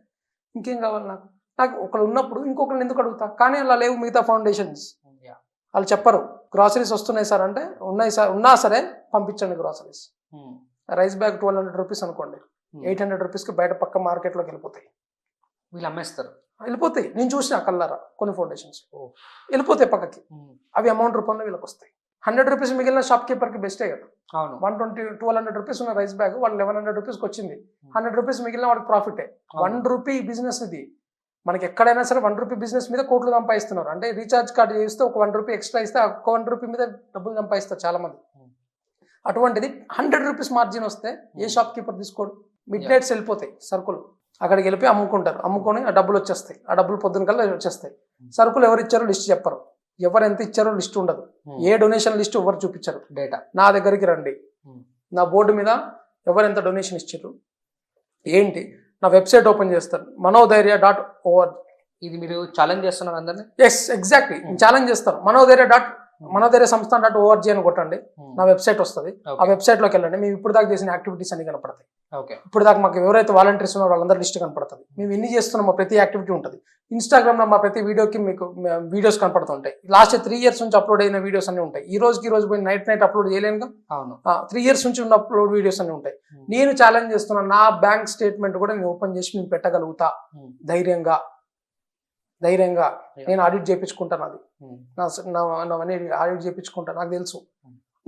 ఇంకేం కావాలి నాకు ఒకళ్ళు ఉన్నప్పుడు ఇంకొకరిని ఎందుకు అడుగుతా? కానీ అలా లేవు మిగతా ఫౌండేషన్స్. వాళ్ళు చెప్పరు గ్రాసరీస్ వస్తున్నాయి సార్ అంటే, ఉన్నాయి సార్, ఉన్నా సరే పంపించండి గ్రాసరీస్. రైస్ బ్యాగ్ 1200 రూపీస్ అనుకోండి, 800 రూపీస్కి బయట పక్క మార్కెట్లోకి వెళ్ళిపోతాయి. వీళ్ళు అమ్మేస్తారు, వెళ్ళిపోతాయి. నేను చూసిన కల్లారా కొన్ని ఫౌండేషన్స్ వెళ్ళిపోతాయి పక్కకి. అవి అమౌంట్ రూపంలో వీళ్ళకి వస్తాయి. 100 రూపీస్ మిగిలిన షాప్ కీపర్కి బెస్టే కదా. 120-1200 రూపీస్ ఉన్న రైస్ బ్యాగ్ వాళ్ళు 1100 రూపీస్కి వచ్చింది. 100 రూపీస్ మిగిలిన వాడికి ప్రాఫిటే. 1 రూపీ బిజినెస్ ఇది. మనకి ఎక్కడైనా సరే 1 రూపీ బిజినెస్ మీద కోట్లు సంపాదిస్తున్నారు. అంటే రీఛార్జ్ కార్డు చేస్తే ఒక 1 రూపీ ఎక్స్ట్రా ఇస్తే ఒక 1 రూపీ మీద డబ్బులు సంపాదిస్తారు చాలా మంది. అటువంటిది 100 రూపీస్ మార్జిన్ వస్తే ఏ షాప్ కీపర్ తీసుకోడు? మిడ్ నైట్స్ వెళ్ళిపోతాయి సరుకులు, అక్కడికి వెళ్ళిపోయి అమ్ముకుంటారు. అమ్ముకొని ఆ డబ్బులు వచ్చేస్తాయి. ఆ డబ్బులు పొద్దున కల్లా వచ్చేస్తాయి. సరుకులు ఎవరు ఇచ్చారో లిస్ట్ చెప్పరు, ఎవరు ఎంత ఇచ్చారో లిస్ట్ ఉండదు, ఏ డొనేషన్ లిస్ట్ ఎవరు చూపించరు. డేటా నా దగ్గరికి రండి, నా బోర్డు మీద ఎవరు ఎంత డొనేషన్ ఇచ్చారు ఏంటి, నా వెబ్సైట్ ఓపెన్ చేస్తాను manodhairya.org. ఇది మీరు ఛాలెంజ్ చేస్తున్నారు అందరినీ? Yes, exactly. ఛాలెంజ్ చేస్తాను. మనోధైర్య సంస్థ.org అని కొట్టండి, నా వెబ్సైట్ వస్తుంది. ఆ వెబ్సైట్ లోకి వెళ్ళండి. మేము ఇప్పుడు దాకా చేసిన యాక్టివిటీస్ అన్ని కనపడతాయి. ఇప్పుడు దాకా మాకు ఎవరైతే వాలంటీర్స్ ఉన్నారో వాళ్ళందరూ లిస్ట్ కనపడుతుంది. మేము ఎన్ని చేస్తున్నామో ప్రతి యాక్టివిటీ ఉంటుంది. ఇన్స్టాగ్రామ్ లో మా ప్రతి వీడియోకి మీకు వీడియోస్ కనపడుతుంటాయి. లాస్ట్ 3 years నుంచి అప్లోడ్ అయిన వీడియోస్ అన్ని ఉంటాయి. ఈ రోజు పోయి నైట్ అప్లోడ్ చేయలేనుగా. 3 years నుంచి ఉన్న అప్లోడ్ వీడియోస్ అన్ని ఉంటాయి. నేను ఛాలెంజ్ చేస్తున్నా, నా బ్యాంక్ స్టేట్మెంట్ కూడా నేను ఓపెన్ చేసి నేను పెట్టగలుగుతా ధైర్యంగా. నేను ఆడిట్ చేయించుకుంటాను, అది నావన్నీ ఆడిట్ చేయించుకుంటాను, నాకు తెలుసు.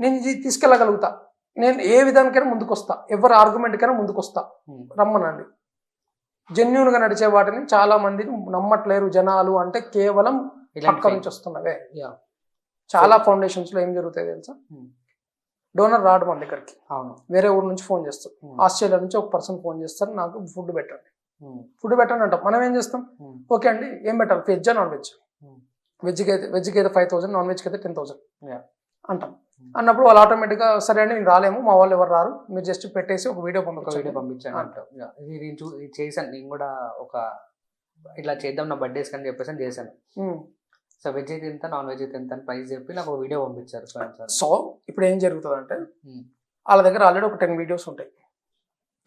నేను ఇది తీసుకెళ్ళగలుగుతా. నేను ఏ విధానికైనా ముందుకు వస్తా, ఎవరి ఆర్గ్యుమెంట్కైనా ముందుకు వస్తా, రమ్మనండి. జెన్యూన్గా నడిచే వాటిని చాలా మంది నమ్మట్లేరు జనాలు. అంటే కేవలం పక్క నుంచి వస్తున్నవే. చాలా ఫౌండేషన్స్ లో ఏం జరుగుతాయి తెలుసా? డోనర్ రాడు మన దగ్గరికి, వేరే ఊరు నుంచి ఫోన్ చేస్తారు. ఆస్ట్రేలియా నుంచి ఒక పర్సన్ ఫోన్ చేస్తారు, నాకు ఫుడ్ పెట్టండి అంటాం. మనం ఏం చేస్తాం? ఓకే అండి, ఏం పెట్టాలి, వెజ్జా నాన్ వెజ్? వెజ్కి అయితే 5000, నాన్ వెజ్కి అయితే 10,000 అంటాం. అన్నప్పుడు వాళ్ళు ఆటోమేటిక్గా సరే అండి నేను రాలేము, మా వాళ్ళు ఎవరు రారు, మీరు జస్ట్ పెట్టేసి ఒక వీడియో పంపించాను అంటాం. చేశాను నేను కూడా, ఒక ఇట్లా చేద్దాం నా బర్త్డేస్ అని చెప్పేసి చేశాను. సో వెజ్ అయితే ఎంత, నాన్ వెజ్ అయితే ఎంత అని ప్రైస్ చెప్పి నాకు ఒక వీడియో పంపించారు. సో ఇప్పుడు ఏం జరుగుతుంది అంటే, వాళ్ళ దగ్గర ఆల్రెడీ ఒక 10 వీడియోస్ ఉంటాయి.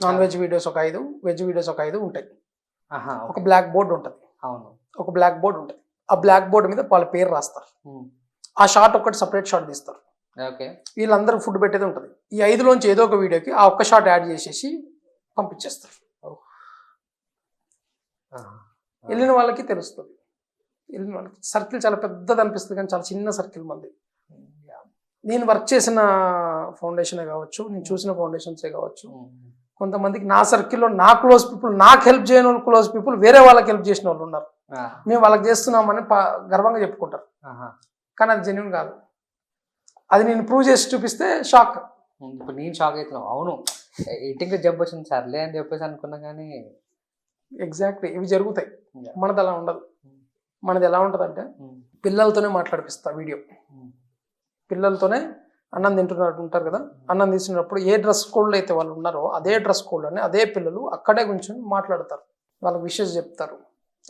నాన్ వెజ్ వీడియోస్ ఒక 5, వెజ్ వీడియోస్ ఒక 5 ఉంటాయి. ఒక బ్లాక్ బోర్డ్ ఉంటుంది. ఒక బ్లాక్ బోర్డ్ ఉంటుంది. ఆ బ్లాక్ బోర్డ్ మీద వాళ్ళ పేరు రాస్తారు. ఆ షార్ట్ ఒకటి సపరేట్ షార్ట్ తీస్తారు. వీళ్ళందరూ ఫుడ్ పెట్టేది ఉంటుంది. ఈ 5లోంచి ఏదో ఒక వీడియోకి ఆ ఒక్క షార్ట్ యాడ్ చేసేసి పంపించేస్తారు. వెళ్ళిన వాళ్ళకి తెలుస్తుంది. వెళ్ళిన వాళ్ళకి సర్కిల్ చాలా పెద్దది అనిపిస్తుంది, కానీ చాలా చిన్న సర్కిల్ మంది. నేను వర్క్ చేసిన ఫౌండేషనే కావచ్చు, నేను చూసిన ఫౌండేషన్సే కావచ్చు, కొంతమందికి నా సర్కిల్లో నా క్లోజ్ పీపుల్, నాకు హెల్ప్ చేయని వాళ్ళు క్లోజ్ పీపుల్ వేరే వాళ్ళకి హెల్ప్ చేసిన వాళ్ళు ఉన్నారు. మేము వాళ్ళకి చేస్తున్నామని గర్వంగా చెప్పుకుంటారు, కానీ అది జెన్యూన్ కాదు. అది నేను ప్రూవ్ చేసి చూపిస్తే షాక్. ఇప్పుడు నేను షాక్ అవుతున్నాను. అవును, ఎయిటింగ్ జబ్బు వచ్చింది సర్లే అని చెప్పేసి అనుకున్నా, కానీ ఎగ్జాక్ట్లీ ఇవి జరుగుతాయి. మనది అలా ఉండదు. మనది ఎలా ఉంటుంది అంటే, పిల్లలతోనే మాట్లాడిపిస్తా వీడియో. పిల్లలతోనే అన్నం తింటున్నట్టు ఉంటారు కదా, అన్నం తీసినప్పుడు ఏ డ్రెస్ కోడ్లో అయితే వాళ్ళు ఉన్నారో అదే డ్రెస్ కోడ్లోనే అదే పిల్లలు అక్కడే కూర్చొని మాట్లాడతారు, వాళ్ళకి విషెస్ చెప్తారు.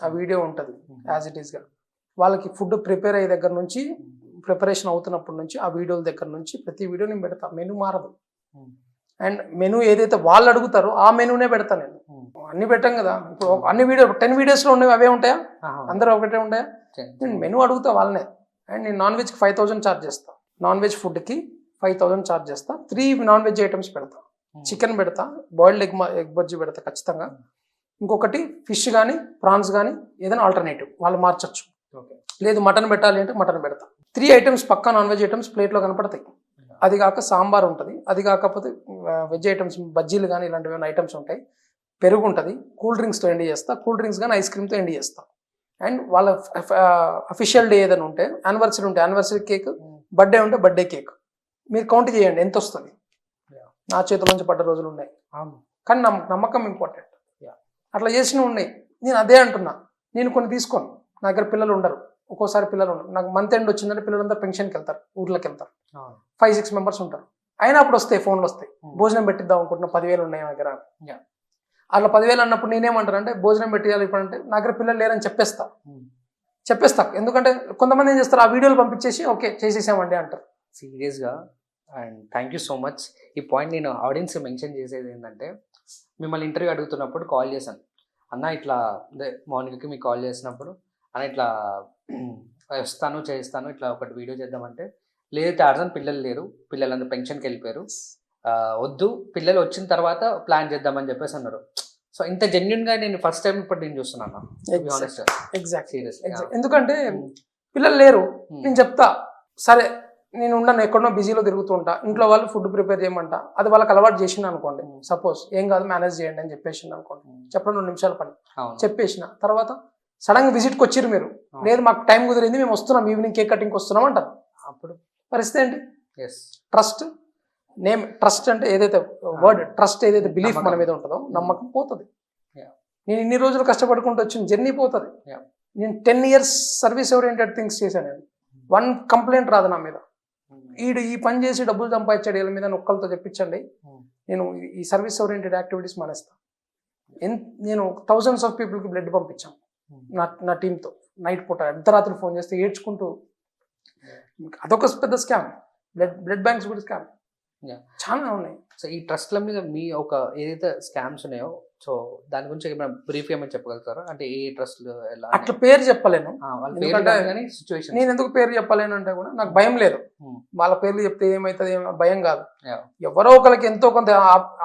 ఆ వీడియో ఉంటుంది యాజ్ ఇట్ ఈస్గా. వాళ్ళకి ఫుడ్ ప్రిపేర్ అయ్యే దగ్గర నుంచి, ప్రిపరేషన్ అవుతున్నప్పటి నుంచి, ఆ వీడియోల దగ్గర నుంచి ప్రతి వీడియో నేను పెడతా. మెనూ మారదు. అండ్ మెనూ ఏదైతే వాళ్ళు అడుగుతారో ఆ మెనూనే పెడతా నేను. అన్ని పెట్టాం కదా, ఇప్పుడు అన్ని వీడియో 10 వీడియోస్లో ఉన్నవి అవే ఉంటాయా? అందరూ ఒకటే ఉంటాయా? నేను మెనూ అడుగుతా వాళ్ళనే. అండ్ నేను నాన్ వెజ్కి 5,000 ఛార్జ్ చేస్తా, నాన్ వెజ్ ఫుడ్కి 5,000 ఛార్జ్ చేస్తా. 3 నాన్ వెజ్ ఐటమ్స్ పెడతా. చికెన్ పెడతా, బాయిల్డ్ ఎగ్ బజ్జీ పెడతా ఖచ్చితంగా. ఇంకొకటి ఫిష్ కానీ ప్రాన్స్ కానీ ఏదైనా ఆల్టర్నేటివ్ వాళ్ళు మార్చచ్చు. ఓకే. లేదు మటన్ పెట్టాలి అంటే మటన్ పెడతా. 3 ఐటమ్స్ పక్కా నాన్ వెజ్ ఐటమ్స్ ప్లేట్లో కనపడతాయి. అది కాక సాంబార్ ఉంటుంది, అది కాకపోతే వెజ్ ఐటమ్స్ బజ్జీలు కానీ ఇలాంటివి ఏమైనా ఐటమ్స్ ఉంటాయి, పెరుగు ఉంటుంది, కూల్ డ్రింక్స్తో ఎండ్ చేస్తా, కూల్ డ్రింక్స్ కానీ ఐస్ క్రీమ్తో ఎండ్ చేస్తా. అండ్ వాళ్ళ అఫీషియల్ డే ఏదైనా ఉంటే, యానివర్సరీ ఉంటే యానివర్సరీ కేక్, బర్త్డే ఉంటే బర్త్డే కేక్, మీరు కౌంట్ చేయండి ఎంత వస్తుంది. నా చేతుల నుంచి పడ్డ రోజులు ఉన్నాయి, కానీ నమ్మకం ఇంపార్టెంట్. అట్లా చేసినవి ఉన్నాయి. నేను అదే అంటున్నా, నేను కొన్ని తీసుకోను, నా దగ్గర పిల్లలు ఉండరు, ఒక్కోసారి పిల్లలు ఉండరు. నాకు మంత్ ఎండ్ వచ్చిందంటే పిల్లలంతా పెన్షన్కి వెళ్తారు, ఊర్లోకి వెళ్తారు, 5-6 మెంబర్స్ ఉంటారు. అయినా అప్పుడు వస్తాయి ఫోన్లు వస్తాయి, భోజనం పెట్టిద్దాం అనుకుంటున్నా, 10,000 ఉన్నాయి నా దగ్గర. అట్లా 10,000 అన్నప్పుడు నేనేమంటాను అంటే భోజనం పెట్టేయాలి ఇప్పుడు అంటే నా దగ్గర పిల్లలు లేరని చెప్పేస్తా. ఎందుకంటే కొంతమంది ఏం చేస్తారు, ఆ వీడియోలు పంపించేసి ఓకే చేసేసామండి అంటారు. సీరియస్గా. And thank you so much. ఈ పాయింట్ నేను ఆడియన్స్ మెన్షన్ చేసేది ఏంటంటే, మిమ్మల్ని ఇంటర్వ్యూ అడుగుతున్నప్పుడు కాల్ చేశాను, అన్న ఇట్లా అదే మార్నింగ్కి మీకు కాల్ చేసినప్పుడు అన్న ఇట్లా వస్తాను చేస్తాను ఇట్లా ఒకటి వీడియో చేద్దామంటే, లేదు టార్జన్ పిల్లలు లేరు, పిల్లలందరూ పెన్షన్కి వెళ్ళిపోయారు, వద్దు పిల్లలు వచ్చిన తర్వాత ప్లాన్ చేద్దామని చెప్పేసి అన్నారు. సో ఇంత జెన్యున్గా నేను ఫస్ట్ టైం ఇప్పుడు నేను చూస్తున్నాను. ఎగ్జాక్ట్. ఎందుకంటే పిల్లలు లేరు, నేను చెప్తా సరే నేను ఉండను, ఎక్కడో బిజీలో తిరుగుతూ ఉంటా, ఇంట్లో వాళ్ళు ఫుడ్ ప్రిపేర్ చేయమంటా, అది వాళ్ళకి అలవాటు చేసింది అనుకోండి, సపోజ్ ఏం కాదు మేనేజ్ చేయండి అని చెప్పేసింది అనుకోండి, చెప్పడం 2 నిమిషాల పని చెప్పేసిన తర్వాత సడన్ గా విజిట్కి వచ్చిర్రు మీరు, లేదు మాకు టైం కుదిరింది మేము వస్తున్నాం ఈవినింగ్ కేక్ కటింగ్కి వస్తున్నాం అంటారు. అప్పుడు పరిస్థితి ఏంటి? ట్రస్ట్ నేమ్ ట్రస్ట్ అంటే ఏదైతే వర్డ్ ట్రస్ట్ ఏదైతే బిలీఫ్ మన మీద ఉంటుందో నమ్మకం పోతుంది. నేను ఇన్ని రోజులు కష్టపడుకుంటూ వచ్చిన జర్నీ పోతుంది. నేను 10 years సర్వీస్ ఓరియంటెడ్ థింగ్స్ చేశాను, నేను 1 కంప్లైంట్ రాదు నా మీద. ఈ పని చేసి డబ్బులు సంపాదించాడు వీళ్ళ మీద ఒక్కరితో చెప్పించండి, నేను ఈ సర్వీస్ ఓరియంటెడ్ యాక్టివిటీస్ మానేస్తాను. నేను థౌజండ్స్ ఆఫ్ పీపుల్కి బ్లడ్ పంపించాను నా టీంతో, నైట్ పూట అర్ధరాత్రి ఫోన్ చేస్తే ఏడ్చుకుంటూ. అదొక పెద్ద స్కామ్, బ్లడ్ బ్యాంక్స్ కూడా స్కామ్ చాలా ఉన్నాయి. సో ఈ ట్రస్ట్ల మీద మీ ఒక ఏదైతే స్కామ్స్ ఉన్నాయో, సో దాని గురించి ఏమైనా బ్రీఫ్ ఏమైనా చెప్పగలుగుతారా? అంటే ఏ ట్రస్ట్ అట్లా పేరు చెప్పలేను, సిచ్యువేషన్ నేను ఎందుకు పేరు చెప్పలేను అంటే కూడా నాకు భయం లేదు. వాళ్ళ పేర్లు చెప్తే ఏమవుతుంది భయం కాదు. ఎవరో ఒకరికి ఎంతో కొంత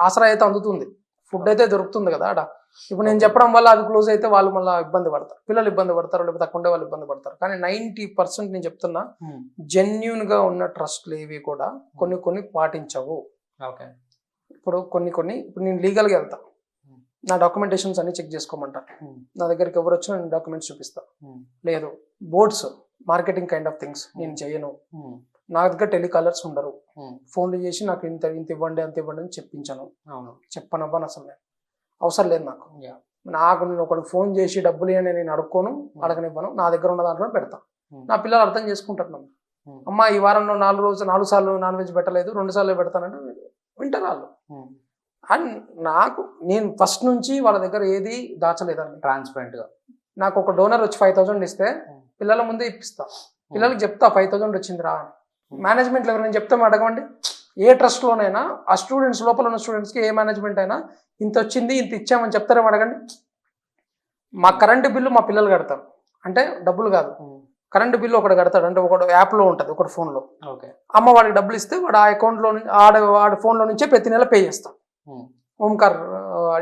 ఆసరా అయితే అందుతుంది, ఫుడ్ అయితే దొరుకుతుంది కదా ఆడ. ఇప్పుడు నేను చెప్పడం వల్ల అది క్లోజ్ అయితే వాళ్ళు మళ్ళీ ఇబ్బంది పడతారు, పిల్లలు ఇబ్బంది పడతారు, లేకపోతే తక్కువ వాళ్ళు ఇబ్బంది పడతారు. కానీ 90% నేను చెప్తున్నా, జెన్యున్ గా ఉన్న ట్రస్ట్లు ఏవి కూడా కొన్ని పాటించవు. ఇప్పుడు ఇప్పుడు నేను లీగల్గా వెళ్తా, నా డాక్యుమెంటేషన్స్ అన్ని చెక్ చేసుకోమంటా, నా దగ్గరికి ఎవరు వచ్చినా నేను డాక్యుమెంట్స్ చూపిస్తా. లేదు boards marketing kind of things నేను చేయను. నా దగ్గర టెలికాలర్స్ ఉండరు, ఫోన్లు చేసి నాకు ఇంత ఇవ్వండి అంత ఇవ్వండి అని చెప్పించాను, చెప్పనవ్వను అసలు అవసరం లేదు నాకు. నేను ఒకరికి ఫోన్ చేసి డబ్బులు అని నేను అడుక్కోను, అడగనివ్వను, నా దగ్గర ఉన్న దాంట్లో పెడతా. నా పిల్లలు అర్థం చేసుకుంటారు నన్ను. అమ్మ ఈ వారంలో 4 సార్లు నాన్ వెజ్ పెట్టలేదు, 2 సార్లు పెడతానంటే వింటారు వాళ్ళు. అండ్ నేను ఫస్ట్ నుంచి వాళ్ళ దగ్గర ఏది దాచలేదండి, ట్రాన్స్పరెంట్ గా. నాకు ఒక డోనర్ వచ్చి 5,000 ఇస్తే పిల్లల ముందే ఇప్పిస్తా, పిల్లలకి చెప్తా 5,000 వచ్చింది రా అని. మేనేజ్మెంట్లో ఎవరైనా చెప్తాం అడగండి, ఏ ట్రస్ట్లోనైనా ఆ స్టూడెంట్స్ లోపల ఉన్న స్టూడెంట్స్కి ఏ మేనేజ్మెంట్ అయినా ఇంత వచ్చింది ఇంత ఇచ్చామని చెప్తారేమో అడగండి. మా కరెంటు బిల్లు మా పిల్లలు కడతారు, అంటే డబ్బులు కాదు, కరెంటు బిల్లు ఒకటి కడతాడు, అంటే ఒకటి యాప్లో ఉంటుంది ఒకటి ఫోన్లో. అమ్మ వాడికి డబ్బులు ఇస్తే వాడు ఆ అకౌంట్లో నుంచి వాడి ఫోన్లో నుంచే ప్రతి నెల పే చేస్తాం. ఓంకార్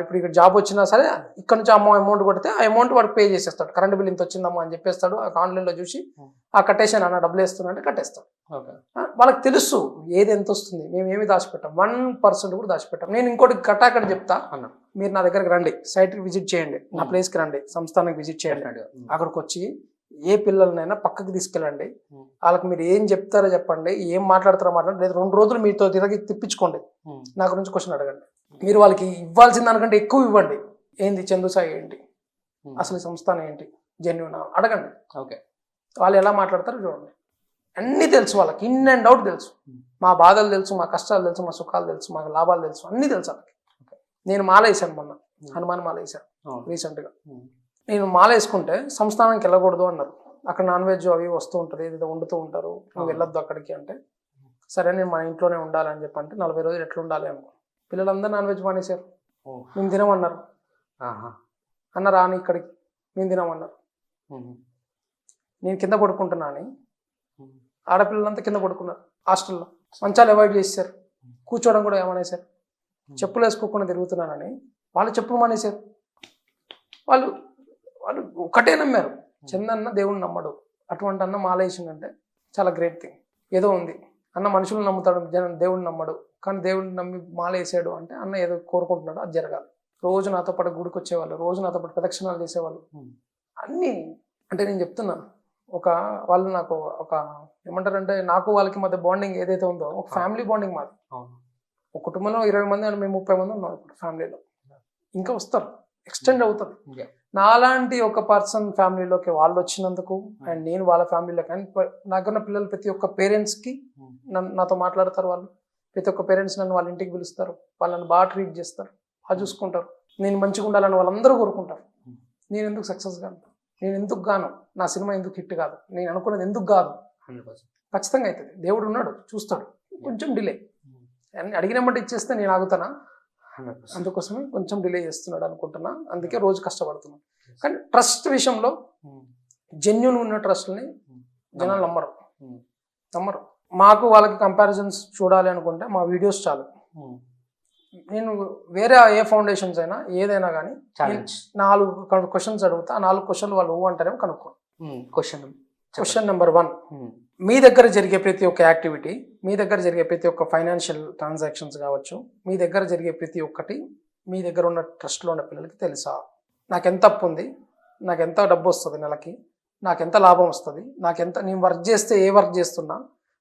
ఇప్పుడు ఇక్కడ జాబ్ వచ్చినా సరే ఇక్కడ నుంచి అమౌంట్ కొడితే ఆ అమౌంట్ వాడికి పే చేసేస్తాడు, కరెంట్ బిల్ ఇంత వచ్చిందమ్మా అని చెప్పేస్తాడు. ఆన్లైన్లో చూసి ఆ కట్టేసాను అన్న డబ్బులు వేస్తున్నా కట్టేస్తాడు. వాళ్ళకి తెలుసు ఏది ఎంత వస్తుంది, మేము ఏమి దాచిపెట్టాం, 1% కూడా దాచిపెట్టాం. నేను ఇంకోటి కట్టాకడ చెప్తా, మీరు నా దగ్గరికి రండి, సైట్కి విజిట్ చేయండి, నా ప్లేస్కి రండి, సంస్థానానికి విజిట్ చేయండి, అక్కడికి వచ్చి ఏ పిల్లలనైనా పక్కకి తీసుకెళ్ళండి, వాళ్ళకి మీరు ఏం చెప్తారో చెప్పండి, ఏం మాట్లాడతారో మాట్లాడండి, లేదా 2 రోజులు మీతో తిరిగి తిప్పించుకోండి, నా గురించి క్వశ్చన్ అడగండి. మీరు వాళ్ళకి ఇవ్వాల్సిన దానికంటే ఎక్కువ ఇవ్వండి. ఏంది చందు సాయి ఏంటి, అసలు సంస్థానం ఏంటి, జెన్యూన్ అడగండి. వాళ్ళు ఎలా మాట్లాడతారో చూడండి. అన్నీ తెలుసు వాళ్ళకి, ఇన్ అండ్ అవుట్ తెలుసు, మా బాధలు తెలుసు, మా కష్టాలు తెలుసు, మా సుఖాలు తెలుసు, మా లాభాలు తెలుసు, అన్నీ తెలుసు వాళ్ళకి. నేను మాల వేసాను మొన్న, హనుమాన్ మాల వేసాను రీసెంట్గా. నేను మాల వేసుకుంటే సంస్థానానికి వెళ్ళకూడదు అన్నారు, అక్కడ నాన్ వెజ్ అవి వస్తూ ఉంటుంది, ఏదో వండుతూ ఉంటారు, నువ్వు వెళ్ళొద్దు అక్కడికి అంటే, సరే నేను మా ఇంట్లోనే ఉండాలని చెప్పి అంటే 40 రోజులు ఎట్లా ఉండాలి అనుకో. పిల్లలందరూ నాన్ వెజ్ మానేశారు, మేము తినమన్నారు అన్న, రాని ఇక్కడికి మేము తినమన్నారు. నేను కింద పడుకుంటున్నా అని ఆడపిల్లలంతా కింద పడుకున్నారు హాస్టల్లో, మంచాలు అవాయిడ్ చేశారు, కూర్చోవడం కూడా ఏమనేశారు, చెప్పులు వేసుకోకుండా తిరుగుతున్నానని వాళ్ళు చెప్పులు మానేశారు. వాళ్ళు వాళ్ళు ఒకటే నమ్మారు, చందన్న దేవుడిని నమ్మడు. అటువంటి అన్న మాలేసిందంటే చాలా గ్రేట్ థింగ్. ఏదో ఉంది అన్న మనుషులు నమ్ముతాడు, దేవుడిని నమ్మడు, కానీ దేవుడిని నమ్మి మాలేసాడు అంటే అన్న ఏదో కోరుకుంటున్నాడు, అది జరగాలి. రోజు నాతో పాటు గుడికి వచ్చేవాళ్ళు, రోజు నాతో పాటు ప్రదక్షిణాలు చేసేవాళ్ళు. అన్నీ అంటే నేను చెప్తున్నా, వాళ్ళు నాకు ఒక ఏమంటారంటే నాకు వాళ్ళకి మధ్య బాండింగ్ ఏదైతే ఉందో ఒక ఫ్యామిలీ బాండింగ్ మాది. ఒక కుటుంబంలో 20 మంది అని మేము 30 మంది ఉన్నాం ఇప్పుడు ఫ్యామిలీలో. ఇంకా వస్తారు, ఎక్స్టెండ్ అవుతారు. నాలాంటి ఒక పర్సన్ ఫ్యామిలీలోకి వాళ్ళు వచ్చినందుకు అండ్ నేను వాళ్ళ ఫ్యామిలీలోకి, అండ్ నాకున్న పిల్లలు ప్రతి ఒక్క పేరెంట్స్కి నాతో మాట్లాడతారు. వాళ్ళు ప్రతి ఒక్క పేరెంట్స్ నన్ను వాళ్ళ ఇంటికి పిలుస్తారు, వాళ్ళని బాగా ట్రీట్ చేస్తారు, బాగా చూసుకుంటారు. నేను మంచిగా ఉండాలని వాళ్ళందరూ కోరుకుంటారు. నేను ఎందుకు సక్సెస్ గాను, నేను ఎందుకు గాను, నా సినిమా ఎందుకు హిట్ కాదు, నేను అనుకున్నది ఎందుకు కాదు, 100% ఖచ్చితంగా అవుతుంది. దేవుడు ఉన్నాడు, చూస్తాడు. కొంచెం డిలే అడిగినమ్మటి ఇచ్చేస్తే నేను ఆగుతానా, అందుకోసమే కొంచెం డిలే చేస్తున్నాడు అనుకుంటున్నా. అందుకే రోజు కష్టపడుతున్నాను. కానీ ట్రస్ట్ విషయంలో జెన్యూన్ ఉన్న ట్రస్ట్ని జనాలు నమ్మరు. మాకు వాళ్ళకి కంపారిజన్స్ చూడాలి అనుకుంటే మా వీడియోస్ చాలు. నేను వేరే ఏ ఫౌండేషన్స్ అయినా ఏదైనా కానీ 4 క్వశ్చన్స్ అడుగుతా, ఆ 4 క్వశ్చన్లు వాళ్ళు అంటారేమో కనుక్కోండి. క్వశ్చన్ నెంబర్ 1, మీ దగ్గర జరిగే ప్రతి ఒక్క యాక్టివిటీ, మీ దగ్గర జరిగే ప్రతి ఒక్క ఫైనాన్షియల్ ట్రాన్సాక్షన్స్ కావచ్చు, మీ దగ్గర జరిగే ప్రతి ఒక్కటి మీ దగ్గర ఉన్న ట్రస్ట్లో ఉన్న పిల్లలకి తెలుసా? నాకెంత అప్పు ఉంది, నాకెంత డబ్బు వస్తుంది నెలకి, నాకెంత లాభం వస్తుంది, నేను వర్క్ చేస్తే ఏ వర్క్ చేస్తున్నా,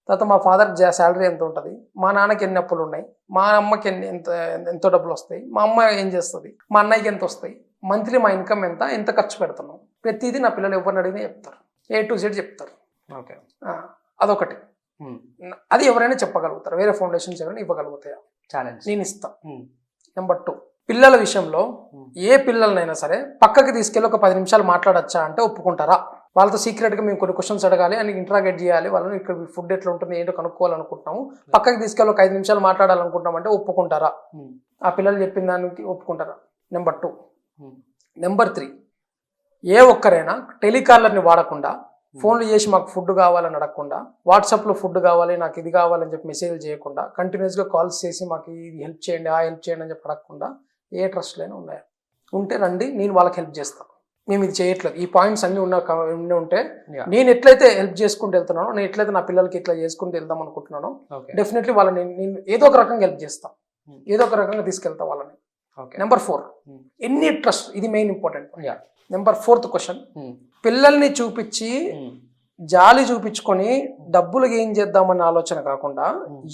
తర్వాత మా ఫాదర్ శాలరీ ఎంత ఉంటుంది, మా నాన్నకి ఎన్ని అప్పులు ఉన్నాయి, మా అమ్మకి ఎంతో డబ్బులు వస్తాయి, మా అమ్మ ఏం చేస్తుంది, మా అన్నయ్యకి ఎంత వస్తాయి, మంత్లీ మా ఇన్కమ్ ఎంత ఖర్చు పెడుతున్నాం, ప్రతిదీ నా పిల్లలు ఎవరిని అడిగినా చెప్తారు, A to Z చెప్తారు. ఓకే, అదొకటి. అది ఎవరైనా చెప్పగలుగుతారు, వేరే ఫౌండేషన్స్ ఎవరైనా ఇవ్వగలుగుతాయా? ఛాలెంజ్ నేను ఇస్తా. నెంబర్ 2, పిల్లల విషయంలో ఏ పిల్లలనైనా సరే పక్కకి తీసుకెళ్ళి ఒక 10 నిమిషాలు మాట్లాడచ్చా అంటే ఒప్పుకుంటారా? వాళ్ళతో సీక్రెట్గా మేము కొన్ని క్వశ్చన్స్ అడగాలి అని ఇంట్రాగేట్ చేయాలి, వాళ్ళని ఇక్కడ ఫుడ్ ఎట్లా ఉంటుంది ఏంటో కనుక్కోవాలనుకుంటున్నాము, పక్కకి తీసుకెళ్ళి ఒక 5 నిమిషాలు మాట్లాడాలనుకుంటున్నాం అంటే ఒప్పుకుంటారా? ఆ పిల్లలు చెప్పిన దానికి ఒప్పుకుంటారా? నెంబర్ 2. నెంబర్ 3, ఏ ఒక్కరైనా టెలికాలర్ని వాడకుండా, ఫోన్లు చేసి మాకు ఫుడ్ కావాలని అడగకుండా, వాట్సాప్లో ఫుడ్ కావాలి నాకు ఇది కావాలని చెప్పి మెసేజ్లు చేయకుండా, కంటిన్యూస్గా కాల్స్ చేసి మాకు ఇది హెల్ప్ చేయండి ఆ హెల్ప్ చేయండి అని చెప్పి అడగకుండా ఏ ట్రస్ట్లైనా ఉన్నాయా? ఉంటే రండి, నేను వాళ్ళకి హెల్ప్ చేస్తాను. మేము ఇది చేయట్లేదు, ఈ పాయింట్స్ అన్నీ ఉంటే నేను ఎట్లయితే హెల్ప్ చేసుకుంటూ వెళ్తున్నానో, నేను ఎట్లయితే నా పిల్లలకి ఇట్లా చేసుకుంటూ వెళ్దాం అనుకుంటున్నానో, డెఫినెట్లీ వాళ్ళని నేను ఏదో ఒక రకంగా హెల్ప్ చేస్తాను, ఏదో ఒక రకంగా తీసుకెళ్తా వాళ్ళని. నెంబర్ 4, ఎన్ని ట్రస్ట్, ఇది main important. Number 4th question, పిల్లల్ని చూపించి జాలి చూపించుకొని డబ్బులు ఏం చేద్దామన్న ఆలోచన కాకుండా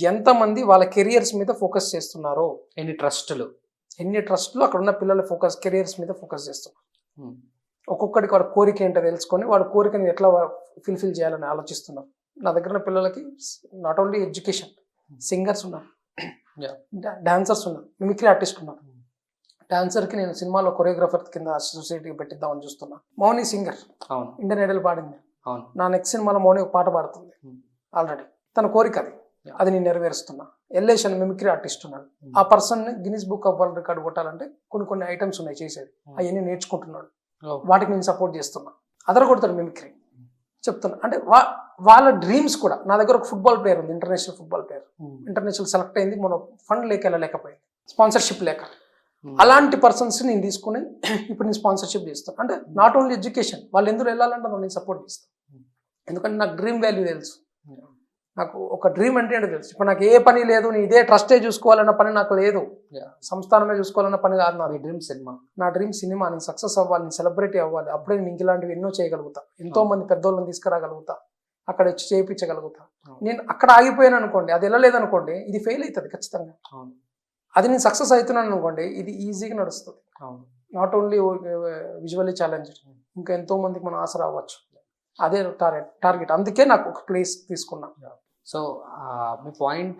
ఎంతమంది వాళ్ళ కెరియర్స్ మీద ఫోకస్ చేస్తున్నారు? ఎన్ని ట్రస్టులు అక్కడ ఉన్న పిల్లల కెరియర్స్ మీద ఫోకస్ చేస్తున్నారు. ఒక్కొక్కడికి వాడి కోరిక ఏంటో తెలుసుకొని వాడి కోరికని ఎట్లా ఫుల్ఫిల్ చేయాలని ఆలోచిస్తున్నారు. నా దగ్గర ఉన్న పిల్లలకి నాట్ ఓన్లీ ఎడ్యుకేషన్, సింగర్స్ ఉన్నారు, డాన్సర్స్ ఉన్నారు, మిమిక్రీ ఆర్టిస్ట్ ఉన్నారు. డాన్సర్కి నేను సినిమాలో కొరియోగ్రాఫర్ కింద సొసైటీకి పెట్టిద్దామని చూస్తున్నా. మౌని సింగర్, ఇండియన్ ఐడల్ పాడింది. నా నెక్స్ట్ సినిమాలో మౌని ఒక పాట పాడుతుంది ఆల్రెడీ, తన కోరిక అది నేను నెరవేరుస్తున్నా. ఎల్లేషన్ మిమిక్రీ ఆర్టిస్ట్ ఉన్నాడు, ఆ person Guinness book of world record కొట్టాలంటే కొన్ని ఐటమ్స్ ఉన్నాయి చేసేది, అవన్నీ నేర్చుకుంటున్నాడు, వాటికి నేను సపోర్ట్ చేస్తున్నా. అదర్ కొడతాడు మిమిక్రీ చెప్తున్నా. అంటే వాళ్ళ డ్రీమ్స్ కూడా. నా దగ్గర ఒక ఫుట్బాల్ ప్లేయర్ ఉంది, international football player, international select అయింది, మన ఫండ్ వెళ్ళలేకపోయింది, స్పాన్సర్షిప్ లేక. అలాంటి పర్సన్స్ నేను తీసుకుని ఇప్పుడు నేను స్పాన్సర్షిప్ చేస్తాను. అంటే నాట్ ఓన్లీ ఎడ్యుకేషన్, వాళ్ళు ఎందుకు వెళ్ళాలంటే నేను సపోర్ట్ చేస్తాను. ఎందుకంటే నాకు డ్రీమ్ వాల్యూ తెలుసు, నాకు ఒక డ్రీమ్ అంటే ఏంటో తెలుసు. ఇప్పుడు నాకు ఏ పని లేదు, నేను ఇదే ట్రస్టే చూసుకోవాలన్న పని నాకు లేదు, సంస్థానమే చూసుకోవాలన్న పని కాదు. నా డ్రీమ్ సినిమా, నేను సక్సెస్ అవ్వాలి, నేను సెలబ్రిటీ అవ్వాలి, అప్పుడే నేను ఇలాంటివి ఎన్నో చేయగలుగుతా, ఎంతో మంది పెద్దోళ్ళని తీసుకురాగలుగుతా, అక్కడ వచ్చి చేయించగలుగుతా. నేను అక్కడ ఆగిపోయాను అనుకోండి, అది వెళ్ళలేదనుకోండి, ఇది ఫెయిల్ అవుతుంది ఖచ్చితంగా. అది నేను సక్సెస్ అవుతున్నాను అనుకోండి, ఇది ఈజీగా నడుస్తుంది. నాట్ ఓన్లీ విజువల్లీ ఛాలెంజ్, ఇంకా ఎంతో మందికి మనం ఆశ రావచ్చు. అదే టార్గెట్. అందుకే నాకు ఒక ప్లేస్ తీసుకున్నా. సో మీ పాయింట్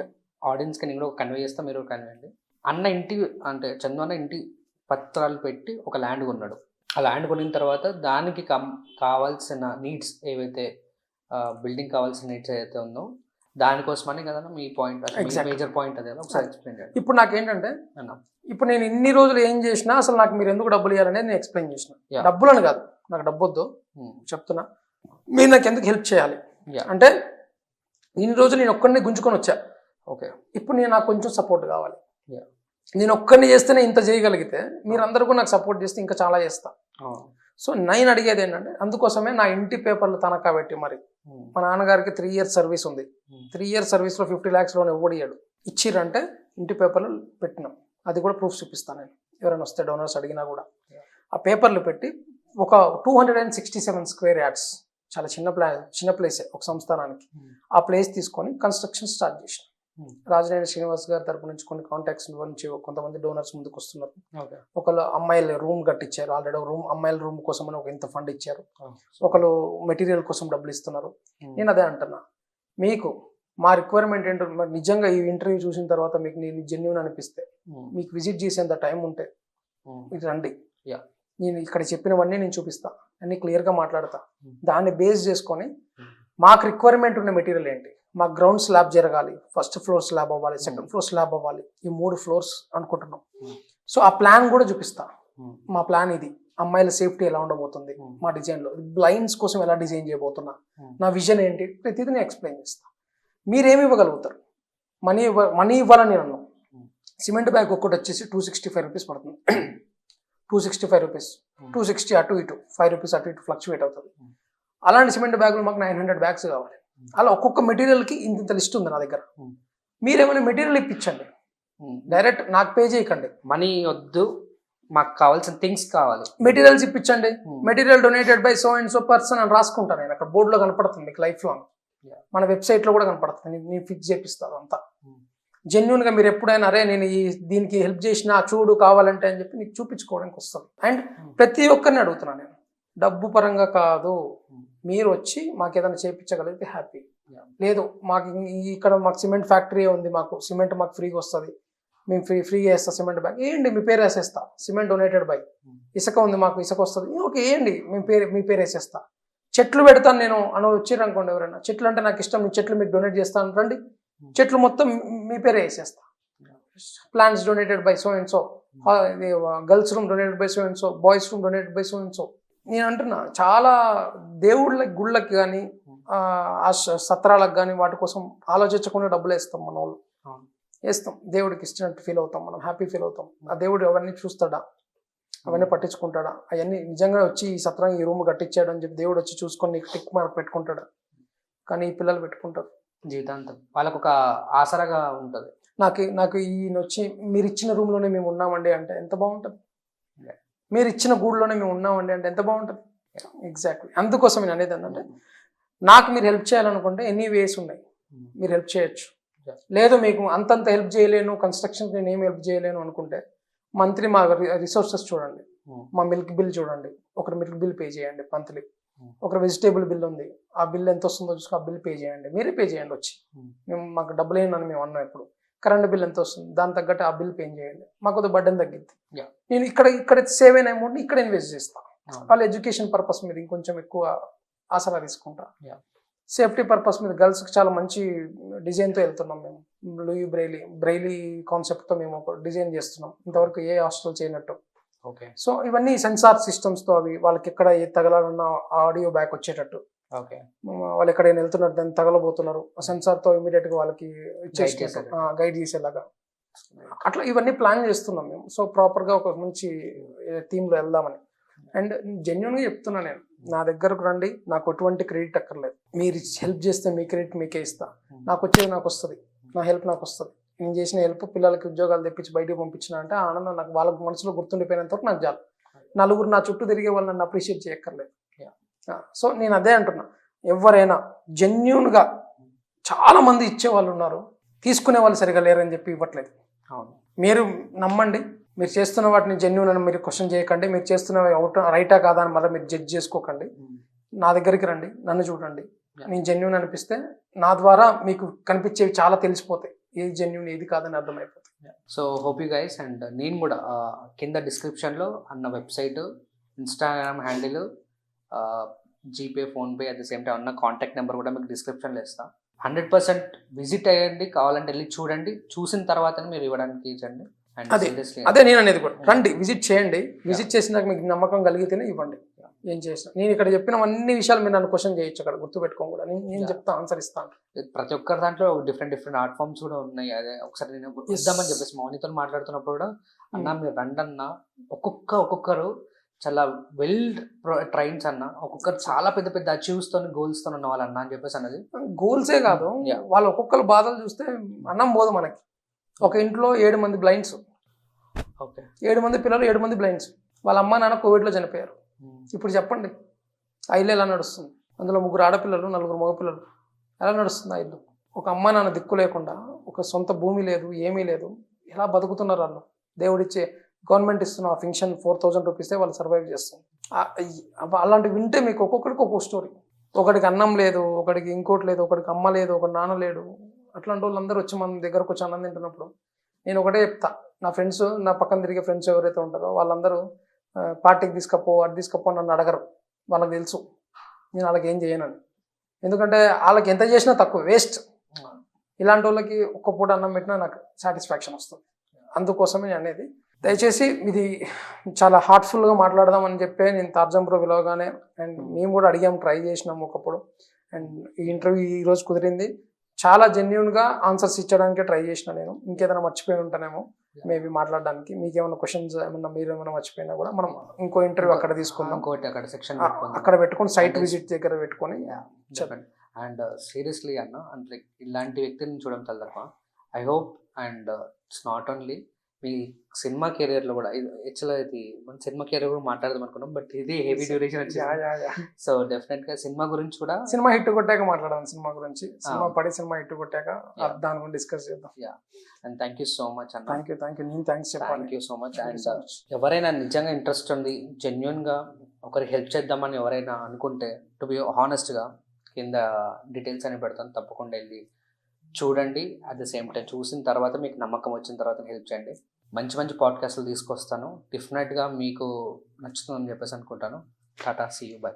ఆడియన్స్కి నేను కూడా కన్వే చేస్తా, మీరు కన్వే అండి. అన్న ఇంటి అంటే చందు అన్న ఇంటి పత్రాలు పెట్టి ఒక ల్యాండ్ కొన్నాడు. ఆ ల్యాండ్ కొనిన తర్వాత దానికి కావాల్సిన నీడ్స్ ఏవైతే, బిల్డింగ్ కావాల్సిన నీడ్స్ ఏదైతే ఉందో దానికోసమని కదా మీ పాయింట్, మేజర్ పాయింట్ అదే. ఒకసారి ఎక్స్ప్లెయిన్ చేయండి. ఇప్పుడు నాకేంటంటే, ఇప్పుడు నేను ఇన్ని రోజులు ఏం చేసినా అసలు నాకు మీరు ఎందుకు డబ్బులు ఇవ్వాలనేది నేను ఎక్స్ప్లెయిన్ చేసిన. డబ్బులని కాదు, నాకు డబ్బు వద్దు చెప్తున్నా, మీరు నాకు ఎందుకు హెల్ప్ చేయాలి అంటే, ఇన్ని రోజులు నేను ఒక్కడిని గుంజుకొని వచ్చా. ఓకే, ఇప్పుడు నాకు కొంచెం సపోర్ట్ కావాలి. నేను ఒక్కరిని చేస్తేనే ఇంత చేయగలిగితే మీరందరూ కూడా నాకు సపోర్ట్ చేస్తే ఇంకా చాలా చేస్తా. సో నేను అడిగేది ఏంటంటే అందుకోసమే నా ఇంటి పేపర్లు తనఖా పెట్టి మరి మా నాన్నగారికి 3 years సర్వీస్ ఉంది. 3 years సర్వీస్లో 50 lakhs లోన్ ఇవ్వడియాడు. ఇచ్చిరంటే ఇంటి పేపర్లు పెట్టినాం. అది కూడా ప్రూఫ్ చూపిస్తాను నేను, ఎవరైనా వస్తే డోనర్స్ అడిగినా కూడా. ఆ పేపర్లు పెట్టి ఒక 267 square yards, చాలా చిన్న ప్లేసే ఒక సంస్థానానికి. ఆ ప్లేస్ తీసుకొని కన్స్ట్రక్షన్ స్టార్ట్ చేసిన. రాజనేని శ్రీనివాస్ గారి తరపు నుంచి కొన్ని కాంటాక్ట్స్ నుంచి కొంతమంది డోనర్స్ ముందుకు వస్తున్నారు. ఒకళ్ళు అమ్మాయిలు రూమ్ కట్టించారు, ఆల్రెడీ రూమ్ అమ్మాయిల రూమ్ కోసం అని ఒక ఇంత ఫండ్ ఇచ్చారు. ఒకళ్ళు మెటీరియల్ కోసం డబ్బులు ఇస్తున్నారు. నేను అదే అంటున్నా, మీకు మా రిక్వైర్మెంట్ ఏంటో మరి నిజంగా ఈ ఇంటర్వ్యూ చూసిన తర్వాత మీకు నేను జెన్యూన్ అనిపిస్తే, మీకు విజిట్ చేసేంత టైం ఉంటే ఇది రండి. నేను ఇక్కడ చెప్పినవన్నీ నేను చూపిస్తా, అన్ని క్లియర్గా మాట్లాడతా. దాన్ని బేస్ చేసుకొని మాకు రిక్వైర్మెంట్ ఉన్న మెటీరియల్ ఏంటి, మాకు గ్రౌండ్ స్లాబ్ జరగాలి, ఫస్ట్ ఫ్లోర్ స్లాబ్ అవ్వాలి, సెకండ్ ఫ్లోర్ స్లాబ్ అవ్వాలి, ఈ 3 floors అనుకుంటున్నాం. సో ఆ ప్లాన్ కూడా చూపిస్తా. మా ప్లాన్ ఇది, అమ్మాయిల సేఫ్టీ ఎలా ఉండబోతుంది, మా డిజైన్లో బ్లైండ్స్ కోసం ఎలా డిజైన్ చేయబోతున్నా, నా విజన్ ఏంటి, ప్రతిదీ నేను ఎక్స్ప్లెయిన్ చేస్తా. మీరేమి ఇవ్వగలుగుతారు? మనీ ఇవ్వాలని నేను అన్నాను. సిమెంట్ బ్యాగ్ ఒక్కటి వచ్చేసి 265 rupees పడుతుంది. 265 rupees, 260 అటు ఇటు 5 rupees అటు ఇటు ఫ్లక్చువేట్ అవుతుంది. అలాంటి సిమెంట్ బ్యాగులు మాకు 900 bags కావాలి. అలా ఒక్కొక్క మెటీరియల్కి ఇంత లిస్ట్ ఉంది నా దగ్గర. మీరేమైనా మెటీరియల్ ఇప్పించండి, డైరెక్ట్ నాకు పే చేయకండి. మనీ వద్దు, మాకు కావాల్సిన థింగ్స్ కావాలి, మెటీరియల్స్ ఇప్పించండి. Material donated by so and so person అని రాసుకుంటాను నేను. అక్కడ బోర్డులో కనపడుతుంది మీకు లైఫ్ లాంగ్. మన వెబ్సైట్లో కూడా కనపడుతుంది. నేను ఫిక్స్ చేపిస్తాను అంతా. జెన్యున్గా మీరు ఎప్పుడైనా అరే నేను దీనికి హెల్ప్ చేసినా చూడు కావాలంటే అని చెప్పి నీకు చూపించుకోవడానికి వస్తుంది. అండ్ ప్రతి ఒక్కరిని అడుగుతున్నాను నేను, డబ్బు పరంగా కాదు, మీరు వచ్చి మాకు ఏదైనా చేయించగలిగితే హ్యాపీ. లేదు మాకు ఇక్కడ మాకు సిమెంట్ ఫ్యాక్టరీ ఉంది, మాకు సిమెంట్ మాకు ఫ్రీగా వస్తుంది, మేము ఫ్రీగా వేస్తా సిమెంట్ బ్యాగ్ వేయండి, మీ పేరు వేసేస్తా, సిమెంట్ డొనేటెడ్ బై. ఇసుక ఉంది మాకు, ఇసుక వస్తుంది, ఓకే వేయండి, మీ పేరు వేసేస్తా. చెట్లు పెడతాను నేను అని వచ్చారు అనుకోండి ఎవరైనా, చెట్లు అంటే నాకు ఇష్టం, మీ చెట్లు మీకు డొనేట్ చేస్తాను రండి, చెట్లు మొత్తం మీ పేరే వేసేస్తా. Plants donated by so and so, girls room donated by so and so, boys room donated by so and so. నేను అంటున్నా చాలా దేవుళ్ళకి గుళ్ళకి కానీ ఆ సత్రాలకు కానీ వాటి కోసం ఆలోచించకుండా డబ్బులు వేస్తాం మన వాళ్ళు. వేస్తాం, దేవుడికి ఇచ్చినట్టు ఫీల్ అవుతాం, మనం హ్యాపీ ఫీల్ అవుతాం. ఆ దేవుడు అవన్నీ చూస్తాడా, అవన్నీ పట్టించుకుంటాడా? అవన్నీ నిజంగా వచ్చి ఈ సత్రంగా ఈ రూమ్ కట్టించాడు అని చెప్పి దేవుడు వచ్చి చూసుకొని నీకు టిక్ మార్క్ పెట్టుకుంటాడా? కానీ ఈ పిల్లలు పెట్టుకుంటారు జీవితాంతం, వాళ్ళకు ఒక ఆసరాగా ఉంటుంది. నాకు ఈయన వచ్చి మీరు ఇచ్చిన రూమ్లోనే మేము ఉన్నామండి అంటే ఎంత బాగుంటుంది, మీరు ఇచ్చిన గూడులోనే మేము ఉన్నామండి అంటే ఎంత బాగుంటుంది. ఎగ్జాక్ట్లీ, అందుకోసం నేను అనేది ఏంటంటే నాకు మీరు హెల్ప్ చేయాలనుకుంటే ఎనీ వేస్ ఉన్నాయి, మీరు హెల్ప్ చేయొచ్చు. లేదు మీకు అంతంత హెల్ప్ చేయలేను, కన్స్ట్రక్షన్కి నేను ఏం హెల్ప్ చేయలేను అనుకుంటే మంత్లీ మా రిసోర్సెస్ చూడండి, మా మిల్క్ బిల్ చూడండి, ఒకటి మిల్క్ బిల్ పే చేయండి మంత్లీ. ఒక వెజిటేబుల్ బిల్ ఉంది, ఆ బిల్ ఎంత వస్తుందో చూసుకుని ఆ బిల్ పే చేయండి, మీరే పే చేయండి వచ్చి. మేము మాకు డబ్బులు ఏంటని మేము అన్నాం. ఇప్పుడు కరెంట్ బిల్ ఎంత వస్తుంది దాని తగ్గట్టు ఆ బిల్ పే చేయండి, మాకు కొద్దిగా బడ్డెన్ తగ్గిద్ది. నేను ఇక్కడ సేవ్ అయిన అమౌంట్ని ఇక్కడ ఇన్వెస్ట్ చేస్తాను. వాళ్ళ ఎడ్యుకేషన్ పర్పస్ మీద ఇంకొంచెం ఎక్కువ ఆసరా తీసుకుంటా. సేఫ్టీ పర్పస్ మీద గర్ల్స్కి చాలా మంచి డిజైన్తో వెళ్తున్నాం మేము. లూయి బ్రైలీ కాన్సెప్ట్తో మేము ఒక డిజైన్ చేస్తున్నాం, ఇంతవరకు ఏ హాస్టల్ చేయనట్టు. ఓకే, సో ఇవన్నీ సెన్సార్ సిస్టమ్స్తో అవి వాళ్ళకి ఎక్కడ ఏ తగలాలన్న ఆడియో బ్యాక్ వచ్చేటట్టు. ఓకే, వాళ్ళు ఎక్కడైనా వెళ్తున్నారు దాన్ని తగలబోతున్నారు, ఆ సెన్సార్తో ఇమీడియట్గా వాళ్ళకి గైడ్ చేసేలాగా అట్లా ఇవన్నీ ప్లాన్ చేస్తున్నాం మేము. సో ప్రాపర్గా ఒక మంచి థీమ్లో వెళ్దామని. అండ్ జెన్యున్గా చెప్తున్నా నేను, నా దగ్గరకు రండి, నాకు ఎటువంటి క్రెడిట్ అక్కర్లేదు. మీరు హెల్ప్ చేస్తే మీ క్రెడిట్ మీకే ఇస్తా. నాకు వచ్చేది నాకు వస్తుంది, నా హెల్ప్ నాకు వస్తుంది. నేను చేసిన హెల్ప్ పిల్లలకి ఉద్యోగాలు తెప్పించి బయటకు పంపించిన అంటే ఆనందం నాకు వాళ్ళ మనసులో గుర్తుండిపోయినంత వరకు నాకు చాలు. నలుగురు నా చుట్టూ తిరిగే వాళ్ళు నన్ను అప్రిషియేట్ చేయక్కర్లేదు. సో నేను అదే అంటున్నా, ఎవరైనా జెన్యున్గా చాలా మంది ఇచ్చే వాళ్ళు ఉన్నారు, తీసుకునే వాళ్ళు సరిగా లేరని చెప్పి ఇవ్వట్లేదు. మీరు నమ్మండి, మీరు చేస్తున్న వాటిని జెన్యున్ అని మీరు క్వశ్చన్ చేయకండి, మీరు చేస్తున్నవి రైటా కాదా అని మళ్ళీ మీరు జడ్జ్ చేసుకోకండి. నా దగ్గరికి రండి, నన్ను చూడండి, నేను జెన్యున్ అనిపిస్తే నా ద్వారా మీకు కనిపించేవి చాలా తెలిసిపోతాయి, ఏది జెన్యున్ ఏది కాదని అర్థమైపోతుంది. So hope you guys. And నేను కూడా కింద డిస్క్రిప్షన్లో అన్న website, Instagram handle, GPay, PhonePe, at the same time అన్న కాంటాక్ట్ నెంబర్ కూడా మీకు డిస్క్రిప్షన్లో ఇస్తాను. 100% విజిట్ అయ్యండి, కావాలంటే వెళ్ళి చూడండి, చూసిన తర్వాత మీరు ఇవ్వడానికి ఇచ్చండి. అదే నేను అనేది కూడా రండి, విజిట్ చేయండి, విజిట్ చేసినాక మీకు నమ్మకం కలిగితేనే ఇవ్వండి. ఏం చేసిన నేను ఇక్కడ చెప్పిన అన్ని విషయాలు మీరు నన్ను క్వశ్చన్ చేయొచ్చు అక్కడ గుర్తుపెట్టుకోని కూడా నేను చెప్తా ఆన్సర్ ఇస్తాను. ప్రతి ఒక్కరి దాంట్లో డిఫరెంట్ ఆర్ట్ ఫామ్స్ కూడా ఉన్నాయి. అదే ఒకసారి నేను ఇద్దామని చెప్పేసి మౌనితో మాట్లాడుతున్నప్పుడు కూడా అన్న మీరు రండి అన్న, ఒక్కొక్కరు చాలా వెల్ ట్రైన్స్ అన్న, ఒక్కొక్కరు చాలా పెద్ద పెద్ద అచీవ్స్ తోని గోల్స్ తో ఉన్న వాళ్ళు అన్న అని చెప్పేసి అన్నది. గోల్సే కాదు, వాళ్ళు ఒక్కొక్కరు బాధలు చూస్తే అన్నం పోదు మనకి. ఒక ఇంట్లో 7 మంది బ్లైండ్స్, 7 మంది పిల్లలు, 7 మంది బ్లైండ్స్. వాళ్ళ అమ్మ నాన్న కోవిడ్లో చనిపోయారు. ఇప్పుడు చెప్పండి ఆ ఇల్లు ఎలా నడుస్తుంది? అందులో 3 ఆడపిల్లలు 4 మగపిల్లలు, ఎలా నడుస్తుంది ఆ ఇల్లు? ఒక అమ్మ నాన్న దిక్కు లేకుండా, ఒక సొంత భూమి లేదు, ఏమీ లేదు, ఎలా బతుకుతున్నారు వాళ్ళు? దేవుడిచ్చే గవర్నమెంట్ ఇస్తున్న ఆ ఫింక్షన్ 4000 రూపీసే వాళ్ళు సర్వైవ్ చేస్తుంది. అలాంటివి వింటే మీకు ఒక్కొక్కరికి ఒక్కొక్క స్టోరీ. ఒకడికి అన్నం లేదు, ఒకడికి ఇంకోటి లేదు, ఒకడికి అమ్మ లేదు, ఒకటి నాన్న లేడు. అట్లాంటి వాళ్ళందరూ వచ్చి మన దగ్గరకు వచ్చి అన్నం తింటున్నప్పుడు నేను ఒకటే చెప్తా, నా ఫ్రెండ్స్, నా పక్కన తిరిగే ఫ్రెండ్స్ ఎవరైతే ఉంటారో వాళ్ళందరూ పార్టీకి తీసుకపో అది తీసుకపో నన్ను అడగరు. వాళ్ళకి తెలుసు నేను వాళ్ళకి ఏం చేయనని. ఎందుకంటే వాళ్ళకి ఎంత చేసినా తక్కువ, వేస్ట్. ఇలాంటి వాళ్ళకి ఒక్క పూట అన్నం పెట్టినా నాకు సాటిస్ఫాక్షన్ వస్తుంది. అందుకోసమే నేను అనేది, దయచేసి ఇది చాలా హార్ట్ఫుల్గా మాట్లాడదామని చెప్పి నేను తార్జం బ్రో పిలవగానే, అండ్ మేము కూడా అడిగాము, ట్రై చేసినాము ఒకప్పుడు. అండ్ ఈ ఇంటర్వ్యూ ఈరోజు కుదిరింది. చాలా జెన్యున్గా ఆన్సర్స్ ఇచ్చడానికి ట్రై చేసిన నేను. ఇంకేదైనా మర్చిపోయి ఉంటానేమో మేబీ మాట్లాడడానికి. మీకు ఏమైనా క్వశ్చన్స్ ఏమన్నా మీరు ఏమైనా మర్చిపోయినా కూడా మనం ఇంకో ఇంటర్వ్యూ అక్కడ తీసుకుందాం, అక్కడ సెక్షన్ అక్కడ పెట్టుకొని సైట్ విజిట్ దగ్గర పెట్టుకొని చెప్పండి. అండ్ సీరియస్లీ అన్న, అంటే ఇలాంటి వ్యక్తిని చూడడం చాలా తప్ప. I hope and it's not only me cinema కెరియర్లో కూడా, యాక్చువల్గా ఇది మన సినిమా కెరియర్ కూడా మాట్లాడదాం అనుకున్నాం, బట్ ఇది హెవీ డ్యూరేషన్ వచ్చింది. సో డెఫినెట్గా సినిమా గురించి కూడా, సినిమా హిట్ కొట్టాక మాట్లాడదాం. సినిమా గురించి, సినిమా హిట్ కొట్టాక దాని గురించి డిస్కస్ చేద్దాం. And thank you so much అన్న. థ్యాంక్ యూ నేను థ్యాంక్స్ చెప్పాలి. Thank you so much. And ఎవరైనా నిజంగా ఇంట్రెస్ట్ ఉంది, జెన్యున్గా ఒకరికి హెల్ప్ చేద్దామని ఎవరైనా అనుకుంటే, టు బి హానెస్ట్గా కింద డీటెయిల్స్ అని పెడతాను, తప్పకుండా వెళ్ళి చూడండి. అట్ ద సేమ్ టైం చూసిన తర్వాత మీకు నమ్మకం వచ్చిన తర్వాత హెల్ప్ చేయండి. మంచి పాడ్కాస్ట్లు తీసుకొస్తాను, డెఫినెట్గా మీకు నచ్చుతుందని చెప్పేసి అనుకుంటాను. Tata, see you, by.